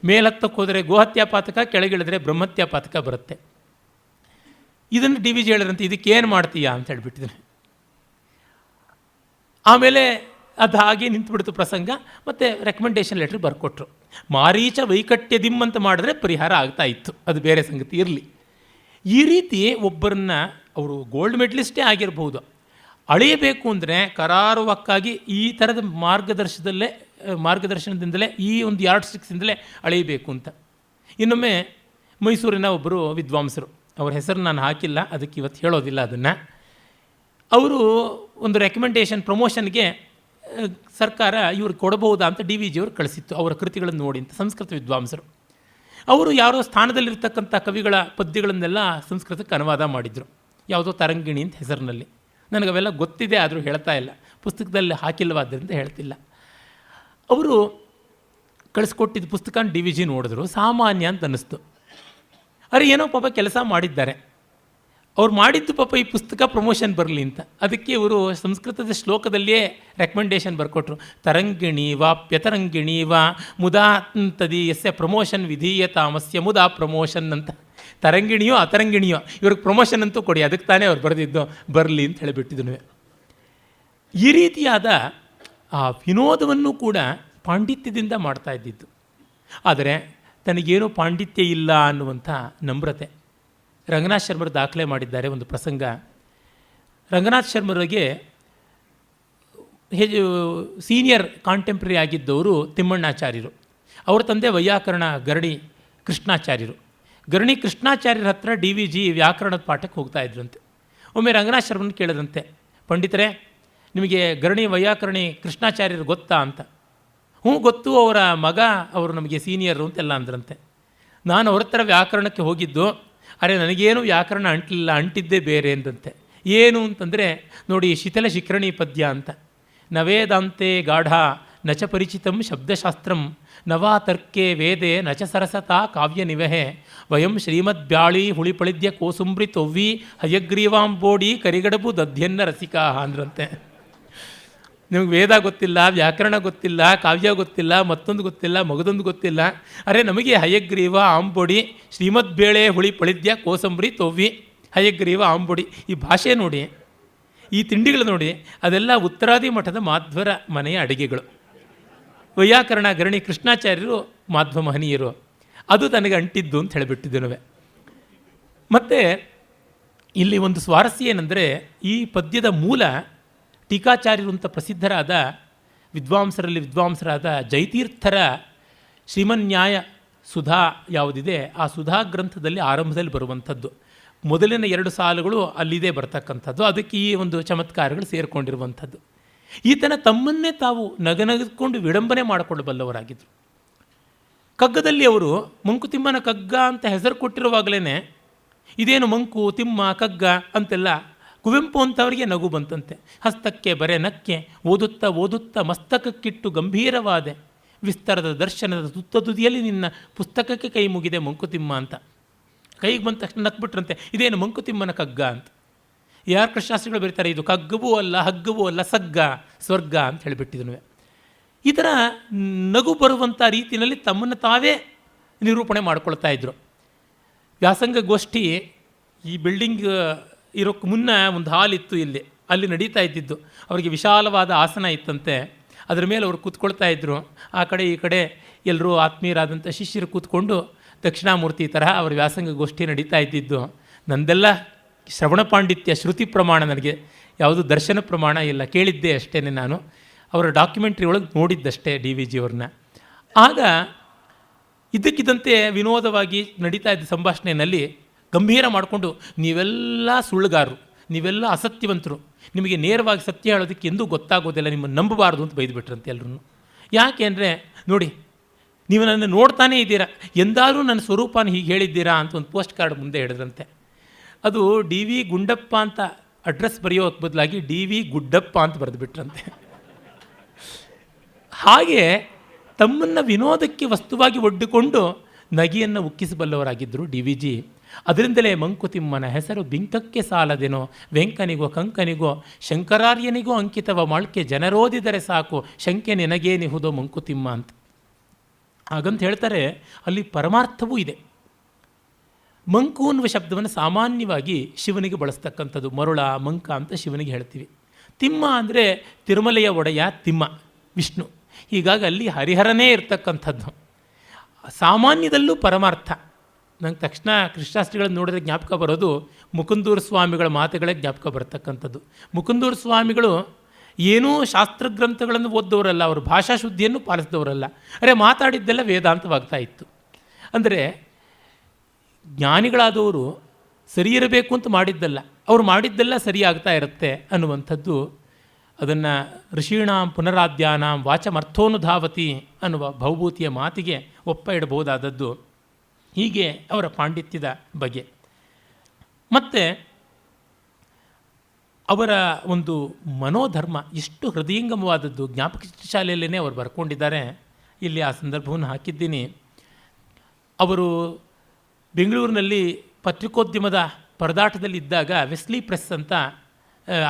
ಮೇಲತ್ತಕ್ಕೆ ಹೋದರೆ ಗೋಹತ್ಯಾ ಪಾತಕ, ಕೆಳಗಿಳಿದ್ರೆ ಬ್ರಹ್ಮತ್ಯಾ ಪಾತಕ ಬರುತ್ತೆ. ಇದನ್ನು ಡಿ ವಿ ಜಿ ಹೇಳಿದ್ರಂತೆ, ಇದಕ್ಕೇನು ಮಾಡ್ತೀಯಾ ಅಂತ ಹೇಳ್ಬಿಟ್ಟಿದ್ದಾನೆ. ಆಮೇಲೆ ಅದು ಹಾಗೆ ನಿಂತುಬಿಡ್ತು ಪ್ರಸಂಗ. ಮತ್ತು ರೆಕಮೆಂಡೇಷನ್ ಲೆಟ್ರ್ ಬರ್ಕೊಟ್ರು. ಮಾರೀಚ ವೈಕಟ್ಯದಿಮ್ ಅಂತ ಮಾಡಿದ್ರೆ ಪರಿಹಾರ ಆಗ್ತಾ ಇತ್ತು, ಅದು ಬೇರೆ ಸಂಗತಿ ಇರಲಿ. ಈ ರೀತಿ ಒಬ್ಬರನ್ನ, ಅವರು ಗೋಲ್ಡ್ ಮೆಡಲಿಸ್ಟೇ ಆಗಿರ್ಬೋದು, ಅಳೆಯಬೇಕು ಅಂದರೆ ಕರಾರುವಕ್ಕಾಗಿ ಈ ಥರದ ಮಾರ್ಗದರ್ಶನದಿಂದಲೇ, ಈ ಒಂದು ಯಾರ್ಡ್ ಸ್ಟಿಕ್ಸಿಂದಲೇ ಅಳೆಯಬೇಕು ಅಂತ. ಇನ್ನೊಮ್ಮೆ ಮೈಸೂರಿನ ಒಬ್ಬರು ವಿದ್ವಾಂಸರು, ಅವ್ರ ಹೆಸರು ನಾನು ಹಾಕಿಲ್ಲ, ಅದಕ್ಕೆ ಇವತ್ತು ಹೇಳೋದಿಲ್ಲ ಅದನ್ನು. ಅವರು ಒಂದು ರೆಕಮೆಂಡೇಷನ್ ಪ್ರಮೋಷನ್ಗೆ ಸರ್ಕಾರ ಇವ್ರಿಗೆ ಕೊಡಬಹುದಾ ಅಂತ ಡಿ ವಿ ಜಿಯವರು ಕಳಿಸಿತ್ತು, ಅವರ ಕೃತಿಗಳನ್ನು ನೋಡಿ ಅಂತ. ಸಂಸ್ಕೃತ ವಿದ್ವಾಂಸರು ಅವರು ಯಾರೋ ಸ್ಥಾನದಲ್ಲಿರ್ತಕ್ಕಂಥ ಕವಿಗಳ ಪದ್ಯಗಳನ್ನೆಲ್ಲ ಸಂಸ್ಕೃತಕ್ಕೆ ಅನುವಾದ ಮಾಡಿದರು, ಯಾವುದೋ ತರಂಗಿಣಿ ಅಂತ ಹೆಸರಿನಲ್ಲಿ. ನನಗವೆಲ್ಲ ಗೊತ್ತಿದೆ, ಆದರೂ ಹೇಳ್ತಾ ಇಲ್ಲ, ಪುಸ್ತಕದಲ್ಲಿ ಹಾಕಿಲ್ವಾದ್ದರಿಂದ ಹೇಳ್ತಿಲ್ಲ. ಅವರು ಕಳಿಸ್ಕೊಟ್ಟಿದ್ದ ಪುಸ್ತಕ DVG ನೋಡಿದ್ರು, ಸಾಮಾನ್ಯ ಅಂತ ಅನ್ನಿಸ್ತು. ಅರೆ ಏನೋ ಪಾಪ ಕೆಲಸ ಮಾಡಿದ್ದಾರೆ, ಅವ್ರು ಮಾಡಿದ್ದು ಪಾಪ ಈ ಪುಸ್ತಕ ಪ್ರಮೋಷನ್ ಬರಲಿ ಅಂತ. ಅದಕ್ಕೆ ಇವರು ಸಂಸ್ಕೃತದ ಶ್ಲೋಕದಲ್ಲಿಯೇ ರೆಕಮೆಂಡೇಶನ್ ಬರ್ಕೊಟ್ರು. ತರಂಗಿಣಿ ವಾಪ್ಯತರಂಗಿಣಿ ವಾ ಮುದಾ ತದೀಯಸ್ಯ ಪ್ರಮೋಷನ್ ವಿಧೀಯತಾಮಸ್ಯ ಮುದಾ ಪ್ರಮೋಷನ್ ಅಂತ. ತರಂಗಿಣಿಯೋ ಅತರಂಗಿಣಿಯೋ ಇವ್ರಿಗೆ ಪ್ರಮೋಷನ್ ಅಂತೂ ಕೊಡಿ, ಅದಕ್ಕೆ ತಾನೇ ಅವ್ರು ಬರೆದಿದ್ದು, ಬರಲಿ ಅಂತ ಹೇಳಿಬಿಟ್ಟಿದ್ನು. ಈ ರೀತಿಯಾದ ಆ ವಿನೋದವನ್ನು ಕೂಡ ಪಾಂಡಿತ್ಯದಿಂದ ಮಾಡ್ತಾ ಇದ್ದಿದ್ದು. ಆದರೆ ತನಗೇನೂ ಪಾಂಡಿತ್ಯ ಇಲ್ಲ ಅನ್ನುವಂಥ ನಮ್ರತೆ. ರಂಗನಾಥ್ ಶರ್ಮರು ದಾಖಲೆ ಮಾಡಿದ್ದಾರೆ ಒಂದು ಪ್ರಸಂಗ. ರಂಗನಾಥ್ ಶರ್ಮರಿಗೆ ಸೀನಿಯರ್ ಕಾಂಟೆಂಪ್ರರಿ ಆಗಿದ್ದವರು ತಿಮ್ಮಣ್ಣಾಚಾರ್ಯರು. ಅವ್ರ ತಂದೆ ವೈಯಾಕರಣ ಗರಣಿ ಕೃಷ್ಣಾಚಾರ್ಯರು. ಗರಣಿ ಕೃಷ್ಣಾಚಾರ್ಯರ ಹತ್ರ DVG ವ್ಯಾಕರಣದ ಪಾಠಕ್ಕೆ ಹೋಗ್ತಾ ಇದ್ರಂತೆ. ಒಮ್ಮೆ ರಂಗನಾಥ್ ಶರ್ಮನ ಕೇಳಿದ್ರಂತೆ, ಪಂಡಿತರೇ ನಿಮಗೆ ಗರಣಿ ವೈಯಾಕರಣಿ ಕೃಷ್ಣಾಚಾರ್ಯರು ಗೊತ್ತಾ ಅಂತ. ಹ್ಞೂ ಗೊತ್ತು, ಅವರ ಮಗ, ಅವರು ನಮಗೆ ಸೀನಿಯರು ಅಂತೆಲ್ಲ ಅಂದ್ರಂತೆ. ನಾನು ಅವ್ರ ಹತ್ರ ವ್ಯಾಕರಣಕ್ಕೆ ಹೋಗಿದ್ದು, ಅರೆ ನನಗೇನು ವ್ಯಾಕರಣ ಅಂಟಲಿಲ್ಲ, ಅಂಟಿದ್ದೇ ಬೇರೆ ಎಂದಂತೆ. ಏನು ಅಂತಂದರೆ ನೋಡಿ, ಶಿಥಿಲ ಶಿಖರಣಿ ಪದ್ಯ ಅಂತ. ನವೇದಾಂತೆ ಗಾಢ ನಚ ಪರಿಚಿತಂ ಶಬ್ದಶಾಸ್ತ್ರಂ ನವಾತರ್ಕೆ ವೇದೆ ನಚ ಸರಸತಾ ಕಾವ್ಯ ನಿವಹೆ ವಯಂ ಶ್ರೀಮದ್ಬ್ಯಾಳಿ ಹುಳಿಪಳಿದ್ಯ ಕೋಸುಂಬ್ರಿ ತೊವ್ವಿ ಹಯಗ್ರೀವಾಂಬೋಡಿ ಕರಿಗಡಬು ದಧ್ಯನ್ನ ರಸಿಕಾ ಅಂದ್ರಂತೆ. ನಿಮಗೆ ವೇದ ಗೊತ್ತಿಲ್ಲ, ವ್ಯಾಕರಣ ಗೊತ್ತಿಲ್ಲ, ಕಾವ್ಯ ಗೊತ್ತಿಲ್ಲ, ಮತ್ತೊಂದು ಗೊತ್ತಿಲ್ಲ, ಮಗದೊಂದು ಗೊತ್ತಿಲ್ಲ. ಅರೆ ನಮಗೆ ಹಯಗ್ರೀವ ಆಂಬೊಡಿ ಶ್ರೀಮದ್ಬೇಳೆ ಹುಳಿ ಪಳಿದ್ಯ ಕೋಸಂಬರಿ ತೊವ್ವಿ ಹಯಗ್ರೀವ ಆಂಬೊಡಿ, ಈ ಭಾಷೆ ನೋಡಿ, ಈ ತಿಂಡಿಗಳು ನೋಡಿ, ಅದೆಲ್ಲ ಉತ್ತರಾದಿ ಮಠದ ಮಾಧ್ವರ ಮನೆಯ ಅಡುಗೆಗಳು. ವೈಯಾಕರಣ ಗರಣಿ ಕೃಷ್ಣಾಚಾರ್ಯರು ಮಾಧ್ವ ಮಹನೀಯರು, ಅದು ತನಗೆ ಅಂಟಿದ್ದು ಅಂತ ಹೇಳಿಬಿಟ್ಟಿದ್ದೇವೆ. ಮತ್ತು ಇಲ್ಲಿ ಒಂದು ಸ್ವಾರಸ್ಯ ಏನೆಂದರೆ, ಈ ಪದ್ಯದ ಮೂಲ ಟೀಕಾಚಾರ್ಯರು ಅಂತ ಪ್ರಸಿದ್ಧರಾದ ವಿದ್ವಾಂಸರಲ್ಲಿ ವಿದ್ವಾಂಸರಾದ ಜೈತೀರ್ಥರ ಶ್ರೀಮನ್ಯಾಯ ಸುಧಾ ಯಾವುದಿದೆ, ಆ ಸುಧಾ ಗ್ರಂಥದಲ್ಲಿ ಆರಂಭದಲ್ಲಿ ಬರುವಂಥದ್ದು. ಮೊದಲಿನ 2 ಸಾಲುಗಳು ಅಲ್ಲಿದೆ ಬರ್ತಕ್ಕಂಥದ್ದು. ಅದಕ್ಕೆ ಈ ಒಂದು ಚಮತ್ಕಾರಗಳು ಸೇರಿಕೊಂಡಿರುವಂಥದ್ದು. ಈತನ ತಮ್ಮನ್ನೇ ತಾವು ನಗನಗಿಕೊಂಡು ವಿಡಂಬನೆ ಮಾಡಿಕೊಳ್ಳಬಲ್ಲವರಾಗಿದ್ದರು. ಕಗ್ಗದಲ್ಲಿ ಅವರು ಮಂಕುತಿಮ್ಮನ ಕಗ್ಗ ಅಂತ ಹೆಸರು ಕೊಟ್ಟಿರುವಾಗಲೇ ಇದೇನು ಮಂಕು ತಿಮ್ಮ ಕಗ್ಗ ಅಂತೆಲ್ಲ ಕುವೆಂಪು ಅಂತವರಿಗೆ ನಗು ಬಂತಂತೆ. ಹಸ್ತಕ್ಕೆ ಬರೆ ನಕ್ಕೆ ಓದುತ್ತಾ ಓದುತ್ತಾ ಮಸ್ತಕಕ್ಕಿಟ್ಟು ಗಂಭೀರವಾದೆ ವಿಸ್ತರದ ದರ್ಶನದ ತುತ್ತದುದಿಯಲ್ಲಿ ನಿನ್ನ ಪುಸ್ತಕಕ್ಕೆ ಕೈ ಮುಗಿದೆ ಮಂಕುತಿಮ್ಮ ಅಂತ. ಕೈಗೆ ಬಂದ ತಕ್ಷಣ ನಕ್ಬಿಟ್ರಂತೆ, ಇದೇನು ಮಂಕುತಿಮ್ಮನ ಕಗ್ಗ ಅಂತ. ಯಾರು ಕೃಷ್ಣಾಸ್ತ್ರಿಗಳು ಬರೀತಾರೆ, ಇದು ಕಗ್ಗವೂ ಅಲ್ಲ ಹಗ್ಗವೂ ಅಲ್ಲ ಸಗ್ಗ ಸ್ವರ್ಗ ಅಂತ ಹೇಳಿಬಿಟ್ಟಿದ್ನು. ಈ ಥರ ನಗು ಬರುವಂಥ ರೀತಿಯಲ್ಲಿ ತಮ್ಮನ್ನು ತಾವೇ ನಿರೂಪಣೆ ಮಾಡ್ಕೊಳ್ತಾ ಇದ್ದರು. ವ್ಯಾಸಂಗ ಗೋಷ್ಠಿ ಈ ಬಿಲ್ಡಿಂಗ್ ಇರೋಕ್ಕೆ ಮುನ್ನ ಒಂದು ಹಾಲ್ ಇತ್ತು ಇಲ್ಲಿ, ಅಲ್ಲಿ ನಡೀತಾ ಇದ್ದಿದ್ದು. ಅವರಿಗೆ ವಿಶಾಲವಾದ ಆಸನ ಇತ್ತಂತೆ, ಅದರ ಮೇಲೆ ಅವರು ಕೂತ್ಕೊಳ್ತಾ ಇದ್ದರು. ಆ ಕಡೆ ಈ ಕಡೆ ಎಲ್ಲರೂ ಆತ್ಮೀಯರಾದಂಥ ಶಿಷ್ಯರು ಕೂತ್ಕೊಂಡು ದಕ್ಷಿಣಾಮೂರ್ತಿ ತರಹ ಅವರ ವ್ಯಾಸಂಗ ಗೋಷ್ಠಿ ನಡೀತಾ ಇದ್ದಿದ್ದು. ನಂದೆಲ್ಲ ಶ್ರವಣ ಪಾಂಡಿತ್ಯ, ಶ್ರುತಿ ಪ್ರಮಾಣ, ನನಗೆ ಯಾವುದು ದರ್ಶನ ಪ್ರಮಾಣ ಇಲ್ಲ, ಕೇಳಿದ್ದೆ ಅಷ್ಟೇ. ನಾನು ಅವರ ಡಾಕ್ಯುಮೆಂಟ್ರಿ ಒಳಗೆ ನೋಡಿದ್ದಷ್ಟೇ DVG ಅವ್ರನ್ನ. ಆಗ ಇದ್ದಕ್ಕಿದ್ದಂತೆ ವಿನೋದವಾಗಿ ನಡೀತಾ ಇದ್ದ ಸಂಭಾಷಣೆಯಲ್ಲಿ ಗಂಭೀರ ಮಾಡಿಕೊಂಡು, ನೀವೆಲ್ಲ ಸುಳ್ಳುಗಾರರು, ನೀವೆಲ್ಲ ಅಸತ್ಯವಂತರು, ನಿಮಗೆ ನೇರವಾಗಿ ಸತ್ಯ ಹೇಳೋದಕ್ಕೆ ಎಂದೂ ಗೊತ್ತಾಗೋದಿಲ್ಲ, ನಿಮ್ಮನ್ನು ನಂಬಬಾರ್ದು ಅಂತ ಬೈದುಬಿಟ್ರಂತೆ ಎಲ್ಲರೂ. ಯಾಕೆ ಅಂದರೆ ನೋಡಿ, ನೀವು ನನ್ನ ನೋಡ್ತಾನೇ ಇದ್ದೀರಾ, ಎಂದಾದರೂ ನನ್ನ ಸ್ವರೂಪನ ಹೀಗೆ ಹೇಳಿದ್ದೀರಾ ಅಂತ ಒಂದು ಪೋಸ್ಟ್ ಕಾರ್ಡ್ ಮುಂದೆ ಹೇಳಿದ್ರಂತೆ. ಅದು DV ಗುಂಡಪ್ಪ ಅಂತ ಅಡ್ರೆಸ್ ಬರೆಯೋಕ್ಕೆ ಬದಲಾಗಿ DV ಗುಡ್ಡಪ್ಪ ಅಂತ ಬರೆದುಬಿಟ್ರಂತೆ. ಹಾಗೆ ತಮ್ಮನ್ನು ವಿನೋದಕ್ಕೆ ವಸ್ತುವಾಗಿ ಒಡ್ಡಿಕೊಂಡು ನಗೆಯನ್ನು ಉಕ್ಕಿಸಬಲ್ಲವರಾಗಿದ್ದರು DVG. ಅದರಿಂದಲೇ ಮಂಕುತಿಮ್ಮನ ಹೆಸರು ಬಿಂಕಕ್ಕೆ ಸಾಲದೇನೋ, ವೆಂಕನಿಗೋ ಕಂಕನಿಗೋ ಶಂಕರಾರ್ಯನಿಗೋ ಅಂಕಿತವ ಮಾಳ್ಕೆ ಜನರೋದಿದರೆ ಸಾಕು ಶಂಕೆ ನಿನಗೇನಿಹುದೋ ಮಂಕುತಿಮ್ಮ ಅಂತ. ಹಾಗಂತ ಹೇಳ್ತಾರೆ, ಅಲ್ಲಿ ಪರಮಾರ್ಥವೂ ಇದೆ. ಮಂಕು ಅನ್ನುವ ಶಬ್ದವನ್ನು ಸಾಮಾನ್ಯವಾಗಿ ಶಿವನಿಗೆ ಬಳಸ್ತಕ್ಕಂಥದ್ದು. ಮರುಳ ಮಂಕ ಅಂತ ಶಿವನಿಗೆ ಹೇಳ್ತೀವಿ. ತಿಮ್ಮ ಅಂದರೆ ತಿರುಮಲೆಯ ಒಡೆಯ ತಿಮ್ಮ, ವಿಷ್ಣು. ಹೀಗಾಗಿ ಅಲ್ಲಿ ಹರಿಹರನೇ ಇರ್ತಕ್ಕಂಥದ್ದು. ಸಾಮಾನ್ಯದಲ್ಲೂ ಪರಮಾರ್ಥ. ನಂಗೆ ತಕ್ಷಣ ಕೃಷ್ಣಾಸ್ತ್ರಿಗಳನ್ನು ನೋಡಿದ್ರೆ ಜ್ಞಾಪಕ ಬರೋದು ಮುಕುಂದೂರು ಸ್ವಾಮಿಗಳ ಮಾತುಗಳೇ ಜ್ಞಾಪಕ ಬರ್ತಕ್ಕಂಥದ್ದು. ಮುಕುಂದೂರು ಸ್ವಾಮಿಗಳು ಏನೂ ಶಾಸ್ತ್ರಗ್ರಂಥಗಳನ್ನು ಓದ್ದವರಲ್ಲ, ಅವರು ಭಾಷಾ ಶುದ್ಧಿಯನ್ನು ಪಾಲಿಸಿದವರಲ್ಲ. ಅರೆ ಮಾತಾಡಿದ್ದೆಲ್ಲ ವೇದಾಂತವಾಗ್ತಾ ಇತ್ತು. ಅಂದರೆ ಜ್ಞಾನಿಗಳಾದವರು ಸರಿ ಇರಬೇಕು ಅಂತ ಮಾಡಿದ್ದಲ್ಲ, ಅವರು ಮಾಡಿದ್ದೆಲ್ಲ ಸರಿಯಾಗ್ತಾ ಇರುತ್ತೆ ಅನ್ನುವಂಥದ್ದು. ಅದನ್ನು ಋಷೀಣಾಂ ಪುನರಾದ್ಯಾನಾಂ ವಾಚಮರ್ಥೋನುಧಾವತಿ ಅನ್ನುವ ಭೌಭೂತಿಯ ಮಾತಿಗೆ ಒಪ್ಪ ಇಡಬಹುದಾದದ್ದು. ಹೀಗೆ ಅವರ ಪಾಂಡಿತ್ಯದ ಬಗ್ಗೆ. ಮತ್ತು ಅವರ ಒಂದು ಮನೋಧರ್ಮ ಎಷ್ಟು ಹೃದಯಂಗಮವಾದದ್ದು ಜ್ಞಾಪಕ ಶಾಲೆಯಲ್ಲೇ ಅವರು ಬರ್ಕೊಂಡಿದ್ದಾರೆ. ಇಲ್ಲಿ ಆ ಸಂದರ್ಭವನ್ನು ಹಾಕಿದ್ದೀನಿ. ಅವರು ಬೆಂಗಳೂರಿನಲ್ಲಿ ಪತ್ರಿಕೋದ್ಯಮದ ಪರದಾಟದಲ್ಲಿ ಇದ್ದಾಗ ವೆಸ್ಲಿ ಪ್ರೆಸ್ ಅಂತ,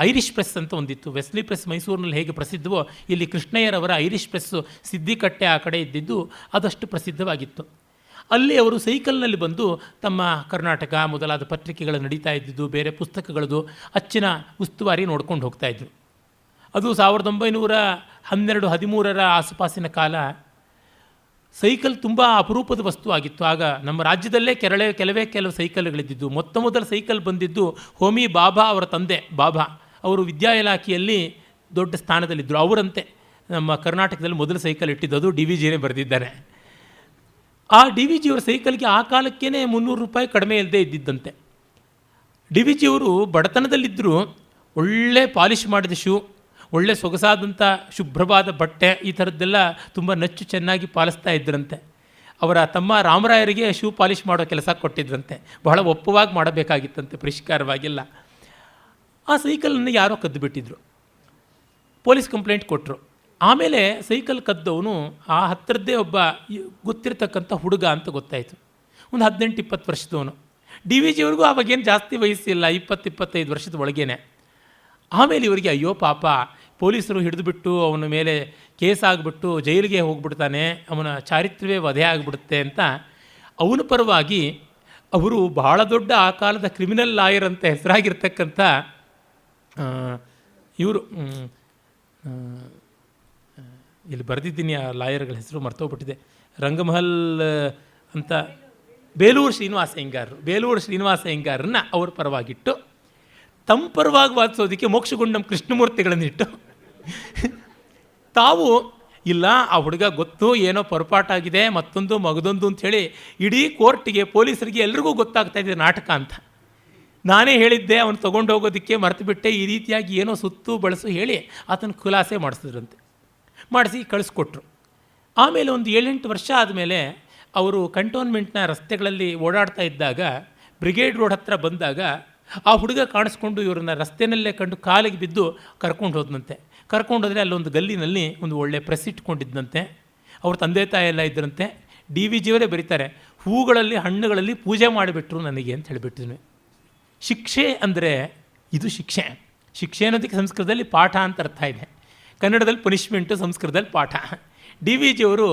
ಐರಿಷ್ ಪ್ರೆಸ್ ಅಂತ ಒಂದಿತ್ತು. ವೆಸ್ಲಿ ಪ್ರೆಸ್ ಮೈಸೂರಿನಲ್ಲಿ ಹೇಗೆ ಪ್ರಸಿದ್ಧವೋ ಇಲ್ಲಿ ಕೃಷ್ಣಯ್ಯರವರ ಐರಿಷ್ ಪ್ರೆಸ್ಸು ಸಿದ್ದಿಕಟ್ಟೆ ಆ ಕಡೆ ಇದ್ದಿದ್ದು ಅದಷ್ಟು ಪ್ರಸಿದ್ಧವಾಗಿತ್ತು. ಅಲ್ಲಿ ಅವರು ಸೈಕಲ್ನಲ್ಲಿ ಬಂದು ತಮ್ಮ ಕರ್ನಾಟಕ ಮೊದಲಾದ ಪತ್ರಿಕೆಗಳು ನಡೀತಾ ಇದ್ದಿದ್ದು, ಬೇರೆ ಪುಸ್ತಕಗಳದು ಅಚ್ಚಿನ ಉಸ್ತುವಾರಿ ನೋಡ್ಕೊಂಡು ಹೋಗ್ತಾಯಿದ್ರು. ಅದು 1912-13 ಆಸುಪಾಸಿನ ಕಾಲ. ಸೈಕಲ್ ತುಂಬ ಅಪರೂಪದ ವಸ್ತು ಆಗಿತ್ತು. ಆಗ ನಮ್ಮ ರಾಜ್ಯದಲ್ಲೇ ಕೆಲವೇ ಸೈಕಲ್ಗಳಿದ್ದಿದ್ದು. ಮೊದಲ ಸೈಕಲ್ ಬಂದಿದ್ದು ಹೋಮಿ ಬಾಬಾ ಅವರ ತಂದೆ ಬಾಬಾ ಅವರು ವಿದ್ಯಾ ಇಲಾಖೆಯಲ್ಲಿ ದೊಡ್ಡ ಸ್ಥಾನದಲ್ಲಿದ್ದರು. ಅವರಂತೆ ನಮ್ಮ ಕರ್ನಾಟಕದಲ್ಲಿ ಮೊದಲು ಸೈಕಲ್ ಇಟ್ಟಿದ್ದು ಡಿ ವಿ ಜಿನೇ ಬರೆದಿದ್ದಾರೆ. ಆ ಡಿ ವಿ ಜಿಯವರ ಸೈಕಲ್ಗೆ ಆ ಕಾಲಕ್ಕೇ 300 ರೂಪಾಯಿ ಕಡಿಮೆ ಇಲ್ಲದೆ ಇದ್ದಿದ್ದಂತೆ. ಡಿ ವಿ ಜಿಯವರು ಬಡತನದಲ್ಲಿದ್ದರೂ ಒಳ್ಳೆ ಪಾಲಿಷ್ ಮಾಡಿದ ಶೂ, ಒಳ್ಳೆ ಸೊಗಸಾದಂಥ ಶುಭ್ರವಾದ ಬಟ್ಟೆ, ಈ ಥರದ್ದೆಲ್ಲ ತುಂಬ ನಚ್ಚು ಚೆನ್ನಾಗಿ ಪಾಲಿಸ್ತಾ ಇದ್ರಂತೆ. ಅವರ ತಮ್ಮ ರಾಮರಾಯರಿಗೆ ಶೂ ಪಾಲಿಷ್ ಮಾಡೋ ಕೆಲಸ ಕೊಟ್ಟಿದ್ರಂತೆ. ಬಹಳ ಒಪ್ಪವಾಗಿ ಮಾಡಬೇಕಾಗಿತ್ತಂತೆ, ಪರಿಷ್ಕಾರವಾಗಿಲ್ಲ. ಆ ಸೈಕಲನ್ನು ಯಾರೋ ಕದ್ದು ಬಿಟ್ಟಿದ್ರು. ಪೊಲೀಸ್ ಕಂಪ್ಲೇಂಟ್ ಕೊಟ್ಟರು. ಆಮೇಲೆ ಸೈಕಲ್ ಕದ್ದವನು ಆ ಹತ್ತಿರದ್ದೇ ಒಬ್ಬ ಗೊತ್ತಿರತಕ್ಕಂಥ ಹುಡುಗ ಅಂತ ಗೊತ್ತಾಯಿತು. ಒಂದು 18-20 ವರ್ಷದವನು. ಡಿ ವಿ ಜಿಯವ್ರಿಗೂ ಆವಾಗೇನು ಜಾಸ್ತಿ ವಯಸ್ಸಿಲ್ಲ, 20-25 ವರ್ಷದ ಒಳಗೇನೆ. ಆಮೇಲೆ ಇವರಿಗೆ ಅಯ್ಯೋ ಪಾಪ, ಪೊಲೀಸರು ಹಿಡಿದುಬಿಟ್ಟು ಅವನ ಮೇಲೆ ಕೇಸ್ ಆಗಿಬಿಟ್ಟು ಜೈಲಿಗೆ ಹೋಗ್ಬಿಡ್ತಾನೆ, ಅವನ ಚಾರಿತ್ರ್ಯವೇ ವಧೆ ಆಗಿಬಿಡುತ್ತೆ ಅಂತ ಅವನ ಪರವಾಗಿ ಅವರು ಬಹಳ ದೊಡ್ಡ ಆ ಕಾಲದ ಕ್ರಿಮಿನಲ್ ಲಾಯರ್ ಅಂತ ಹೆಸರಾಗಿರ್ತಕ್ಕಂಥ ಇವರು, ಇಲ್ಲಿ ಬರೆದಿದ್ದೀನಿ ಆ ಲಾಯರ್ಗಳ ಹೆಸರು ಮರ್ತೋಗ್ಬಿಟ್ಟಿದೆ, ರಂಗಮಹಲ್ ಅಂತ, ಬೇಲೂರು ಶ್ರೀನಿವಾಸ ಅಯ್ಯಂಗಾರನ್ನ ಅವ್ರ ಪರವಾಗಿಟ್ಟು ತಮ್ಮ ಪರವಾಗಿ ವಾದಿಸೋದಕ್ಕೆ ಮೋಕ್ಷಗುಂಡಂ ಕೃಷ್ಣಮೂರ್ತಿಗಳನ್ನಿಟ್ಟು ತಾವು ಇಲ್ಲ ಆ ಹುಡುಗ ಗೊತ್ತು ಏನೋ ಹೊರಪಾಟಾಗಿದೆ, ಮತ್ತೊಂದು ಮಗದೊಂದು ಅಂಥೇಳಿ ಇಡೀ ಕೋರ್ಟಿಗೆ ಪೊಲೀಸರಿಗೆ ಎಲ್ರಿಗೂ ಗೊತ್ತಾಗ್ತಾ ಇದೆ ನಾಟಕ ಅಂತ. ನಾನೇ ಹೇಳಿದ್ದೆ ಅವನು ತೊಗೊಂಡು ಹೋಗೋದಕ್ಕೆ ಮರೆತು ಬಿಟ್ಟೆ, ಈ ರೀತಿಯಾಗಿ ಏನೋ ಸುತ್ತು ಬಳಸು ಹೇಳಿ ಆತನ ಖುಲಾಸೆ ಮಾಡಿಸಿ ಕಳಿಸ್ಕೊಟ್ರು. ಆಮೇಲೆ ಒಂದು 7-8 ವರ್ಷ ಆದಮೇಲೆ ಅವರು ಕಂಟೋನ್ಮೆಂಟ್ನ ರಸ್ತೆಗಳಲ್ಲಿ ಓಡಾಡ್ತಾ ಇದ್ದಾಗ ಬ್ರಿಗೇಡ್ ರೋಡ್ ಹತ್ರ ಬಂದಾಗ ಆ ಹುಡುಗ ಕಾಣಿಸ್ಕೊಂಡು ಇವ್ರನ್ನ ರಸ್ತೆಯಲ್ಲೇ ಕಂಡು ಕಾಲಿಗೆ ಬಿದ್ದು ಕರ್ಕೊಂಡು ಹೋದಂತೆ. ಕರ್ಕೊಂಡೋದ್ರೆ ಅಲ್ಲೊಂದು ಗಲ್ಲಿನಲ್ಲಿ ಒಂದು ಒಳ್ಳೆ ಪ್ರೆಸ್ ಇಟ್ಕೊಂಡಿದ್ದಂತೆ. ಅವ್ರ ತಂದೆ ತಾಯಿ ಎಲ್ಲ ಇದ್ದರಂತೆ. ಡಿ ವಿ ಜಿಯವರೇ ಬರೀತಾರೆ, ಹೂಗಳಲ್ಲಿ ಹಣ್ಣುಗಳಲ್ಲಿ ಪೂಜೆ ಮಾಡಿಬಿಟ್ರು ನನಗೆ ಅಂತ ಹೇಳಿಬಿಟ್ಟಿದ್ವಿ. ಶಿಕ್ಷೆ ಅಂದರೆ ಇದು ಶಿಕ್ಷೆ. ಶಿಕ್ಷೆ ಅನ್ನೋದಕ್ಕೆ ಸಂಸ್ಕೃತದಲ್ಲಿ ಪಾಠ ಅಂತ ಅರ್ಥ ಇದೆ. ಕನ್ನಡದಲ್ಲಿ ಪನಿಷ್ಮೆಂಟು, ಸಂಸ್ಕೃತದಲ್ಲಿ ಪಾಠ. ಡಿ ವಿ ಜಿಯವರು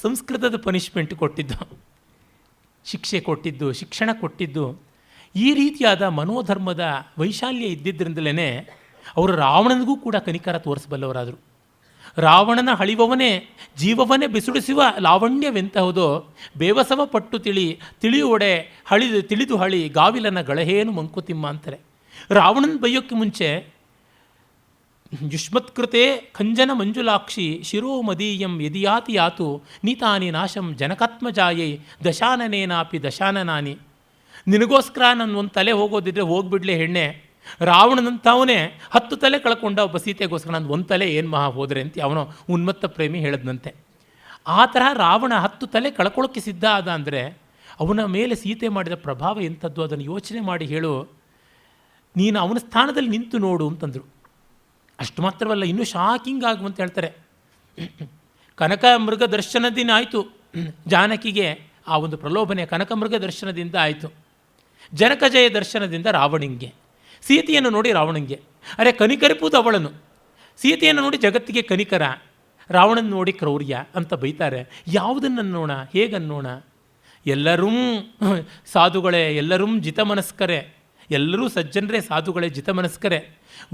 ಸಂಸ್ಕೃತದ ಪನಿಷ್ಮೆಂಟ್ ಕೊಟ್ಟಿದ್ದು, ಶಿಕ್ಷೆ ಕೊಟ್ಟಿದ್ದು, ಶಿಕ್ಷಣ ಕೊಟ್ಟಿದ್ದು. ಈ ರೀತಿಯಾದ ಮನೋಧರ್ಮದ ವೈಶಾಲ್ಯ ಇದ್ದಿದ್ದರಿಂದಲೇ ಅವರು ರಾವಣನಿಗೂ ಕೂಡ ಕನಿಕರ ತೋರಿಸಬಲ್ಲವರಾದರು. ರಾವಣನ ಹಳಿವವನೇ ಜೀವವನ್ನೇ ಬಿಸುಡಿಸುವ ಲಾವಣ್ಯವೆಂತಹುದೋ ಬೇವಸವ ಪಟ್ಟು ತಿಳಿಯುವಡೆ ತಿಳಿದು ಹಳಿ ಗಾವಿಲನ ಗಳಹೇನು ಮಂಕುತಿಮ್ಮ ಅಂತಾರೆ. ರಾವಣನ ಬೈಯೋಕ್ಕೆ ಮುಂಚೆ ಯುಷ್ಮತ್ಕೃತೆ ಖಂಜನ ಮಂಜುಲಾಕ್ಷಿ ಶಿರೋಮದೀಯಂ ಯದಿಯಾತಿ ಯಾತು ನೀತಾನಿ ನಾಶಂ ಜನಕಾತ್ಮಜಾಯೈ ದಶಾನನೇನಾಪಿ ದಶಾನನಾನಿ. ನಿನಗೋಸ್ಕರ ನನ್ನ ಒಂದು ತಲೆ ಹೋಗೋದಿದ್ರೆ ಹೋಗ್ಬಿಡ್ಲೆ ಹೆಣ್ಣೆ, ರಾವಣನಂತವನೇ 10 ತಲೆ ಕಳ್ಕೊಂಡ ಒಬ್ಬ ಸೀತೆಗೋಸ್ಕರ ನಾನು ಒಂದು ತಲೆ ಏನು ಮಹಾ ಹೋದರೆ ಅಂತ ಅವನು ಉನ್ಮತ್ತ ಪ್ರೇಮಿ ಹೇಳಿದ್ನಂತೆ. ಆ ತರಹ ರಾವಣ 10 ತಲೆ ಕಳ್ಕೊಳ್ಳೋಕ್ಕೆ ಸಿದ್ಧ ಆದ ಅಂದರೆ ಅವನ ಮೇಲೆ ಸೀತೆ ಮಾಡಿದ ಪ್ರಭಾವ ಎಂಥದ್ದು, ಅದನ್ನು ಯೋಚನೆ ಮಾಡಿ ಹೇಳು, ನೀನು ಅವನ ಸ್ಥಾನದಲ್ಲಿ ನಿಂತು ನೋಡು ಅಂತಂದರು. ಅಷ್ಟು ಮಾತ್ರವಲ್ಲ, ಇನ್ನೂ ಶಾಕಿಂಗ್ ಆಗುವಂತ ಹೇಳ್ತಾರೆ. ಕನಕ ಮೃಗ ದರ್ಶನದಿಂದ ಆಯಿತು ಜಾನಕಿಗೆ ಆ ಒಂದು ಪ್ರಲೋಭನೆ, ಕನಕ ಮೃಗ ದರ್ಶನದಿಂದ ಆಯಿತು. ಜನಕಜಯ ದರ್ಶನದಿಂದ ರಾವಣನಿಗೆ, ಸೀತೆಯನ್ನು ನೋಡಿ ರಾವಣನಿಗೆ. ಅರೆ ಕನಿಕರಿಪುವುದು ಅವಳನು, ಸೀತೆಯನ್ನು ನೋಡಿ ಜಗತ್ತಿಗೆ ಕನಿಕರ, ರಾವಣನ ನೋಡಿ ಕ್ರೌರ್ಯ ಅಂತ ಬೈತಾರೆ. ಯಾವುದನ್ನು ಅನ್ನೋಣ, ಹೇಗನ್ನೋಣ? ಎಲ್ಲರೂ ಸಾಧುಗಳೇ, ಎಲ್ಲರೂ ಜಿತಮನಸ್ಕರೇ, ಎಲ್ಲರೂ ಸಜ್ಜನರೇ, ಸಾಧುಗಳೇ, ಜಿತಮನಸ್ಕರೇ.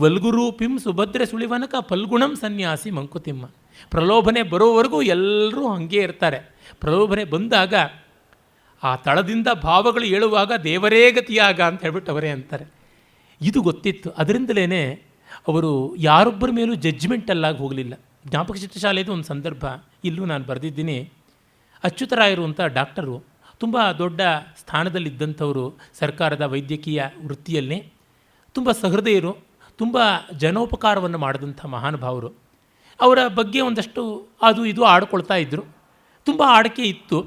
ವಲ್ಗುರೂಪಿಂ ಸುಭದ್ರೆ ಸುಳಿವನಕ ಫಲ್ಗುಣಂ ಸನ್ಯಾಸಿ ಮಂಕುತಿಮ್ಮ. ಪ್ರಲೋಭನೆ ಬರೋವರೆಗೂ ಎಲ್ಲರೂ ಹಾಗೇ ಇರ್ತಾರೆ. ಪ್ರಲೋಭನೆ ಬಂದಾಗ ಆ ತಳದಿಂದ ಭಾವಗಳು ಏಳುವಾಗ ದೇವರೇ ಗತಿಯಾಗ ಅಂತ ಹೇಳ್ಬಿಟ್ಟು ಅವರೇ ಅಂತಾರೆ. ಇದು ಗೊತ್ತಿತ್ತು. ಅದರಿಂದಲೇ ಅವರು ಯಾರೊಬ್ಬರ ಮೇಲೂ ಜಡ್ಜ್ಮೆಂಟಲ್ಲಾಗಿ ಹೋಗಲಿಲ್ಲ. ಜ್ಞಾಪಕ ಚಿತ್ರಶಾಲೆದು ಒಂದು ಸಂದರ್ಭ ಇಲ್ಲೂ ನಾನು ಬರೆದಿದ್ದೀನಿ. ಅಚ್ಯುತರಾಯರು ಅಂತ ಡಾಕ್ಟರು, ತುಂಬ ದೊಡ್ಡ ಸ್ಥಾನದಲ್ಲಿದ್ದಂಥವರು ಸರ್ಕಾರದ ವೈದ್ಯಕೀಯ ವೃತ್ತಿಯಲ್ಲಿ, ತುಂಬ ಸಹೃದಯರು, ತುಂಬ ಜನೋಪಕಾರವನ್ನು ಮಾಡಿದಂಥ ಮಹಾನುಭಾವರು. ಅವರ ಬಗ್ಗೆ ಒಂದಷ್ಟು ಅದು ಇದು ಆಡ್ಕೊಳ್ತಾ ಇದ್ದರು. ತುಂಬ ಆಡಿಕೆ ಇತ್ತು.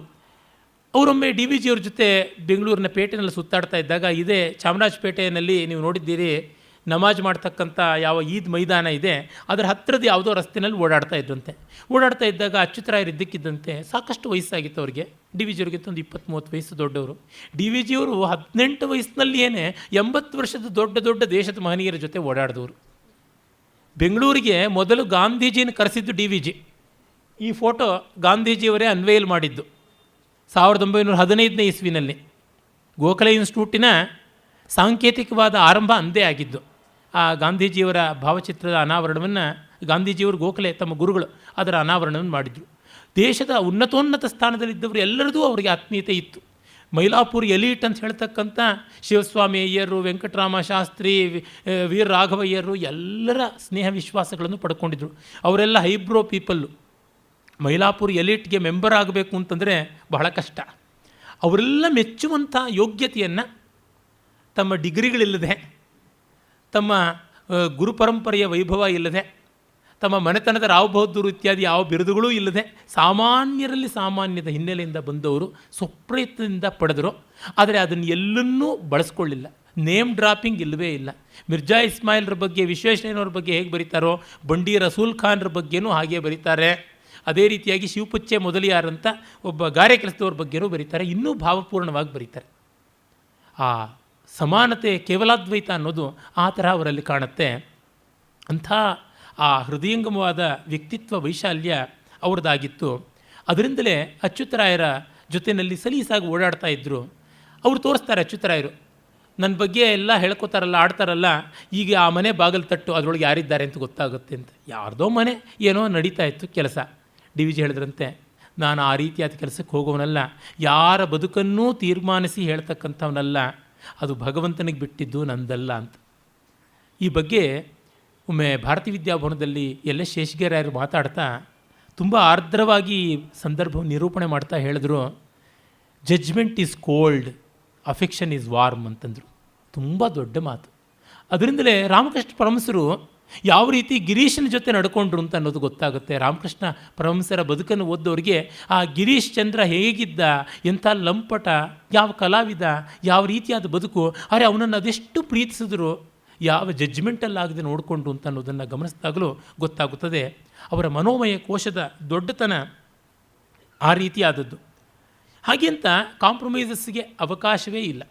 ಅವರೊಮ್ಮೆ ಡಿ ವಿ ಜಿಯವ್ರ ಜೊತೆ ಬೆಂಗಳೂರಿನ ಪೇಟೆನಲ್ಲಿ ಸುತ್ತಾಡ್ತಾ ಇದ್ದಾಗ, ಇದೇ ಚಾಮರಾಜಪೇಟೆಯಲ್ಲಿ ನೀವು ನೋಡಿದ್ದೀರಿ ನಮಾಜ್ ಮಾಡ್ತಕ್ಕಂಥ ಯಾವ ಈದ್ ಮೈದಾನ ಇದೆ ಅದರ ಹತ್ತಿರದ ಯಾವುದೋ ರಸ್ತೆಯಲ್ಲಿ ಓಡಾಡ್ತಾ ಇದ್ದಂತೆ. ಓಡಾಡ್ತಾ ಇದ್ದಾಗ ಅಚ್ಯುತರಾಯರು ಇದ್ದಕ್ಕಿದ್ದಂತೆ ಸಾಕಷ್ಟು ವಯಸ್ಸಾಗಿತ್ತು ಅವ್ರಿಗೆ. ಡಿ ವಿ ಜಿಯವ್ರಿಗಿಂತ ಒಂದು 20-30 ವಯಸ್ಸು ದೊಡ್ಡವರು. ಡಿ ವಿ ಜಿಯವರು 18 ವಯಸ್ಸಿನಲ್ಲಿಯೇ 80 ವರ್ಷದ ದೊಡ್ಡ ದೊಡ್ಡ ದೇಶದ ಮಹನೀಯರ ಜೊತೆ ಓಡಾಡಿದವರು. ಬೆಂಗಳೂರಿಗೆ ಮೊದಲು ಗಾಂಧೀಜಿನ ಕರೆಸಿದ್ದು ಡಿ ವಿ ಜಿ. ಈ ಫೋಟೋ ಗಾಂಧೀಜಿಯವರೇ ಅನ್ವಯಲ್ ಮಾಡಿದ್ದು 1915ನೇ ಇಸ್ವಿನಲ್ಲಿ. ಗೋಖಲೆ ಇನ್ಸ್ಟಿಟ್ಯೂಟಿನ ಸಾಂಕೇತಿಕವಾದ ಆರಂಭ ಅಂದೇ ಆಗಿದ್ದು. ಆ ಗಾಂಧೀಜಿಯವರ ಭಾವಚಿತ್ರದ ಅನಾವರಣವನ್ನು ಗಾಂಧೀಜಿಯವರು ಗೋಖಲೆ ತಮ್ಮ ಗುರುಗಳು ಅದರ ಅನಾವರಣವನ್ನು ಮಾಡಿದರು. ದೇಶದ ಉನ್ನತೋನ್ನತ ಸ್ಥಾನದಲ್ಲಿದ್ದವರು ಎಲ್ಲರದೂ ಅವರಿಗೆ ಆತ್ಮೀಯತೆ ಇತ್ತು. ಮೈಲಾಪುರ್ ಎಲೀಟ್ ಅಂತ ಹೇಳ್ತಕ್ಕಂಥ ಶಿವಸ್ವಾಮಿ ಅಯ್ಯರು, ವೆಂಕಟರಾಮ ಶಾಸ್ತ್ರಿ, ವೀರ ರಾಘವಯ್ಯರು ಎಲ್ಲರ ಸ್ನೇಹ ವಿಶ್ವಾಸಗಳನ್ನು ಪಡ್ಕೊಂಡಿದ್ರು. ಅವರೆಲ್ಲ ಹೈಬ್ರೋ ಪೀಪಲ್ಲು. ಮೈಲಾಪುರ್ ಎಲೀಟ್ಗೆ ಮೆಂಬರ್ ಆಗಬೇಕು ಅಂತಂದರೆ ಬಹಳ ಕಷ್ಟ. ಅವರೆಲ್ಲ ಮೆಚ್ಚುವಂಥ ಯೋಗ್ಯತೆಯನ್ನು ತಮ್ಮ ಡಿಗ್ರಿಗಳಿಲ್ಲದೆ, ತಮ್ಮ ಗುರುಪರಂಪರೆಯ ವೈಭವ ಇಲ್ಲದೆ, ತಮ್ಮ ಮನೆತನದ ರಾವ್ ಬಹದ್ದೂರು ಇತ್ಯಾದಿ ಯಾವ ಬಿರುದುಗಳೂ ಇಲ್ಲದೆ ಸಾಮಾನ್ಯರಲ್ಲಿ ಸಾಮಾನ್ಯದ ಹಿನ್ನೆಲೆಯಿಂದ ಬಂದವರು ಸ್ವಪ್ರಯತ್ನದಿಂದ ಪಡೆದರು. ಆದರೆ ಅದನ್ನು ಎಲ್ಲನ್ನೂ ಬಳಸ್ಕೊಳ್ಳಿಲ್ಲ. ನೇಮ್ ಡ್ರಾಪಿಂಗ್ ಇಲ್ಲವೇ ಇಲ್ಲ. ಮಿರ್ಜಾ ಇಸ್ಮಾಯಿಲ್ರ ಬಗ್ಗೆ, ವಿಶ್ವೇಶ್ವರಯ್ಯನವ್ರ ಬಗ್ಗೆ ಹೇಗೆ ಬರೀತಾರೋ ಬಂಡಿ ರಸೂಲ್ ಖಾನ್ರ ಬಗ್ಗೆನೂ ಹಾಗೆ ಬರೀತಾರೆ. ಅದೇ ರೀತಿಯಾಗಿ ಶಿವಪುಚ್ಚೆ ಮೊದಲಿಯಾರಂಥ ಒಬ್ಬ ಗಾರೆ ಕೆಲಸದವ್ರ ಬಗ್ಗೆನೂ ಬರೀತಾರೆ. ಇನ್ನೂ ಭಾವಪೂರ್ಣವಾಗಿ ಬರೀತಾರೆ. ಆ ಸಮಾನತೆ, ಕೇವಲಾದ್ವೈತ ಅನ್ನೋದು ಆ ಥರ ಅವರಲ್ಲಿ ಕಾಣುತ್ತೆ. ಅಂಥ ಆ ಹೃದಯಂಗಮವಾದ ವ್ಯಕ್ತಿತ್ವ ವೈಶಾಲ್ಯ ಅವ್ರದ್ದಾಗಿತ್ತು. ಅದರಿಂದಲೇ ಅಚ್ಯುತರಾಯರ ಜೊತೆಯಲ್ಲಿ ಸಲೀಸಾಗಿ ಓಡಾಡ್ತಾ ಇದ್ದರು. ಅವರು ತೋರಿಸ್ತಾರೆ ಅಚ್ಯುತರಾಯರು, ನನ್ನ ಬಗ್ಗೆ ಎಲ್ಲ ಹೇಳ್ಕೊತಾರಲ್ಲ, ಆಡ್ತಾರಲ್ಲ, ಈಗ ಆ ಮನೆ ಬಾಗಿಲು ತಟ್ಟು ಅದರೊಳಗೆ ಯಾರಿದ್ದಾರೆ ಅಂತ ಗೊತ್ತಾಗುತ್ತೆ ಅಂತ. ಯಾರ್ದೋ ಮನೆ ಏನೋ ನಡೀತಾ ಇತ್ತು ಕೆಲಸ. ಡಿ ವಿ ಜಿ ಹೇಳಿದ್ರಂತೆ, ನಾನು ಆ ರೀತಿಯಾದ ಕೆಲಸಕ್ಕೆ ಹೋಗೋವನಲ್ಲ, ಯಾರ ಬದುಕನ್ನೂ ತೀರ್ಮಾನಿಸಿ ಹೇಳ್ತಕ್ಕಂಥವನಲ್ಲ, ಅದು ಭಗವಂತನಿಗೆ ಬಿಟ್ಟಿದ್ದು, ನಂದಲ್ಲ ಅಂತ. ಈ ಬಗ್ಗೆ ಒಮ್ಮೆ ಭಾರತೀಯ ವಿದ್ಯಾಭವನದಲ್ಲಿ ಎಲ್ ಎಸ್ ಶೇಷಗಿರಿಯರು ಮಾತಾಡ್ತಾ ತುಂಬ ಆರ್ದ್ರವಾಗಿ ಸಂದರ್ಭವನ್ನು ನಿರೂಪಣೆ ಮಾಡ್ತಾ ಹೇಳಿದ್ರು, judgement is cold, affection is warm ಅಂತಂದರು. ತುಂಬ ದೊಡ್ಡ ಮಾತು. ಅದರಿಂದಲೇ ರಾಮಕೃಷ್ಣ ಪರಮಹಂಸರು ಯಾವ ರೀತಿ ಗಿರೀಶನ ಜೊತೆ ನಡ್ಕೊಂಡ್ರು ಅಂತ ಅನ್ನೋದು ಗೊತ್ತಾಗುತ್ತೆ. ರಾಮಕೃಷ್ಣ ಪರಮಹಂಸರ ಬದುಕನ್ನು ಓದ್ದವರಿಗೆ ಆ ಗಿರೀಶ್ ಚಂದ್ರ ಹೇಗಿದ್ದ, ಎಂಥ ಲಂಪಟ, ಯಾವ ಕಲಾವಿದ, ಯಾವ ರೀತಿಯಾದ ಬದುಕು, ಆದರೆ ಅವನನ್ನು ಅದೆಷ್ಟು ಪ್ರೀತಿಸಿದ್ರು, ಯಾವ ಜಡ್ಜ್ಮೆಂಟಲ್ಲಾಗದೆ ನೋಡಿಕೊಂಡ್ರು ಅಂತ ಅನ್ನೋದನ್ನು ಗಮನಿಸಿದಾಗಲೂ ಗೊತ್ತಾಗುತ್ತದೆ. ಅವರ ಮನೋಮಯ ಕೋಶದ ದೊಡ್ಡತನ ಆ ರೀತಿಯಾದದ್ದು. ಹಾಗೆಂತ ಕಾಂಪ್ರಮೈಸಸ್ಗೆ ಅವಕಾಶವೇ ಇಲ್ಲ.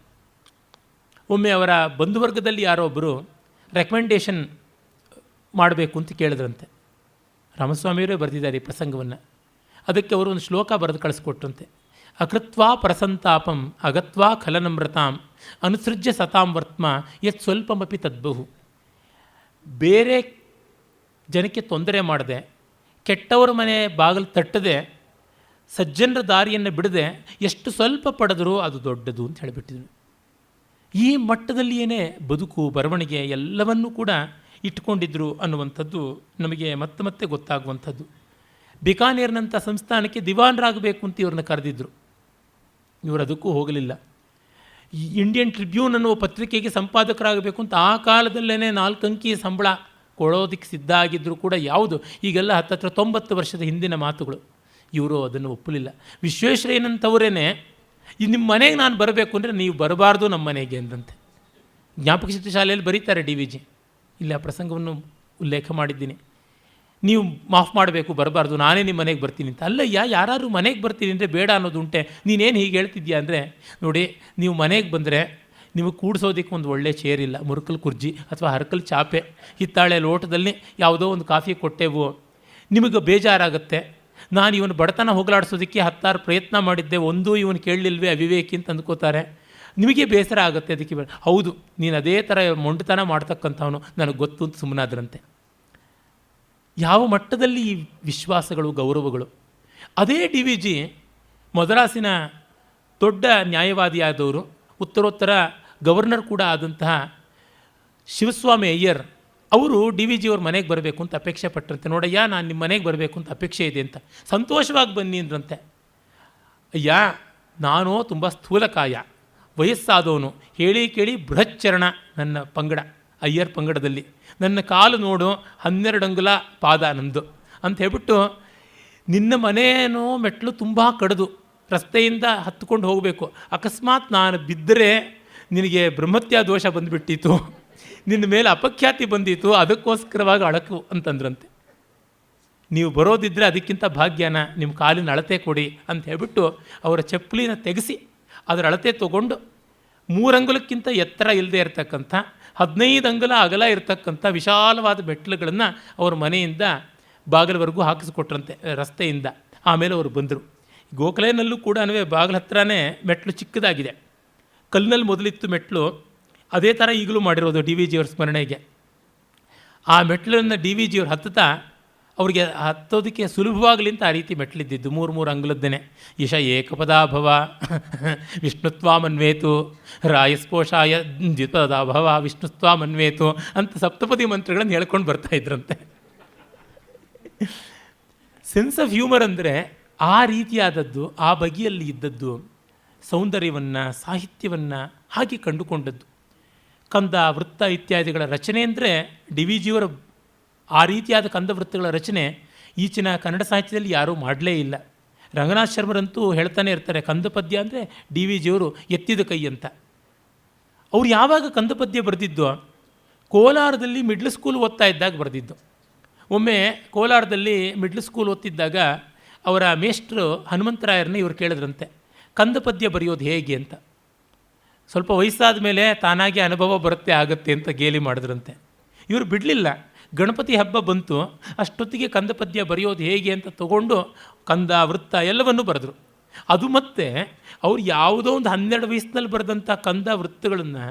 ಒಮ್ಮೆ ಅವರ ಬಂಧುವರ್ಗದಲ್ಲಿ ಯಾರೋ ಒಬ್ಬರು ರೆಕಮೆಂಡೇಷನ್ ಮಾಡಬೇಕು ಅಂತ ಕೇಳಿದ್ರಂತೆ. ರಾಮಸ್ವಾಮಿಯವರೇ ಬರೆದಿದ್ದಾರೆ ಈ ಪ್ರಸಂಗವನ್ನು. ಅದಕ್ಕೆ ಅವರು ಒಂದು ಶ್ಲೋಕ ಬರೆದು ಕಳಿಸ್ಕೊಟ್ರಂತೆ. ಅಕೃತ್ವಾ ಪರಸಂತಾಪಂ ಅಗತ್ವಾ ಖಲನಮ್ರತಾಂ ಅನುಸೃಜ್ಯ ಸತಾಂ ವರ್ತ್ಮ ಯತ್ ಸ್ವಲ್ಪಮಪಿ ತದ್ಬಹು. ಬೇರೆ ಜನಕ್ಕೆ ತೊಂದರೆ ಮಾಡದೆ, ಕೆಟ್ಟವರ ಮನೆ ಬಾಗಿಲು ತಟ್ಟದೆ, ಸಜ್ಜನರ ದಾರಿಯನ್ನು ಬಿಡದೆ ಎಷ್ಟು ಸ್ವಲ್ಪ ಪಡೆದರೂ ಅದು ದೊಡ್ಡದು ಅಂತ ಹೇಳಿಬಿಟ್ಟಿದ್ರು. ಈ ಮಟ್ಟದಲ್ಲಿಯೇ ಬದುಕು, ಬರವಣಿಗೆ ಎಲ್ಲವನ್ನೂ ಕೂಡ ಇಟ್ಕೊಂಡಿದ್ರು ಅನ್ನುವಂಥದ್ದು ನಮಗೆ ಮತ್ತೆ ಮತ್ತೆ ಗೊತ್ತಾಗುವಂಥದ್ದು. ಬಿಕಾನೇರ್ನಂಥ ಸಂಸ್ಥಾನಕ್ಕೆ ದಿವಾನರಾಗಬೇಕು ಅಂತ ಇವ್ರನ್ನ ಕರೆದಿದ್ದರು. ಇವರು ಅದಕ್ಕೂ ಹೋಗಲಿಲ್ಲ. ಇಂಡಿಯನ್ ಟ್ರಿಬ್ಯೂನ್ ಅನ್ನುವ ಪತ್ರಿಕೆಗೆ ಸಂಪಾದಕರಾಗಬೇಕು ಅಂತ ಆ ಕಾಲದಲ್ಲೇ 4 ಅಂಕಿ ಸಂಬಳ ಕೊಡೋದಕ್ಕೆ ಸಿದ್ಧ ಆಗಿದ್ದರೂ ಕೂಡ ಯಾವುದು, ಈಗೆಲ್ಲ 90 ವರ್ಷದ ಹಿಂದಿನ ಮಾತುಗಳು. ಇವರು ಅದನ್ನು ಒಪ್ಪಲಿಲ್ಲ. ವಿಶ್ವೇಶ್ವರಯ್ಯನಂಥವರೇ ನಿಮ್ಮ ಮನೆಗೆ ನಾನು ಬರಬೇಕು ಅಂದರೆ ನೀವು ಬರಬಾರ್ದು ನಮ್ಮ ಮನೆಗೆ ಅಂದಂತೆ. ಜ್ಞಾಪಕ ಚಿತ್ರ ಶಾಲೆಯಲ್ಲಿ ಬರೀತಾರೆ ಡಿ ವಿ ಜಿ. ಇಲ್ಲಿ ಆ ಪ್ರಸಂಗವನ್ನು ಉಲ್ಲೇಖ ಮಾಡಿದ್ದೀನಿ. ನೀವು ಮಾಫ್ ಮಾಡಬೇಕು, ಬರಬಾರ್ದು, ನಾನೇ ನಿಮ್ಮ ಮನೆಗೆ ಬರ್ತೀನಿ ಅಂತ. ಅಲ್ಲಯ್ಯ, ಯಾರು ಮನೆಗೆ ಬರ್ತೀನಿ ಅಂದರೆ ಬೇಡ ಅನ್ನೋದುಂಟೆ. ನೀನೇನು ಹೀಗೆ ಹೇಳ್ತಿದ್ಯಾ ಅಂದರೆ, ನೋಡಿ, ನೀವು ಮನೆಗೆ ಬಂದರೆ ನಿಮಗೆ ಕೂಡಿಸೋದಕ್ಕೆ ಒಂದು ಒಳ್ಳೆ ಚೇರ್ ಇಲ್ಲ, ಮುರುಕಲ್ ಕುರ್ಜಿ ಅಥವಾ ಹರಕಲ್ ಚಾಪೆ, ಹಿತ್ತಾಳೆ ಲೋಟದಲ್ಲಿ ಯಾವುದೋ ಒಂದು ಕಾಫಿ ಕೊಟ್ಟೆವು, ನಿಮಗೆ ಬೇಜಾರಾಗುತ್ತೆ. ನಾನು ಇವನು ಬಡತನ ಹೋಗಲಾಡಿಸೋದಕ್ಕೆ 10 ಪ್ರಯತ್ನ ಮಾಡಿದ್ದೆ, ಒಂದೂ ಇವನು ಕೇಳಲಿಲ್ವೇ, ಅವಿವೇಕಿ ಅಂತ ಅಂದ್ಕೋತಾರೆ. ನಿಮಗೆ ಬೇಸರ ಆಗುತ್ತೆ. ಅದಕ್ಕೆ ಹೌದು, ನೀನು ಅದೇ ಥರ ಮೊಂಡುತನ ಮಾಡ್ತಕ್ಕಂಥವನು, ನನಗೆ ಗೊತ್ತು ಅಂತ ಸುಮ್ಮನಾದ್ರಂತೆ. ಯಾವ ಮಟ್ಟದಲ್ಲಿ ಈ ವಿಶ್ವಾಸಗಳು, ಗೌರವಗಳು. ಅದೇ ಡಿ ವಿ ಜಿ ಮದ್ರಾಸಿನ ದೊಡ್ಡ ನ್ಯಾಯವಾದಿಯಾದವರು, ಉತ್ತರೋತ್ತರ ಗವರ್ನರ್ ಕೂಡ ಆದಂತಹ ಶಿವಸ್ವಾಮಿ ಅಯ್ಯರ್ ಅವರು ಡಿ ವಿ ಜಿಯವ್ರ ಮನೆಗೆ ಬರಬೇಕು ಅಂತ ಅಪೇಕ್ಷೆ ಪಟ್ಟರಂತೆ. ನೋಡಯ್ಯ, ನಾನು ನಿಮ್ಮ ಮನೆಗೆ ಬರಬೇಕು ಅಂತ ಅಪೇಕ್ಷೆ ಇದೆ ಅಂತ. ಸಂತೋಷವಾಗಿ ಬನ್ನಿ ಅಂದ್ರಂತೆ. ಅಯ್ಯ, ನಾನು ತುಂಬ ಸ್ಥೂಲಕಾಯ, ವಯಸ್ಸಾದವನು, ಹೇಳಿ ಕೇಳಿ ಬೃಹಚ್ಚರಣ ನನ್ನ ಪಂಗಡ, ಅಯ್ಯರ್ ಪಂಗಡದಲ್ಲಿ. ನನ್ನ ಕಾಲು ನೋಡು, 12 ಅಂಗುಲ ಪಾದ ನಂದು ಅಂತ ಹೇಳ್ಬಿಟ್ಟು, ನಿನ್ನ ಮನೆಯೇನೋ ಮೆಟ್ಲು ತುಂಬ ಕಡಿದು ರಸ್ತೆಯಿಂದ ಹತ್ಕೊಂಡು ಹೋಗಬೇಕು, ಅಕಸ್ಮಾತ್ ನಾನು ಬಿದ್ದರೆ ನಿನಗೆ ಬ್ರಹ್ಮತ್ಯ ದೋಷ ಬಂದುಬಿಟ್ಟಿತ್ತು, ನಿನ್ನ ಮೇಲೆ ಅಪಖ್ಯಾತಿ ಬಂದಿತ್ತು, ಅದಕ್ಕೋಸ್ಕರವಾಗಿ ಅಳಕು ಅಂತಂದ್ರಂತೆ. ನೀವು ಬರೋದಿದ್ದರೆ ಅದಕ್ಕಿಂತ ಭಾಗ್ಯನ, ನಿಮ್ಮ ಕಾಲಿನ ಅಳತೆ ಕೊಡಿ ಅಂತ ಹೇಳ್ಬಿಟ್ಟು ಅವರ ಚಪ್ಪಲಿನ ತೆಗೆಸಿ ಅದರ ಅಳತೆ ತೊಗೊಂಡು 3 ಅಂಗುಲಕ್ಕಿಂತ ಎತ್ತರ ಇಲ್ಲದೆ ಇರತಕ್ಕಂಥ 15 ಅಂಗುಲ ಅಗಲ ಇರತಕ್ಕಂಥ ವಿಶಾಲವಾದ ಮೆಟ್ಲುಗಳನ್ನು ಅವ್ರ ಮನೆಯಿಂದ ಬಾಗಿಲವರೆಗೂ ಹಾಕಿಸ್ಕೊಟ್ರಂತೆ, ರಸ್ತೆಯಿಂದ. ಆಮೇಲೆ ಅವರು ಬಂದರು. ಗೋಖಲೆನಲ್ಲೂ ಕೂಡ ಬಾಗಿಲ ಹತ್ರನೇ ಮೆಟ್ಲು ಚಿಕ್ಕದಾಗಿದೆ, ಕಲ್ಲಿನಲ್ಲಿ ಮೊದಲಿತ್ತು ಮೆಟ್ಲು, ಅದೇ ಥರ ಈಗಲೂ ಮಾಡಿರೋದು ಡಿ ವಿ ಜಿಯವ್ರ ಸ್ಮರಣೆಗೆ. ಆ ಮೆಟ್ಲನ್ನು ಡಿ ವಿ ಜಿಯವ್ರು ಹತ್ತುತ್ತಾ ಅವ್ರಿಗೆ ಹತ್ತೋದಕ್ಕೆ ಸುಲಭವಾಗಲಿ ಅಂತ ಆ ರೀತಿ ಮೆಟ್ಲಿದ್ದಿದ್ದು, 3 ಅಂಗುಲದ್ದೇನೆ. ಯಶ ಏಕಪದಾಭವ ವಿಷ್ಣುತ್ವಾಮನ್ವೇತು ರಾಯಸ್ಪೋಷಾಯ ದ್ವಿಪದಾಭವ ವಿಷ್ಣುತ್ವಾಮನ್ವೇತು ಅಂತ ಸಪ್ತಪದಿ ಮಂತ್ರಗಳನ್ನು ಹೇಳ್ಕೊಂಡು ಬರ್ತಾ ಇದ್ರಂತೆ. ಸೆನ್ಸ್ ಆಫ್ ಹ್ಯೂಮರ್ ಅಂದರೆ ಆ ರೀತಿಯಾದದ್ದು, ಆ ಬಗೆಯಲ್ಲಿ ಇದ್ದದ್ದು, ಸೌಂದರ್ಯವನ್ನು, ಸಾಹಿತ್ಯವನ್ನು ಹಾಗೆ ಕಂಡುಕೊಂಡದ್ದು. ಕಂದ ವೃತ್ತ ಇತ್ಯಾದಿಗಳ ರಚನೆ ಅಂದರೆ ಡಿ ವಿ ಜಿಯವರ ಆ ರೀತಿಯಾದ ಕಂದ ವೃತ್ತಗಳ ರಚನೆ ಈಚಿನ ಕನ್ನಡ ಸಾಹಿತ್ಯದಲ್ಲಿ ಯಾರೂ ಮಾಡಲೇ ಇಲ್ಲ. ರಂಗನಾಥ್ ಶರ್ಮರಂತೂ ಹೇಳ್ತಾನೆ ಇರ್ತಾರೆ, ಕಂದ ಪದ್ಯ ಅಂದರೆ ಡಿ ವಿ ಜಿಯವರು ಎತ್ತಿದ ಕೈ ಅಂತ. ಅವ್ರು ಯಾವಾಗ ಕಂದ ಪದ್ಯ ಬರೆದಿದ್ದು, ಕೋಲಾರದಲ್ಲಿ ಮಿಡ್ಲ್ ಸ್ಕೂಲ್ ಓದ್ತಾ ಇದ್ದಾಗ ಬರೆದಿದ್ದು. ಒಮ್ಮೆ ಕೋಲಾರದಲ್ಲಿ ಮಿಡ್ಲ್ ಸ್ಕೂಲ್ ಓದ್ತಿದ್ದಾಗ ಅವರ ಮೇಷ್ಟ್ರು ಹನುಮಂತರಾಯರನ್ನ ಇವ್ರು ಕೇಳಿದ್ರಂತೆ, ಕಂದ ಪದ್ಯ ಬರೆಯೋದು ಹೇಗೆ ಅಂತ. ಸ್ವಲ್ಪ ವಯಸ್ಸಾದ ಮೇಲೆ ತಾನಾಗೆ ಅನುಭವ ಬರುತ್ತೆ ಆಗುತ್ತೆ ಅಂತ ಗೇಲಿ ಮಾಡಿದ್ರಂತೆ. ಇವರು ಬಿಡಲಿಲ್ಲ. ಗಣಪತಿ ಹಬ್ಬ ಬಂತು, ಅಷ್ಟೊತ್ತಿಗೆ ಕಂದ ಪದ್ಯ ಬರೆಯೋದು ಹೇಗೆ ಅಂತ ತಗೊಂಡು ಕಂದ ವೃತ್ತ ಎಲ್ಲವನ್ನೂ ಬರೆದ್ರು. ಅದು ಮತ್ತೆ ಅವ್ರು ಯಾವುದೋ ಒಂದು 12 ವಯಸ್ಸಿನಲ್ಲಿ ಬರೆದಂಥ ಕಂದ ವೃತ್ತಗಳನ್ನು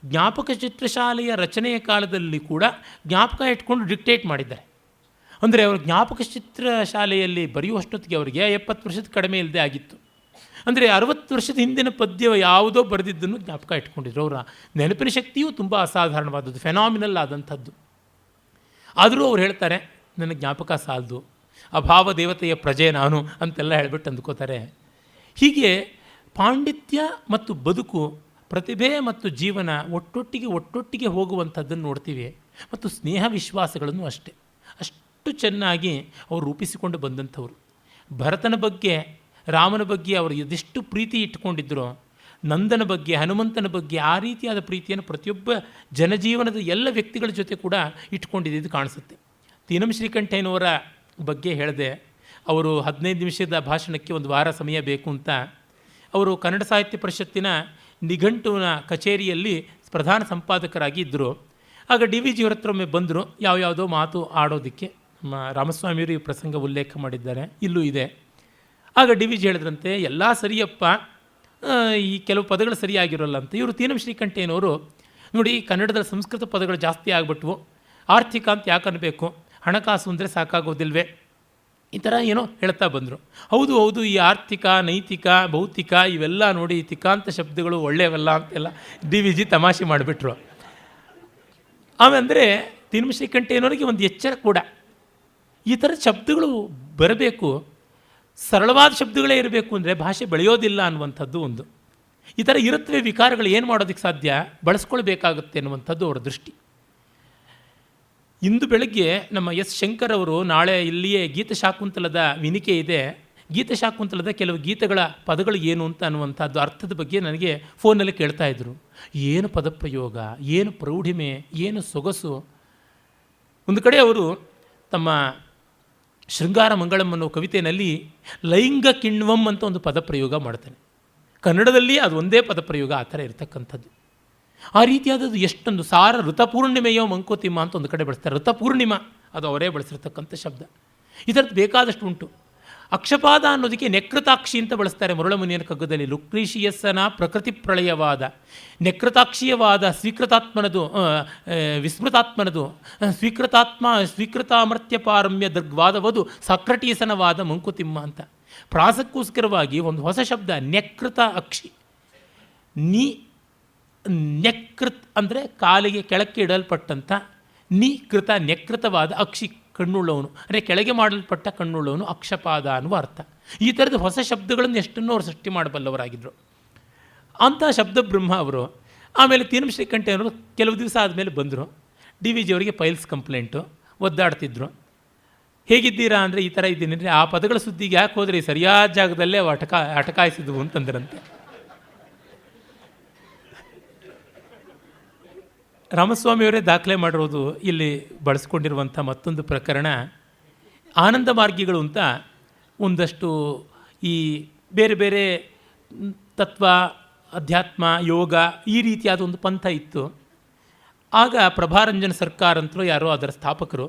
ಜ್ಞಾಪಕ ಚಿತ್ರಶಾಲೆಯ ರಚನೆಯ ಕಾಲದಲ್ಲಿ ಕೂಡ ಜ್ಞಾಪಕ ಇಟ್ಕೊಂಡು ಡಿಕ್ಟೇಟ್ ಮಾಡಿದ್ದಾರೆ. ಅಂದರೆ ಅವರು ಜ್ಞಾಪಕ ಚಿತ್ರಶಾಲೆಯಲ್ಲಿ ಬರೆಯುವಷ್ಟೊತ್ತಿಗೆ ಅವರಿಗೆ 70 ವರ್ಷದ ಕಡಿಮೆ ಇಲ್ಲದೆ ಆಗಿತ್ತು. ಅಂದರೆ 60 ವರ್ಷದ ಹಿಂದಿನ ಪದ್ಯ ಯಾವುದೋ ಬರೆದಿದ್ದನ್ನು ಜ್ಞಾಪಕ ಇಟ್ಕೊಂಡಿದ್ರು. ಅವರ ನೆನಪಿನ ಶಕ್ತಿಯೂ ತುಂಬ ಅಸಾಧಾರಣವಾದದ್ದು, ಫೆನಾಮಿನಲ್ ಆದಂಥದ್ದು. ಆದರೂ ಅವ್ರು ಹೇಳ್ತಾರೆ, ನನ್ನ ಜ್ಞಾಪಕ ಸಾಲದು, ಅಭಾವ ದೇವತೆಯ ಪ್ರಜೆ ನಾನು ಅಂತೆಲ್ಲ ಹೇಳ್ಬಿಟ್ಟು ಅಂದ್ಕೋತಾರೆ. ಹೀಗೆ ಪಾಂಡಿತ್ಯ ಮತ್ತು ಬದುಕು, ಪ್ರತಿಭೆ ಮತ್ತು ಜೀವನ ಒಟ್ಟೊಟ್ಟಿಗೆ ಹೋಗುವಂಥದ್ದನ್ನು ನೋಡ್ತೀವಿ. ಮತ್ತು ಸ್ನೇಹ ವಿಶ್ವಾಸಗಳನ್ನು ಅಷ್ಟೇ, ಅಷ್ಟು ಚೆನ್ನಾಗಿ ಅವರು ರೂಪಿಸಿಕೊಂಡು ಬಂದಂಥವ್ರು. ಭರತನ ಬಗ್ಗೆ, ರಾಮನ ಬಗ್ಗೆ ಅವರು ಎದೆಷ್ಟು ಪ್ರೀತಿ ಇಟ್ಕೊಂಡಿದ್ರು, ನಂದನ ಬಗ್ಗೆ, ಹನುಮಂತನ ಬಗ್ಗೆ ಆ ರೀತಿಯಾದ ಪ್ರೀತಿಯನ್ನು ಪ್ರತಿಯೊಬ್ಬ ಜನಜೀವನದ ಎಲ್ಲ ವ್ಯಕ್ತಿಗಳ ಜೊತೆ ಕೂಡ ಇಟ್ಕೊಂಡಿದ್ದು ಕಾಣಿಸುತ್ತೆ. ತೀನಂ ಶ್ರೀಕಂಠಯ್ಯನವರ ಬಗ್ಗೆ ಹೇಳಿದೆ, ಅವರು 15 ನಿಮಿಷದ ಭಾಷಣಕ್ಕೆ 1 ವಾರ ಸಮಯ ಬೇಕು ಅಂತ. ಅವರು ಕನ್ನಡ ಸಾಹಿತ್ಯ ಪರಿಷತ್ತಿನ ನಿಘಂಟುವಿನ ಕಚೇರಿಯಲ್ಲಿ ಪ್ರಧಾನ ಸಂಪಾದಕರಾಗಿ ಇದ್ದರು. ಆಗ ಡಿ ವಿ ಜಿಯವರ ಹತ್ರ ಒಮ್ಮೆ ಬಂದರು, ಯಾವುದೋ ಮಾತು ಆಡೋದಕ್ಕೆ. ರಾಮಸ್ವಾಮಿಯವರು ಈ ಪ್ರಸಂಗ ಉಲ್ಲೇಖ ಮಾಡಿದ್ದಾರೆ, ಇಲ್ಲೂ ಇದೆ. ಆಗ ಡಿ ವಿ ಜಿ ಹೇಳಿದ್ರಂತೆ, ಎಲ್ಲ ಸರಿಯಪ್ಪ, ಈ ಕೆಲವು ಪದಗಳು ಸರಿಯಾಗಿರೋಲ್ಲ ಅಂತ. ಇವರು ತೀನಂ ಶ್ರೀಕಂಠಯ್ಯನವರು, ನೋಡಿ ಕನ್ನಡದಲ್ಲಿ ಸಂಸ್ಕೃತ ಪದಗಳು ಜಾಸ್ತಿ ಆಗಿಬಿಟ್ವು, ಆರ್ಥಿಕ ಅಂತ ಯಾಕೆ ಅನ್ನಬೇಕು, ಹಣಕಾಸು ಅಂದರೆ ಸಾಕಾಗೋದಿಲ್ವೇ, ಈ ಥರ ಏನೋ ಹೇಳ್ತಾ ಬಂದರು. ಹೌದು, ಈ ಆರ್ಥಿಕ, ನೈತಿಕ, ಭೌತಿಕ ಇವೆಲ್ಲ ನೋಡಿ ತಿಕಾಂತ ಶಬ್ದಗಳು ಒಳ್ಳೆಯವಲ್ಲ ಅಂತೆಲ್ಲ ಡಿ ವಿ ಜಿ ತಮಾಷೆ ಮಾಡಿಬಿಟ್ರು. ಆಮೇಲೆ ತೀನಂ ಶ್ರೀಕಂಠಯ್ಯನವರಿಗೆ ಒಂದು ಎಚ್ಚರ ಕೂಡ, ಈ ಥರದ ಶಬ್ದಗಳು ಬರಬೇಕು, ಸರಳವಾದ ಶಬ್ದಗಳೇ ಇರಬೇಕು ಅಂದರೆ ಭಾಷೆ ಬೆಳೆಯೋದಿಲ್ಲ ಅನ್ನುವಂಥದ್ದು ಒಂದು. ಈ ಥರ ಇರುತ್ತವೆ ವಿಕಾರಗಳು, ಏನು ಮಾಡೋದಕ್ಕೆ ಸಾಧ್ಯ, ಬಳಸ್ಕೊಳ್ಬೇಕಾಗುತ್ತೆ ಅನ್ನುವಂಥದ್ದು ಅವರ ದೃಷ್ಟಿ. ಇಂದು ಬೆಳಗ್ಗೆ ನಮ್ಮ ಎಸ್ ಶಂಕರ್ ಅವರು, ನಾಳೆ ಇಲ್ಲಿಯೇ ಗೀತಶಾಕುಂತಲದ ವಿನಿಕೆ ಇದೆ, ಗೀತಶಾಕುಂತಲದ ಕೆಲವು ಗೀತೆಗಳ ಪದಗಳು ಏನು ಅಂತ ಅನ್ನುವಂಥದ್ದು ಅರ್ಥದ ಬಗ್ಗೆ ನನಗೆ ಫೋನಲ್ಲಿ ಕೇಳ್ತಾ ಇದ್ದರು. ಏನು ಪದಪ್ರಯೋಗ, ಏನು ಪ್ರೌಢಿಮೆ, ಏನು ಸೊಗಸು. ಒಂದು ಕಡೆ ಅವರು ತಮ್ಮ ಶೃಂಗಾರ ಮಂಗಳಂ ಅನ್ನೋ ಕವಿತೆಯಲ್ಲಿ ಲೈಂಗ ಕಿಣ್ವಂ ಅಂತ ಒಂದು ಪದಪ್ರಯೋಗ ಮಾಡ್ತಾನೆ. ಕನ್ನಡದಲ್ಲಿ ಅದು ಒಂದೇ ಪದಪ್ರಯೋಗ ಆ ಥರ ಇರತಕ್ಕಂಥದ್ದು. ಆ ರೀತಿಯಾದದ್ದು ಎಷ್ಟೊಂದು ಸಾರ. ಋತಪೂರ್ಣಿಮೆಯೋ ಮಂಕೋತಿಮ್ಮ ಅಂತ ಒಂದು ಕಡೆ ಬಳಸ್ತಾರೆ, ಋತಪೂರ್ಣಿಮಾ ಅದು ಅವರೇ ಬಳಸಿರ್ತಕ್ಕಂಥ ಶಬ್ದ. ಈ ಥರದ್ದು ಬೇಕಾದಷ್ಟು ಉಂಟು. ಅಕ್ಷಪಾದ ಅನ್ನೋದಕ್ಕೆ ನೆಕೃತಾಕ್ಷಿ ಅಂತ ಬಳಸ್ತಾರೆ ಮರುಳಮುನಿಯನ ಕಗ್ಗದಲ್ಲಿ. ಲುಕ್ರೀಶಿಯಸ್ಸನ ಪ್ರಕೃತಿ ಪ್ರಳಯವಾದ, ನೆಕೃತಾಕ್ಷೀಯವಾದ ಸ್ವೀಕೃತಾತ್ಮನದು, ವಿಸ್ಮೃತಾತ್ಮನದು, ಸ್ವೀಕೃತಾಮರ್ತ್ಯ ಪಾರಮ್ಯ ದೃಗ್ವಾದವದು ಸಾಕ್ರಟೀಸನವಾದ ಮಂಕುತಿಮ್ಮ ಅಂತ. ಪ್ರಾಸಕ್ಕೋಸ್ಕರವಾಗಿ ಒಂದು ಹೊಸ ಶಬ್ದ ನೆಕೃತ ಅಕ್ಷಿ. ನೆಕೃತ್ ಅಂದರೆ ಕಾಲಿಗೆ ಕೆಳಕ್ಕೆ ಇಡಲ್ಪಟ್ಟಂಥ, ನಿಕೃತ ನೆಕೃತವಾದ ಅಕ್ಷಿ ಕಣ್ಣುಳ್ಳವನು, ಅಂದರೆ ಕೆಳಗೆ ಮಾಡಲ್ಪಟ್ಟ ಕಣ್ಣುಳ್ಳವನು, ಅಕ್ಷಪಾದ ಅನ್ನುವ ಅರ್ಥ. ಈ ಥರದ ಹೊಸ ಶಬ್ದಗಳನ್ನು ಎಷ್ಟನ್ನು ಅವರು ಸೃಷ್ಟಿ ಮಾಡಬಲ್ಲವರಾಗಿದ್ದರು. ಅಂಥ ಶಬ್ದ ಬ್ರಹ್ಮ ಅವರು. ಆಮೇಲೆ ತೀನಂ ಶ್ರೀಕಂಠಯ್ಯನವರು ಕೆಲವು ದಿವಸ ಆದಮೇಲೆ ಬಂದರು. ಡಿ ವಿ ಜಿ ಅವರಿಗೆ ಪೈಲ್ಸ್ ಕಂಪ್ಲೇಂಟು, ಒದ್ದಾಡ್ತಿದ್ರು. ಹೇಗಿದ್ದೀರಾ ಅಂದರೆ ಈ ಥರ ಇದ್ದೀನಿ ಅಂದರೆ, ಆ ಪದಗಳ ಸುದ್ದಿಗೆ ಯಾಕೆ ಹೋದರೆ ಸರಿಯಾದ ಜಾಗದಲ್ಲೇ ಅವು ಅಟಕಾಯಿಸಿದ್ವು ಅಂತಂದ್ರಂತೆ. ರಾಮಸ್ವಾಮಿಯವರೇ ದಾಖಲೆ ಮಾಡಿರೋದು ಇಲ್ಲಿ ಬಳಸ್ಕೊಂಡಿರುವಂಥ ಮತ್ತೊಂದು ಪ್ರಕರಣ, ಆನಂದ ಮಾರ್ಗಿಗಳು ಅಂತ ಒಂದಷ್ಟು ಈ ಬೇರೆ ಬೇರೆ ತತ್ವ, ಅಧ್ಯಾತ್ಮ, ಯೋಗ ಈ ರೀತಿಯಾದ ಒಂದು ಪಂಥ ಇತ್ತು. ಆಗ ಪ್ರಭಾರಂಜನ್ ಸರ್ಕಾರ ಅಂತಲೂ ಯಾರೋ ಅದರ ಸ್ಥಾಪಕರು,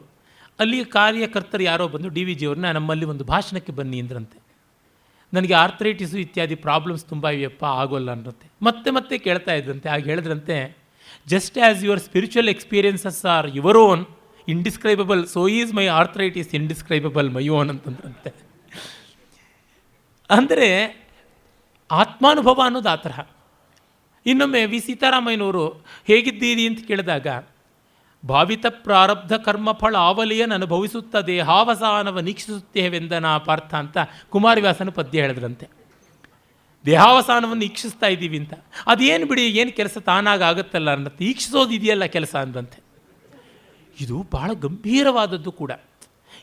ಅಲ್ಲಿ ಕಾರ್ಯಕರ್ತರು ಯಾರೋ ಬಂದು ಡಿ ವಿ ಜಿಯವ್ರನ್ನ ನಮ್ಮಲ್ಲಿ ಒಂದು ಭಾಷಣಕ್ಕೆ ಬನ್ನಿ ಅಂದ್ರಂತೆ. ನನಗೆ ಆರ್ಥರೈಟಿಸು ಇತ್ಯಾದಿ ಪ್ರಾಬ್ಲಮ್ಸ್ ತುಂಬ ಇವೆಯಪ್ಪ, ಆಗೋಲ್ಲ ಅನ್ನತ್ತೆ. ಮತ್ತೆ ಮತ್ತೆ ಕೇಳ್ತಾ ಇದ್ರಂತೆ. ಆಗ ಹೇಳಿದ್ರಂತೆ, just as your spiritual experiences are your own indescribable, so is my arthritis indescribable my own ಅಂತಂದ್ರಂತೆ. ಅಂದರೆ ಆತ್ಮಾನುಭವ ಅನ್ನೋದು ಆ ತರಹ. ಇನ್ನೊಮ್ಮೆ ವಿ ಸೀತಾರಾಮಯ್ಯನವರು ಹೇಗಿದ್ದೀರಿ ಅಂತ ಕೇಳಿದಾಗ, ಭಾವಿತ ಪ್ರಾರಬ್ಧ ಕರ್ಮಫಳ ಆವಲಿಯನ್ ಅನುಭವಿಸುತ್ತ ದೇಹಾವಸಾನವ ನೀಕ್ಷಿಸುತ್ತೇವೆಂದನಾ ಪಾರ್ಥ ಅಂತ ಕುಮಾರವ್ಯಾಸನ ಪದ್ಯ ಹೇಳಿದ್ರಂತೆ. ದೇಹಾವಸಾನವನ್ನು ಈಕ್ಷಿಸ್ತಾ ಇದ್ದೀವಿ ಅಂತ. ಅದೇನು ಬಿಡಿ, ಏನು ಕೆಲಸ ತಾನಾಗ ಆಗುತ್ತಲ್ಲ ಅನ್ನತ್ತೆ, ಈಕ್ಷಿಸೋದು ಇದೆಯಲ್ಲ ಕೆಲಸ ಅಂದಂತೆ. ಇದು ಬಹಳ ಗಂಭೀರವಾದದ್ದು ಕೂಡ.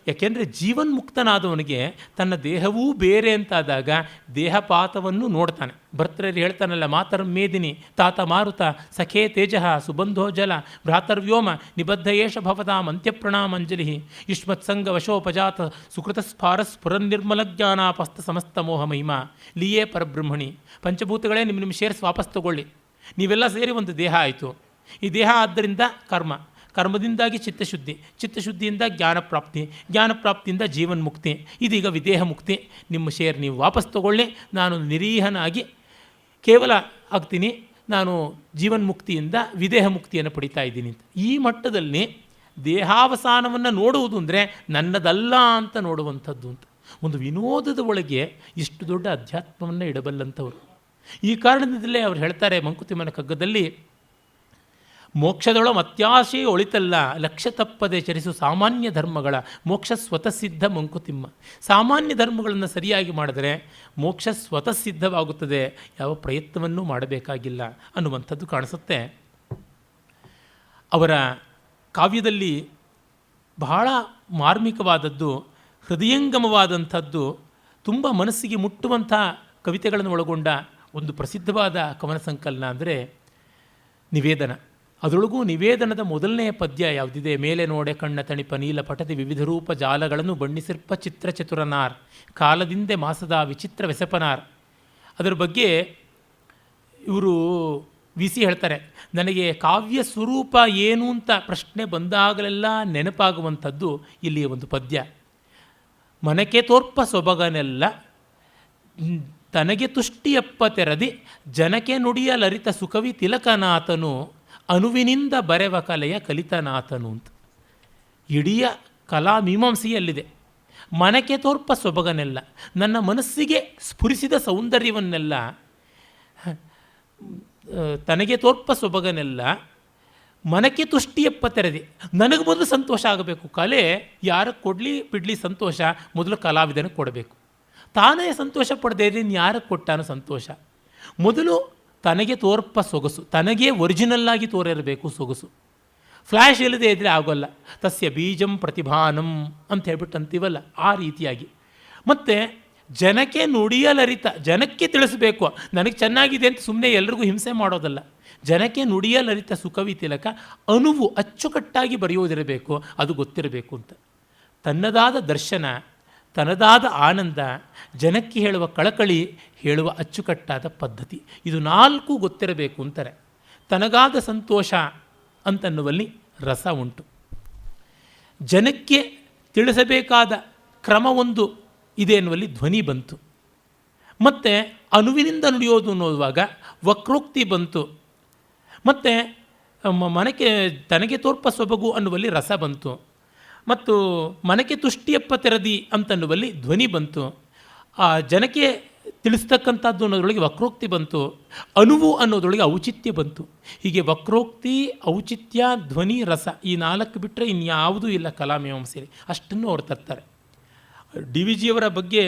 ಯಾಕೆಂದರೆ ಜೀವನ್ಮುಕ್ತನಾದವನಿಗೆ ತನ್ನ ದೇಹವೂ ಬೇರೆ ಅಂತಾದಾಗ ದೇಹಪಾತವನ್ನು ನೋಡ್ತಾನೆ. ಭರ್ತೃರು ಹೇಳ್ತಾನಲ್ಲ, ಮಾತರಂ ಮೇದಿನಿ ತಾತ ಮಾರುತ ಸಖೇ ತೇಜಃ ಸುಬಂಧೋ ಜಲ ಭ್ರಾತರ್ವ್ಯೋಮ ನಿಬದ್ಧ ಏಷ ಭವತಾಂ ಅಂತ್ಯಪ್ರಣಾಮಂಜಲಿ ಯುಷ್ಮತ್ಸಂಗ ವಶೋಪಜಾತ ಸುಕೃತ ಸ್ಫಾರಸ್ ಪುರನ್ನಿರ್ಮಲಜ್ಞಾನಾಪಸ್ಥ ಸಮಸ್ತ ಮೋಹ ಮಹಿಮಾ ಲೀಯೇ ಪರಬ್ರಹ್ಮಣಿ. ಪಂಚಭೂತಗಳೇ ನಿಮ್ಮ ಶೇರ್ಸ್ ವಾಪಸ್ ತಗೊಳ್ಳಿ, ನೀವೆಲ್ಲ ಸೇರಿ ಒಂದು ದೇಹ ಆಯಿತು. ಈ ದೇಹ ಆದ್ದರಿಂದ ಕರ್ಮ, ಕರ್ಮದಿಂದಾಗಿ ಚಿತ್ತಶುದ್ಧಿ, ಚಿತ್ತಶುದ್ಧಿಯಿಂದ ಜ್ಞಾನಪ್ರಾಪ್ತಿ, ಜ್ಞಾನಪ್ರಾಪ್ತಿಯಿಂದ ಜೀವನ್ಮುಕ್ತಿ, ಇದೀಗ ವಿದೇಹ ಮುಕ್ತಿ. ನಿಮ್ಮ ಶೇರ್ ನೀವು ವಾಪಸ್ ತಗೊಳ್ಳಿ, ನಾನು ನಿರೀಹನಾಗಿ ಕೇವಲ ಆಗ್ತೀನಿ, ನಾನು ಜೀವನ್ಮುಕ್ತಿಯಿಂದ ವಿದೇಹ ಮುಕ್ತಿಯನ್ನು ಪಡಿತಾ ಇದ್ದೀನಿ ಅಂತ. ಈ ಮಟ್ಟದಲ್ಲಿ ದೇಹಾವಸಾನವನ್ನು ನೋಡುವುದು ಅಂದರೆ ನನ್ನದಲ್ಲ ಅಂತ ನೋಡುವಂಥದ್ದು ಅಂತ. ಒಂದು ವಿನೋದದ ಒಳಗೆ ಇಷ್ಟು ದೊಡ್ಡ ಅಧ್ಯಾತ್ಮವನ್ನು ಇಡಬಲ್ಲಂಥವರು. ಈ ಕಾರಣದಿಂದಲೇ ಅವ್ರು ಹೇಳ್ತಾರೆ ಮಂಕುತಿಮ್ಮನ ಕಗ್ಗದಲ್ಲಿ, ಮೋಕ್ಷದೊಳ ಮತ್ಯಾಶೆ ಒಳಿತಲ್ಲ ಲಕ್ಷ್ಯ ತಪ್ಪದೆ ಚರಿಸು ಸಾಮಾನ್ಯ ಧರ್ಮಗಳ ಮೋಕ್ಷ ಸ್ವತಃಸಿದ್ಧ ಮಂಕುತಿಮ್ಮ. ಸಾಮಾನ್ಯ ಧರ್ಮಗಳನ್ನು ಸರಿಯಾಗಿ ಮಾಡಿದರೆ ಮೋಕ್ಷ ಸ್ವತಃಸಿದ್ಧವಾಗುತ್ತದೆ, ಯಾವ ಪ್ರಯತ್ನವನ್ನೂ ಮಾಡಬೇಕಾಗಿಲ್ಲ ಅನ್ನುವಂಥದ್ದು ಕಾಣಿಸುತ್ತೆ. ಅವರ ಕಾವ್ಯದಲ್ಲಿ ಬಹಳ ಮಾರ್ಮಿಕವಾದದ್ದು, ಹೃದಯಂಗಮವಾದಂಥದ್ದು, ತುಂಬ ಮನಸ್ಸಿಗೆ ಮುಟ್ಟುವಂಥ ಕವಿತೆಗಳನ್ನು ಒಳಗೊಂಡ ಒಂದು ಪ್ರಸಿದ್ಧವಾದ ಕವನ ಸಂಕಲನ ಅಂದರೆ ನಿವೇದನ. ಅದರೊಳಗೂ ನಿವೇದನದ ಮೊದಲನೆಯ ಪದ್ಯ ಯಾವುದಿದೆ, ಮೇಲೆ ನೋಡೆ ಕಣ್ಣ ತಣಿಪ ನೀಲ ಪಟದಿ ವಿವಿಧ ರೂಪ ಜಾಲಗಳನ್ನು ಬಣ್ಣಿಸಿರ್ಪ ಚಿತ್ರ ಚತುರನಾರ್ ಕಾಲದಿಂದೆ ಮಾಸದ ವಿಚಿತ್ರ ವೆಸಪನಾರ್. ಅದರ ಬಗ್ಗೆ ಇವರು ವಿ ಸಿ ಹೇಳ್ತಾರೆ, ನನಗೆ ಕಾವ್ಯ ಸ್ವರೂಪ ಏನು ಅಂತ ಪ್ರಶ್ನೆ ಬಂದಾಗಲೆಲ್ಲ ನೆನಪಾಗುವಂಥದ್ದು ಇಲ್ಲಿಯ ಒಂದು ಪದ್ಯ. ಮನಕೆ ತೋರ್ಪ ಸೊಬಗನೆಲ್ಲ ತನಗೆ ತುಷ್ಟಿಯಪ್ಪ ತೆರದಿ ಜನಕ್ಕೆ ನುಡಿಯಲರಿತ ಸುಕವಿ ತಿಲಕನಾಥನು ಅನುವಿನಿಂದ ಬರೆವ ಕಲೆಯ ಕಲಿತನಾಥನು ಅಂತ. ಇಡೀ ಕಲಾ ಮೀಮಾಂಸೆಯಲ್ಲಿದೆ. ಮನಕ್ಕೆ ತೋರ್ಪ ಸೊಬಗನೆಲ್ಲ, ನನ್ನ ಮನಸ್ಸಿಗೆ ಸ್ಫುರಿಸಿದ ಸೌಂದರ್ಯವನ್ನೆಲ್ಲ, ತನಗೆ ತೋರ್ಪ ಸೊಬಗನೆಲ್ಲ ಮನಕ್ಕೆ ತುಷ್ಟಿಯಪ್ಪ ತೆರೆದಿ, ನನಗೆ ಮೊದಲು ಸಂತೋಷ ಆಗಬೇಕು. ಕಲೆ ಯಾರಿಗೆ ಕೊಡಲಿ ಬಿಡಲಿ ಸಂತೋಷ ಮೊದಲು ಕಲಾವಿದನಿಗೆ ಕೊಡಬೇಕು. ತಾನೇ ಸಂತೋಷ ಪಡೆದೇ ಇದ್ದೀನಿ ಯಾರಿಗೆ ಕೊಟ್ಟಾನು ಸಂತೋಷ. ಮೊದಲು ತನಗೆ ತೋರ್ಪ ಸೊಗಸು, ತನಗೇ ಒರಿಜಿನಲ್ಲಾಗಿ ತೋರಿರಬೇಕು ಸೊಗಸು. ಫ್ಲ್ಯಾಶ್ ಇಲ್ಲದೆ ಇದ್ದರೆ ಆಗೋಲ್ಲ. ತಸ್ಯ ಬೀಜಂ ಪ್ರತಿಭಾನಂ ಅಂತ ಹೇಳ್ಬಿಟ್ಟು ಅಂತೀವಲ್ಲ, ಆ ರೀತಿಯಾಗಿ. ಮತ್ತು ಜನಕ್ಕೆ ನುಡಿಯಲರಿತ, ಜನಕ್ಕೆ ತಿಳಿಸಬೇಕು. ನನಗೆ ಚೆನ್ನಾಗಿದೆ ಅಂತ ಸುಮ್ಮನೆ ಎಲ್ರಿಗೂ ಹಿಂಸೆ ಮಾಡೋದಲ್ಲ. ಜನಕ್ಕೆ ನುಡಿಯಲರಿತ ಸುಕವಿ ತಿಲಕ, ಅನುವು ಅಚ್ಚುಕಟ್ಟಾಗಿ ಬರೆಯೋದಿರಬೇಕು, ಅದು ಗೊತ್ತಿರಬೇಕು ಅಂತ. ತನ್ನದಾದ ದರ್ಶನ, ತನ್ನದಾದ ಆನಂದ, ಜನಕ್ಕೆ ಹೇಳುವ ಕಳಕಳಿ, ಹೇಳುವ ಅಚ್ಚುಕಟ್ಟಾದ ಪದ್ಧತಿ, ಇದು ನಾಲ್ಕು ಗೊತ್ತಿರಬೇಕು ಅಂತಾರೆ. ತನಗಾದ ಸಂತೋಷ ಅಂತನ್ನುವಲ್ಲಿ ರಸ ಉಂಟು. ಜನಕ್ಕೆ ತಿಳಿಸಬೇಕಾದ ಕ್ರಮವೊಂದು ಇದೆ ಎನ್ನುವಲ್ಲಿ ಧ್ವನಿ ಬಂತು. ಮತ್ತು ಅನುವಿನಿಂದ ನುಡಿಯೋದು ಅನ್ನೋದುವಾಗ ವಕ್ರೋಕ್ತಿ ಬಂತು. ಮತ್ತು ಮನಕ್ಕೆ ತನಗೆ ತೋರ್ಪ ಸೊಬಗು ಅನ್ನುವಲ್ಲಿ ರಸ ಬಂತು. ಮತ್ತು ಮನಕ್ಕೆ ತುಷ್ಟಿಯಪ್ಪ ತೆರದಿ ಅಂತನ್ನುವಲ್ಲಿ ಧ್ವನಿ ಬಂತು. ಆ ಜನಕ್ಕೆ ತಿಳಿಸ್ತಕ್ಕಂಥದ್ದು ಅನ್ನೋದ್ರೊಳಗೆ ವಕ್ರೋಕ್ತಿ ಬಂತು. ಅನುವು ಅನ್ನೋದ್ರೊಳಗೆ ಔಚಿತ್ಯ ಬಂತು. ಹೀಗೆ ವಕ್ರೋಕ್ತಿ, ಔಚಿತ್ಯ, ಧ್ವನಿ, ರಸ, ಈ ನಾಲ್ಕು ಬಿಟ್ಟರೆ ಇನ್ಯಾವುದೂ ಇಲ್ಲ ಕಲಾಮೀಮಾಂಸೆಯಲ್ಲಿ. ಅಷ್ಟನ್ನು ಅವ್ರು ತರ್ತಾರೆ. ಡಿ ವಿ ಜಿಯವರ ಬಗ್ಗೆ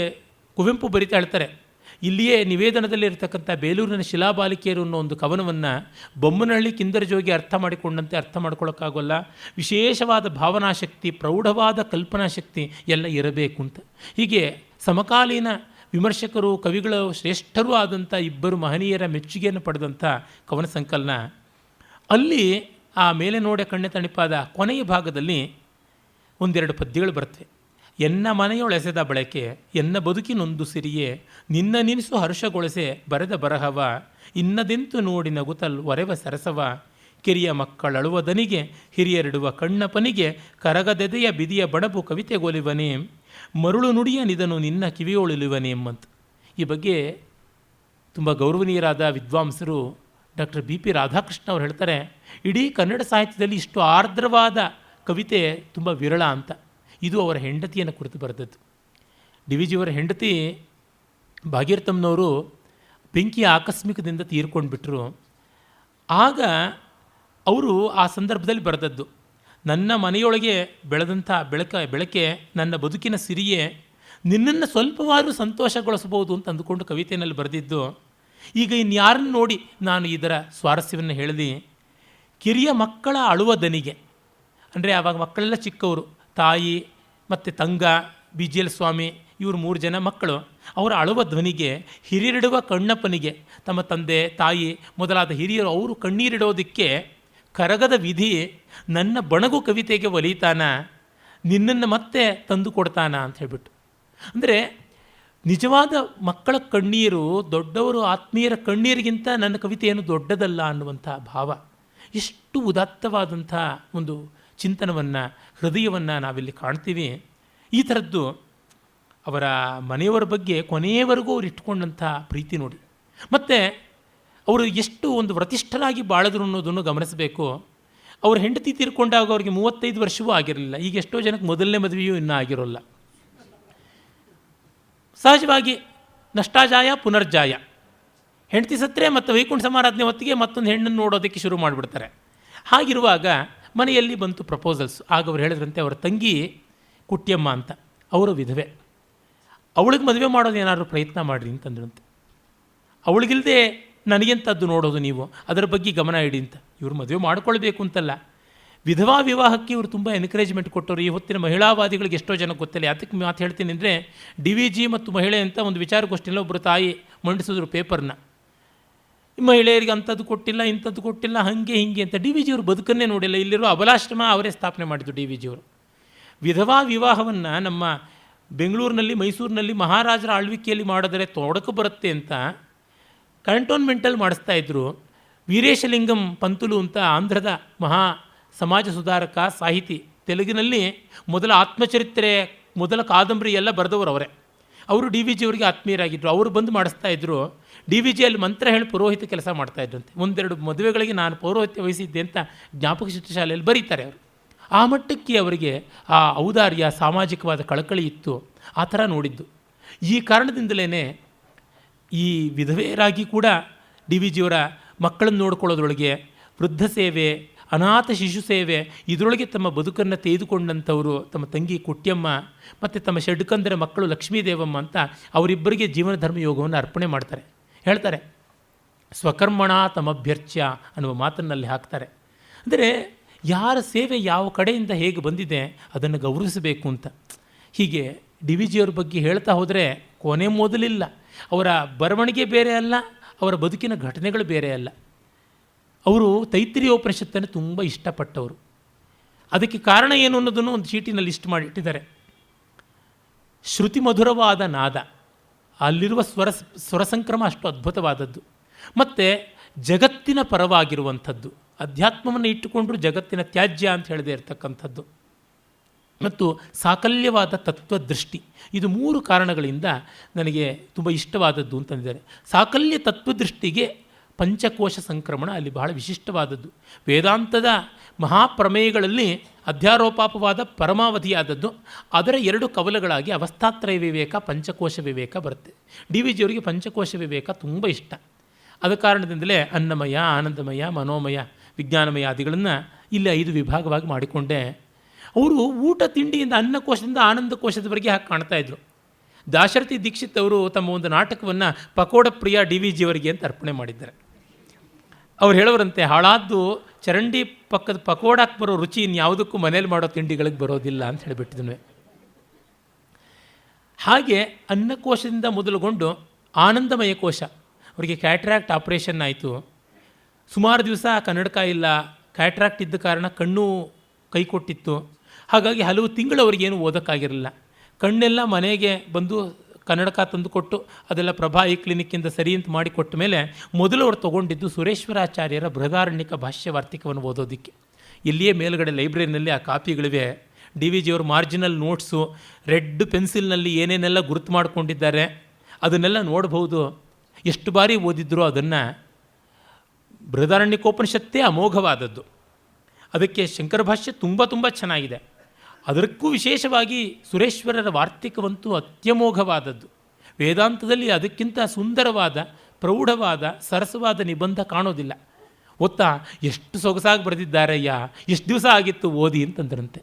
ಕುವೆಂಪು ಬರಿತಾ ಹೇಳ್ತಾರೆ, ಇಲ್ಲಿಯೇ ನಿವೇದನದಲ್ಲಿರ್ತಕ್ಕಂಥ ಬೇಲೂರಿನ ಶಿಲಾಬಾಲಿಕೆಯರು ಅನ್ನೋ ಒಂದು ಕವನವನ್ನು ಬೊಮ್ಮನಹಳ್ಳಿ ಕಿಂದರಜೋಗಿ ಅರ್ಥ ಮಾಡಿಕೊಂಡಂತೆ ಅರ್ಥ ಮಾಡ್ಕೊಳ್ಳೋಕ್ಕಾಗೋಲ್ಲ. ವಿಶೇಷವಾದ ಭಾವನಾಶಕ್ತಿ, ಪ್ರೌಢವಾದ ಕಲ್ಪನಾಶಕ್ತಿ ಎಲ್ಲ ಇರಬೇಕು ಅಂತ. ಹೀಗೆ ಸಮಕಾಲೀನ ವಿಮರ್ಶಕರು, ಕವಿಗಳು, ಶ್ರೇಷ್ಠರೂ ಆದಂಥ ಇಬ್ಬರು ಮಹನೀಯರ ಮೆಚ್ಚುಗೆಯನ್ನು ಪಡೆದಂಥ ಕವನ ಸಂಕಲನ. ಅಲ್ಲಿ ಆ ಮೇಲೆ ನೋಡೆ ಕಣ್ಣೆ ತಣಿಪಾದ ಕೊನೆಯ ಭಾಗದಲ್ಲಿ ಒಂದೆರಡು ಪದ್ಯಗಳು ಬರ್ತವೆ. ಎನ್ನ ಮನೆಯೊಳೆಸೆದ ಬಳಕೆ ಎನ್ನ ಬದುಕಿನೊಂದು ಸಿರಿಯೇ ನಿನ್ನ ನಿನಿಸು ಹರ್ಷಗೊಳಿಸೆ ಬರೆದ ಬರಹವ ಇನ್ನದೆಂತು ನೋಡಿ ನಗುತ್ತಲ್ ಒರೆವ ಸರಸವ ಕಿರಿಯ ಮಕ್ಕಳಳುವದನಿಗೆ ಹಿರಿಯರಿಡುವ ಕಣ್ಣಪನಿಗೆ ಕರಗದೆದೆಯ ಬಿದಿಯ ಬಣಬು ಕವಿತೆಗೊಲಿವನೇ ಮರುಳು ನುಡಿಯ ನಿದನು ನಿನ್ನ ಕಿವಿಯೊಳಿಲುವನೇ ಎಂಬಂತ. ಈ ಬಗ್ಗೆ ತುಂಬ ಗೌರವನೀಯರಾದ ವಿದ್ವಾಂಸರು ಡಾಕ್ಟರ್ ಬಿ ಪಿ ರಾಧಾಕೃಷ್ಣ ಅವರು ಹೇಳ್ತಾರೆ, ಇಡೀ ಕನ್ನಡ ಸಾಹಿತ್ಯದಲ್ಲಿ ಇಷ್ಟು ಆರ್ದ್ರವಾದ ಕವಿತೆ ತುಂಬ ವಿರಳ ಅಂತ. ಇದು ಅವರ ಹೆಂಡತಿಯನ್ನು ಕುರಿತು ಬರೆದದ್ದು. ಡಿ ವಿ ಜಿಯವರ ಹೆಂಡತಿ ಭಾಗೀರಥಮ್ಮನವರು ಬೆಂಕಿಯ ಆಕಸ್ಮಿಕದಿಂದ ತೀರ್ಕೊಂಡು ಬಿಟ್ಟರು. ಆಗ ಅವರು ಆ ಸಂದರ್ಭದಲ್ಲಿ ಬರೆದದ್ದು, ನನ್ನ ಮನೆಯೊಳಗೆ ಬೆಳೆದಂಥ ಬೆಳಕೆ ನನ್ನ ಬದುಕಿನ ಸಿರಿಯೇ ನಿನ್ನನ್ನು ಸ್ವಲ್ಪವಾದರೂ ಸಂತೋಷಗೊಳಿಸಬಹುದು ಅಂತ ಅಂದುಕೊಂಡು ಕವಿತೆಯಲ್ಲಿ ಬರೆದಿದ್ದು. ಈಗ ಇನ್ಯಾರನ್ನು ನೋಡಿ ನಾನು ಇದರ ಸ್ವಾರಸ್ಯವನ್ನು ಹೇಳಿದೆ. ಕಿರಿಯ ಮಕ್ಕಳ ಅಳುವ ದನಿಗೆ, ಅಂದರೆ ಆವಾಗ ಮಕ್ಕಳೆಲ್ಲ ಚಿಕ್ಕವರು, ತಾಯಿ ಮತ್ತು ತಂಗ ಬಿ ಜಿ ಎಲ್ ಸ್ವಾಮಿ ಇವರು 3 ಜನ ಮಕ್ಕಳು. ಅವರ ಅಳುವ ಧ್ವನಿಗೆ ಹಿರಿಯರಿಡುವ ಕಣ್ಣಪ್ಪನಿಗೆ, ತಮ್ಮ ತಂದೆ ತಾಯಿ ಮೊದಲಾದ ಹಿರಿಯರು ಅವರು ಕಣ್ಣೀರಿಡೋದಕ್ಕೆ ಕರಗದ ವಿಧಿ ನನ್ನ ಬಣಗು ಕವಿತೆಗೆ ಒಲಿತಾನ, ನಿನ್ನನ್ನು ಮತ್ತೆ ತಂದು ಕೊಡ್ತಾನ ಅಂತ ಹೇಳ್ಬಿಟ್ಟು. ಅಂದರೆ ನಿಜವಾದ ಮಕ್ಕಳ ಕಣ್ಣೀರು ದೊಡ್ಡವರು ಆತ್ಮೀಯರ ಕಣ್ಣೀರಿಗಿಂತ ನನ್ನ ಕವಿತೆ ಏನು ದೊಡ್ಡದಲ್ಲ ಅನ್ನುವಂಥ ಭಾವ. ಎಷ್ಟು ಉದಾತ್ತವಾದಂಥ ಒಂದು ಚಿಂತನವನ್ನು, ಹೃದಯವನ್ನು ನಾವಿಲ್ಲಿ ಕಾಣ್ತೀವಿ. ಈ ಥರದ್ದು ಅವರ ಮನೆಯವರ ಬಗ್ಗೆ ಕೊನೆಯವರೆಗೂ ಅವ್ರು ಇಟ್ಕೊಂಡಂಥ ಪ್ರೀತಿ ನೋಡಿ. ಮತ್ತು ಅವರು ಎಷ್ಟು ಒಂದು ವ್ರತಿಷ್ಠರಾಗಿ ಬಾಳಿದ್ರು ಅನ್ನೋದನ್ನು ಗಮನಿಸಬೇಕು. ಅವ್ರ ಹೆಂಡತಿ ತೀರ್ಕೊಂಡಾಗ ಅವ್ರಿಗೆ 35 ವರ್ಷವೂ ಆಗಿರಲಿಲ್ಲ. ಈಗ ಎಷ್ಟೋ ಜನಕ್ಕೆ ಮೊದಲನೇ ಮದುವೆಯೂ ಇನ್ನೂ ಆಗಿರೋಲ್ಲ. ಸಹಜವಾಗಿ ನಷ್ಟಾಜಾಯ ಪುನರ್ಜಾಯ, ಹೆಂಡತಿ ಸತ್ತರೆ ಮತ್ತು ವೈಕುಂಠ ಸಮಾರಾಧನೆ ಹೊತ್ತಿಗೆ ಮತ್ತೊಂದು ಹೆಣ್ಣನ್ನು ನೋಡೋದಕ್ಕೆ ಶುರು ಮಾಡಿಬಿಡ್ತಾರೆ. ಹಾಗಿರುವಾಗ ಮನೆಯಲ್ಲಿ ಬಂತು ಪ್ರಪೋಸಲ್ಸ್. ಆಗ ಅವ್ರು ಹೇಳಿದ್ರಂತೆ, ಅವರ ತಂಗಿ ಕುಟ್ಯಮ್ಮ ಅಂತ, ಅವರು ವಿಧವೆ, ಅವಳಿಗೆ ಮದುವೆ ಮಾಡೋದು ಏನಾದರೂ ಪ್ರಯತ್ನ ಮಾಡಿರಿ ಅಂತಂದ್ರಂತೆ. ಅವಳಿಗಿಲ್ಲದೆ ನನಗೆಂಥದ್ದು ನೋಡೋದು ನೀವು, ಅದರ ಬಗ್ಗೆ ಗಮನ ಇಡಿ ಅಂತ. ಇವರು ಮದುವೆ ಮಾಡ್ಕೊಳ್ಬೇಕು ಅಂತಲ್ಲ, ವಿಧವಾ ವಿವಾಹಕ್ಕೆ ಇವರು ತುಂಬ ಎನ್ಕರೇಜ್ಮೆಂಟ್ ಕೊಟ್ಟರು. ಈ ಹೊತ್ತಿನ ಮಹಿಳಾವಾದಿಗಳಿಗೆ ಎಷ್ಟೋ ಜನಕ್ಕೆ ಗೊತ್ತಿಲ್ಲ. ಯಾತಕ್ಕೆ ಮಾತು ಹೇಳ್ತೀನಿ ಅಂದರೆ, ಡಿ ವಿ ಜಿ ಮತ್ತು ಮಹಿಳೆ ಅಂತ ಒಂದು ವಿಚಾರಗೋಷ್ಠಿಯಲ್ಲಿ ಒಬ್ಬರು ತಾಯಿ ಮಂಡಿಸಿದ್ರು ಪೇಪರ್ನ. ಮಹಿಳೆಯರಿಗೆ ಅಂಥದ್ದು ಕೊಟ್ಟಿಲ್ಲ, ಇಂಥದ್ದು ಕೊಟ್ಟಿಲ್ಲ, ಹಾಗೆ ಹೀಗೆ ಅಂತ. ಡಿ ವಿ ಜಿಯವರು ಬದುಕನ್ನೇ ನೋಡಿಲ್ಲ. ಇಲ್ಲಿರೋ ಅಬಲಾಶ್ರಮ ಅವರೇ ಸ್ಥಾಪನೆ ಮಾಡಿದ್ದು ಡಿ ವಿ ಜಿಯವರು. ವಿಧವಾ ವಿವಾಹವನ್ನು ನಮ್ಮ ಬೆಂಗಳೂರಿನಲ್ಲಿ, ಮೈಸೂರಿನಲ್ಲಿ ಮಹಾರಾಜರ ಆಳ್ವಿಕೆಯಲ್ಲಿ ಮಾಡಿದರೆ ತೊಡಕು ಬರುತ್ತೆ ಅಂತ ಕಂಟೋನ್ಮೆಂಟಲ್ಲಿ ಮಾಡಿಸ್ತಾ ಇದ್ದರು. ವೀರೇಶಲಿಂಗಂ ಪಂತುಲು ಅಂತ ಆಂಧ್ರದ ಮಹಾ ಸಮಾಜ ಸುಧಾರಕ, ಸಾಹಿತಿ, ತೆಲುಗಿನಲ್ಲಿ ಮೊದಲ ಆತ್ಮಚರಿತ್ರೆ, ಮೊದಲ ಕಾದಂಬರಿ ಎಲ್ಲ ಬರೆದವರು ಅವರೇ. ಅವರು ಡಿ ವಿ ಜಿಯವರಿಗೆ ಆತ್ಮೀಯರಾಗಿದ್ದರು. ಅವರು ಬಂದು ಮಾಡಿಸ್ತಾ ಇದ್ದರು. ಡಿ ವಿ ಜಿಯಲ್ಲಿ ಮಂತ್ರ ಹೇಳಿ ಪುರೋಹಿತ ಕೆಲಸ ಮಾಡ್ತಾಯಿದ್ರಂತೆ. 1-2 ಮದುವೆಗಳಿಗೆ ನಾನು ಪೌರೋಹಿತ್ಯ ವಹಿಸಿದ್ದೆ ಅಂತ ಜ್ಞಾಪಕ ಚಿತ್ರಶಾಲೆಯಲ್ಲಿ ಬರೀತಾರೆ ಅವರು. ಆ ಮಟ್ಟಕ್ಕೆ ಅವರಿಗೆ ಆ ಔದಾರ್ಯ, ಸಾಮಾಜಿಕವಾದ ಕಳಕಳಿ ಇತ್ತು. ಆ ಥರ ನೋಡಿದ್ದು. ಈ ಕಾರಣದಿಂದಲೇ ಈ ವಿಧವೆಯರಾಗಿ ಕೂಡ ಡಿ ವಿ ಜಿಯವರ ಮಕ್ಕಳನ್ನು ನೋಡ್ಕೊಳ್ಳೋದ್ರೊಳಗೆ ವೃದ್ಧ ಸೇವೆ, ಅನಾಥ ಶಿಶು ಸೇವೆ, ಇದರೊಳಗೆ ತಮ್ಮ ಬದುಕನ್ನು ತೆಗೆದುಕೊಂಡಂಥವರು ತಮ್ಮ ತಂಗಿ ಕುಟ್ಯಮ್ಮ ಮತ್ತು ತಮ್ಮ ಷಡ್ಕಂದರ ಮಕ್ಕಳು ಲಕ್ಷ್ಮೀದೇವಮ್ಮ ಅಂತ ಅವರಿಬ್ಬರಿಗೆ ಜೀವನ ಧರ್ಮ ಯೋಗವನ್ನು ಅರ್ಪಣೆ ಮಾಡ್ತಾರೆ. ಹೇಳ್ತಾರೆ, ಸ್ವಕರ್ಮಣ ತಮಭ್ಯರ್ಚ್ಯ ಅನ್ನುವ ಮಾತನ್ನಲ್ಲಿ ಹಾಕ್ತಾರೆ. ಅಂದರೆ ಯಾರ ಸೇವೆ ಯಾವ ಕಡೆಯಿಂದ ಹೇಗೆ ಬಂದಿದೆ ಅದನ್ನು ಗೌರವಿಸಬೇಕು ಅಂತ. ಹೀಗೆ ಡಿ ವಿ ಜಿಯವ್ರ ಬಗ್ಗೆ ಹೇಳ್ತಾ ಹೋದರೆ ಕೊನೆ ಮೊದಲಿಲ್ಲ. ಅವರ ಬರವಣಿಗೆ ಬೇರೆ ಅಲ್ಲ, ಅವರ ಬದುಕಿನ ಘಟನೆಗಳು ಬೇರೆ ಅಲ್ಲ. ಅವರು ತೈತ್ರಿಯೋಪನಿಷತ್ತನ್ನು ತುಂಬ ಇಷ್ಟಪಟ್ಟವರು. ಅದಕ್ಕೆ ಕಾರಣ ಏನು ಅನ್ನೋದನ್ನು ಒಂದು ಚೀಟಿನಲ್ಲಿ ಲಿಸ್ಟ್ ಮಾಡಿಟ್ಟಿದ್ದಾರೆ. ಶ್ರುತಿ ಮಧುರವಾದ ನಾದ, ಅಲ್ಲಿರುವ ಸ್ವರ ಸಂಕ್ರಮ ಅಷ್ಟು ಅದ್ಭುತವಾದದ್ದು, ಮತ್ತು ಜಗತ್ತಿನ ಪರವಾಗಿರುವಂಥದ್ದು, ಅಧ್ಯಾತ್ಮವನ್ನು ಇಟ್ಟುಕೊಂಡ್ರೂ ಜಗತ್ತಿನ ತ್ಯಾಜ್ಯ ಅಂತ ಹೇಳದೇ ಇರತಕ್ಕಂಥದ್ದು, ಮತ್ತು ಸಾಕಲ್ಯವಾದ ತತ್ವದೃಷ್ಟಿ. ಇದು 3 ಕಾರಣಗಳಿಂದ ನನಗೆ ತುಂಬ ಇಷ್ಟವಾದದ್ದು ಅಂತಂದಿದ್ದಾರೆ. ಸಾಕಲ್ಯ ತತ್ವದೃಷ್ಟಿಗೆ ಪಂಚಕೋಶ ಸಂಕ್ರಮಣ ಅಲ್ಲಿ ಬಹಳ ವಿಶಿಷ್ಟವಾದದ್ದು. ವೇದಾಂತದ ಮಹಾಪ್ರಮೇಯಗಳಲ್ಲಿ ಅಧ್ಯಾರೋಪಾಪವಾದ ಪರಮಾವಧಿಯಾದದ್ದು. ಅದರ 2 ಕವಲುಗಳಾಗಿ ಅವಸ್ಥಾತ್ರಯ ವಿವೇಕ, ಪಂಚಕೋಶ ವಿವೇಕ ಬರುತ್ತೆ. ಡಿ ವಿ ಜಿಯವರಿಗೆ ಪಂಚಕೋಶ ವಿವೇಕ ತುಂಬ ಇಷ್ಟ. ಆದ ಕಾರಣದಿಂದಲೇ ಅನ್ನಮಯ, ಆನಂದಮಯ, ಮನೋಮಯ, ವಿಜ್ಞಾನಮಯ ಆದಿಗಳನ್ನು ಇಲ್ಲಿ 5 ವಿಭಾಗವಾಗಿ ಮಾಡಿಕೊಂಡೆ. ಅವರು ಊಟ ತಿಂಡಿಯಿಂದ ಅನ್ನಕೋಶದಿಂದ ಆನಂದಕೋಶದವರೆಗೆ ಹಾಕಿ ಕಾಣ್ತಾಯಿದ್ರು. ದಾಶರಥಿ ದೀಕ್ಷಿತ್ ಅವರು ತಮ್ಮ ಒಂದು ನಾಟಕವನ್ನು ಪಕೋಡ ಪ್ರಿಯ ಡಿ ವಿ ಜಿಯವರಿಗೆ ಅಂತ ಅರ್ಪಣೆ ಮಾಡಿದ್ದಾರೆ. ಅವ್ರು ಹೇಳೋರಂತೆ, ಹಾಳಾದ್ದು ಚರಂಡಿ ಪಕ್ಕದ ಪಕೋಡಕ್ಕೆ ಬರೋ ರುಚಿ ಇನ್ಯಾವುದಕ್ಕೂ ಮನೇಲಿ ಮಾಡೋ ತಿಂಡಿಗಳಿಗೆ ಬರೋದಿಲ್ಲ ಅಂತ ಹೇಳಿಬಿಟ್ಟಿದ್ನು. ಹಾಗೆ ಅನ್ನಕೋಶದಿಂದ ಮೊದಲುಗೊಂಡು ಆನಂದಮಯ ಕೋಶ, ಅವರಿಗೆ ಕ್ಯಾಟ್ರಾಕ್ಟ್ ಆಪರೇಷನ್ ಆಯಿತು. ಸುಮಾರು ದಿವಸ ಕನ್ನಡಕ ಇಲ್ಲ, ಕ್ಯಾಟ್ರಾಕ್ಟ್ ಇದ್ದ ಕಾರಣ ಕಣ್ಣು ಕೈ ಕೊಟ್ಟಿತ್ತು. ಹಾಗಾಗಿ ಹಲವು ತಿಂಗಳು ಅವರಿಗೇನು ಓದೋಕ್ಕಾಗಿರಲಿಲ್ಲ. ಕಣ್ಣೆಲ್ಲ ಮನೆಗೆ ಬಂದು ಕನ್ನಡಕ ತಂದು ಕೊಟ್ಟು ಅದೆಲ್ಲ ಪ್ರಭಾ ಈ ಕ್ಲಿನಿಕ್ಕಿಂದ ಸರಿ ಅಂತ ಮಾಡಿ ಕೊಟ್ಟ ಮೇಲೆ ಮೊದಲು ಅವರು ತೊಗೊಂಡಿದ್ದು ಸುರೇಶ್ವರಾಚಾರ್ಯರ ಬೃಹದಾರಣ್ಯಕ ಭಾಷ್ಯವಾರ್ತಿಕವನ್ನು ಓದೋದಕ್ಕೆ. ಇಲ್ಲಿಯೇ ಮೇಲುಗಡೆ ಲೈಬ್ರರಿನಲ್ಲಿ ಆ ಕಾಪಿಗಳಿವೆ. ಡಿ ವಿ ಜಿಯವರು ಮಾರ್ಜಿನಲ್ ನೋಟ್ಸು ರೆಡ್ ಪೆನ್ಸಿಲ್ನಲ್ಲಿ ಏನೇನೆಲ್ಲ ಗುರುತು ಮಾಡಿಕೊಂಡಿದ್ದಾರೆ ಅದನ್ನೆಲ್ಲ ನೋಡ್ಬೋದು. ಎಷ್ಟು ಬಾರಿ ಓದಿದ್ರೂ ಅದನ್ನು ಬೃಹದಾರಣ್ಯಕೋಪನಿಷತ್ತೇ ಅಮೋಘವಾದದ್ದು. ಅದಕ್ಕೆ ಶಂಕರ ಭಾಷ್ಯ ತುಂಬ ಚೆನ್ನಾಗಿದೆ. ಅದಕ್ಕೂ ವಿಶೇಷವಾಗಿ ಸುರೇಶ್ವರರ ವಾರ್ತಿಕವಂತೂ ಅತ್ಯಮೋಘವಾದದ್ದು. ವೇದಾಂತದಲ್ಲಿ ಅದಕ್ಕಿಂತ ಸುಂದರವಾದ, ಪ್ರೌಢವಾದ, ಸರಸವಾದ ನಿಬಂಧ ಕಾಣೋದಿಲ್ಲ. ಓದ್ತಾ ಎಷ್ಟು ಸೊಗಸಾಗಿ ಬರೆದಿದ್ದಾರಯ್ಯ, ಎಷ್ಟು ದಿವಸ ಆಗಿತ್ತು ಓದಿ ಅಂತಂದ್ರಂತೆ.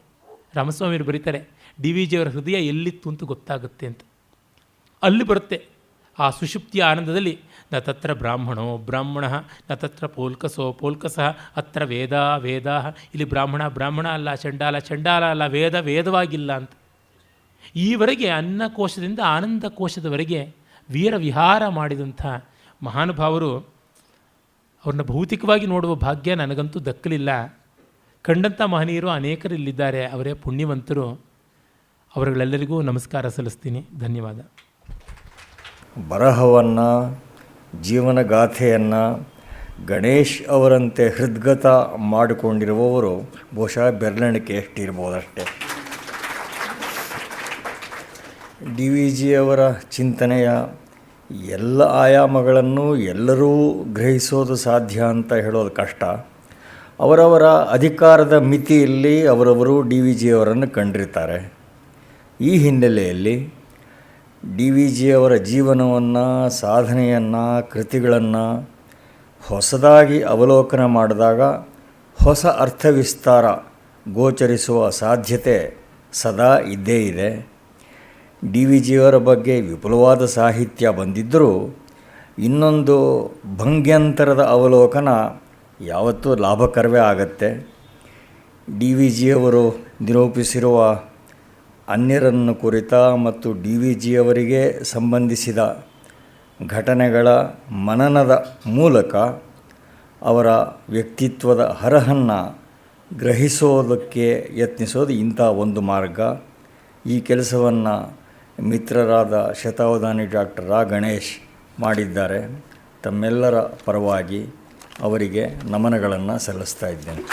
ರಾಮಸ್ವಾಮಿಯವರು ಬರೀತಾರೆ, ಡಿ ವಿ ಜಿಯವರ ಹೃದಯ ಎಲ್ಲಿತ್ತು ಅಂತ ಗೊತ್ತಾಗುತ್ತೆ ಅಂತ. ಅಲ್ಲಿ ಬರುತ್ತೆ ಆ ಸುಷುಪ್ತಿಯ ಆನಂದದಲ್ಲಿ. ನ ತತ್ರ ಬ್ರಾಹ್ಮಣೋ ಬ್ರಾಹ್ಮಣ ನ ತತ್ರ ಪೋಲ್ಕಸೋ ಪೋಲ್ಕಸಃ ಅತ್ರ ವೇದ. ಇಲ್ಲಿ ಬ್ರಾಹ್ಮಣ ಅಲ್ಲ, ಚಂಡಾಲ ಅಲ್ಲ, ವೇದವಾಗಿಲ್ಲ ಅಂತ. ಈವರೆಗೆ ಅನ್ನಕೋಶದಿಂದ ಆನಂದ ಕೋಶದವರೆಗೆ ವೀರ ವಿಹಾರ ಮಾಡಿದಂಥ ಮಹಾನುಭಾವರು. ಅವ್ರನ್ನ ಭೌತಿಕವಾಗಿ ನೋಡುವ ಭಾಗ್ಯ ನನಗಂತೂ ದಕ್ಕಲಿಲ್ಲ. ಕಂಡಂಥ ಮಹನೀಯರು ಅನೇಕರಿಲ್ಲಿದ್ದಾರೆ, ಅವರೇ ಪುಣ್ಯವಂತರು. ಅವರುಗಳೆಲ್ಲರಿಗೂ ನಮಸ್ಕಾರ ಸಲ್ಲಿಸ್ತೀನಿ. ಧನ್ಯವಾದ. ಬರಹವನ್ನು, ಜೀವನಗಾಥೆಯನ್ನು ಗಣೇಶ್ ಅವರಂತೆ ಹೃದ್ಗತ ಮಾಡಿಕೊಂಡಿರುವವರು ಬಹುಶಃ ಬೆರಳೆಣಿಕೆ ಎಷ್ಟಿರ್ಬೋದಷ್ಟೇ. ಡಿ ವಿ ಜಿಯವರ ಚಿಂತನೆಯ ಎಲ್ಲ ಆಯಾಮಗಳನ್ನು ಎಲ್ಲರೂ ಗ್ರಹಿಸೋದು ಸಾಧ್ಯ ಅಂತ ಹೇಳೋದು ಕಷ್ಟ. ಅವರವರ ಅಧಿಕಾರದ ಮಿತಿಯಲ್ಲಿ ಅವರವರು ಡಿ ವಿ ಜಿಯವರನ್ನು ಕಂಡಿರ್ತಾರೆ. ಈ ಹಿನ್ನೆಲೆಯಲ್ಲಿ ಡಿ ವಿ ಜಿಯವರ ಜೀವನವನ್ನು, ಸಾಧನೆಯನ್ನು, ಕೃತಿಗಳನ್ನು ಹೊಸದಾಗಿ ಅವಲೋಕನ ಮಾಡಿದಾಗ ಹೊಸ ಅರ್ಥವಿಸ್ತಾರ ಗೋಚರಿಸುವ ಸಾಧ್ಯತೆ ಸದಾ ಇದ್ದೇ ಇದೆ. ಡಿ ವಿ ಜಿಯವರ ಬಗ್ಗೆ ವಿಪುಲವಾದ ಸಾಹಿತ್ಯ ಬಂದಿದ್ದರೂ ಇನ್ನೊಂದು ಭಂಗ್ಯಂತರದ ಅವಲೋಕನ ಯಾವತ್ತೂ ಲಾಭಕರವೇ ಆಗತ್ತೆ. ಡಿ ವಿ ಜಿಯವರು ನಿರೂಪಿಸಿರುವ ಅನ್ಯರನ್ನು ಕುರಿತ ಮತ್ತು ಡಿ ವಿ ಜಿಯವರಿಗೆ ಸಂಬಂಧಿಸಿದ ಘಟನೆಗಳ ಮನನದ ಮೂಲಕ ಅವರ ವ್ಯಕ್ತಿತ್ವದ ಹರಹನ್ನು ಗ್ರಹಿಸೋದಕ್ಕೆ ಯತ್ನಿಸೋದು ಇಂಥ ಒಂದು ಮಾರ್ಗ. ಈ ಕೆಲಸವನ್ನು ಮಿತ್ರರಾದ ಶತಾವಧಾನಿ ಡಾಕ್ಟರ್ ರಾ ಗಣೇಶ್ ಮಾಡಿದ್ದಾರೆ. ತಮ್ಮೆಲ್ಲರ ಪರವಾಗಿ ಅವರಿಗೆ ನಮನಗಳನ್ನು ಸಲ್ಲಿಸ್ತಾ ಇದ್ದೇನೆ.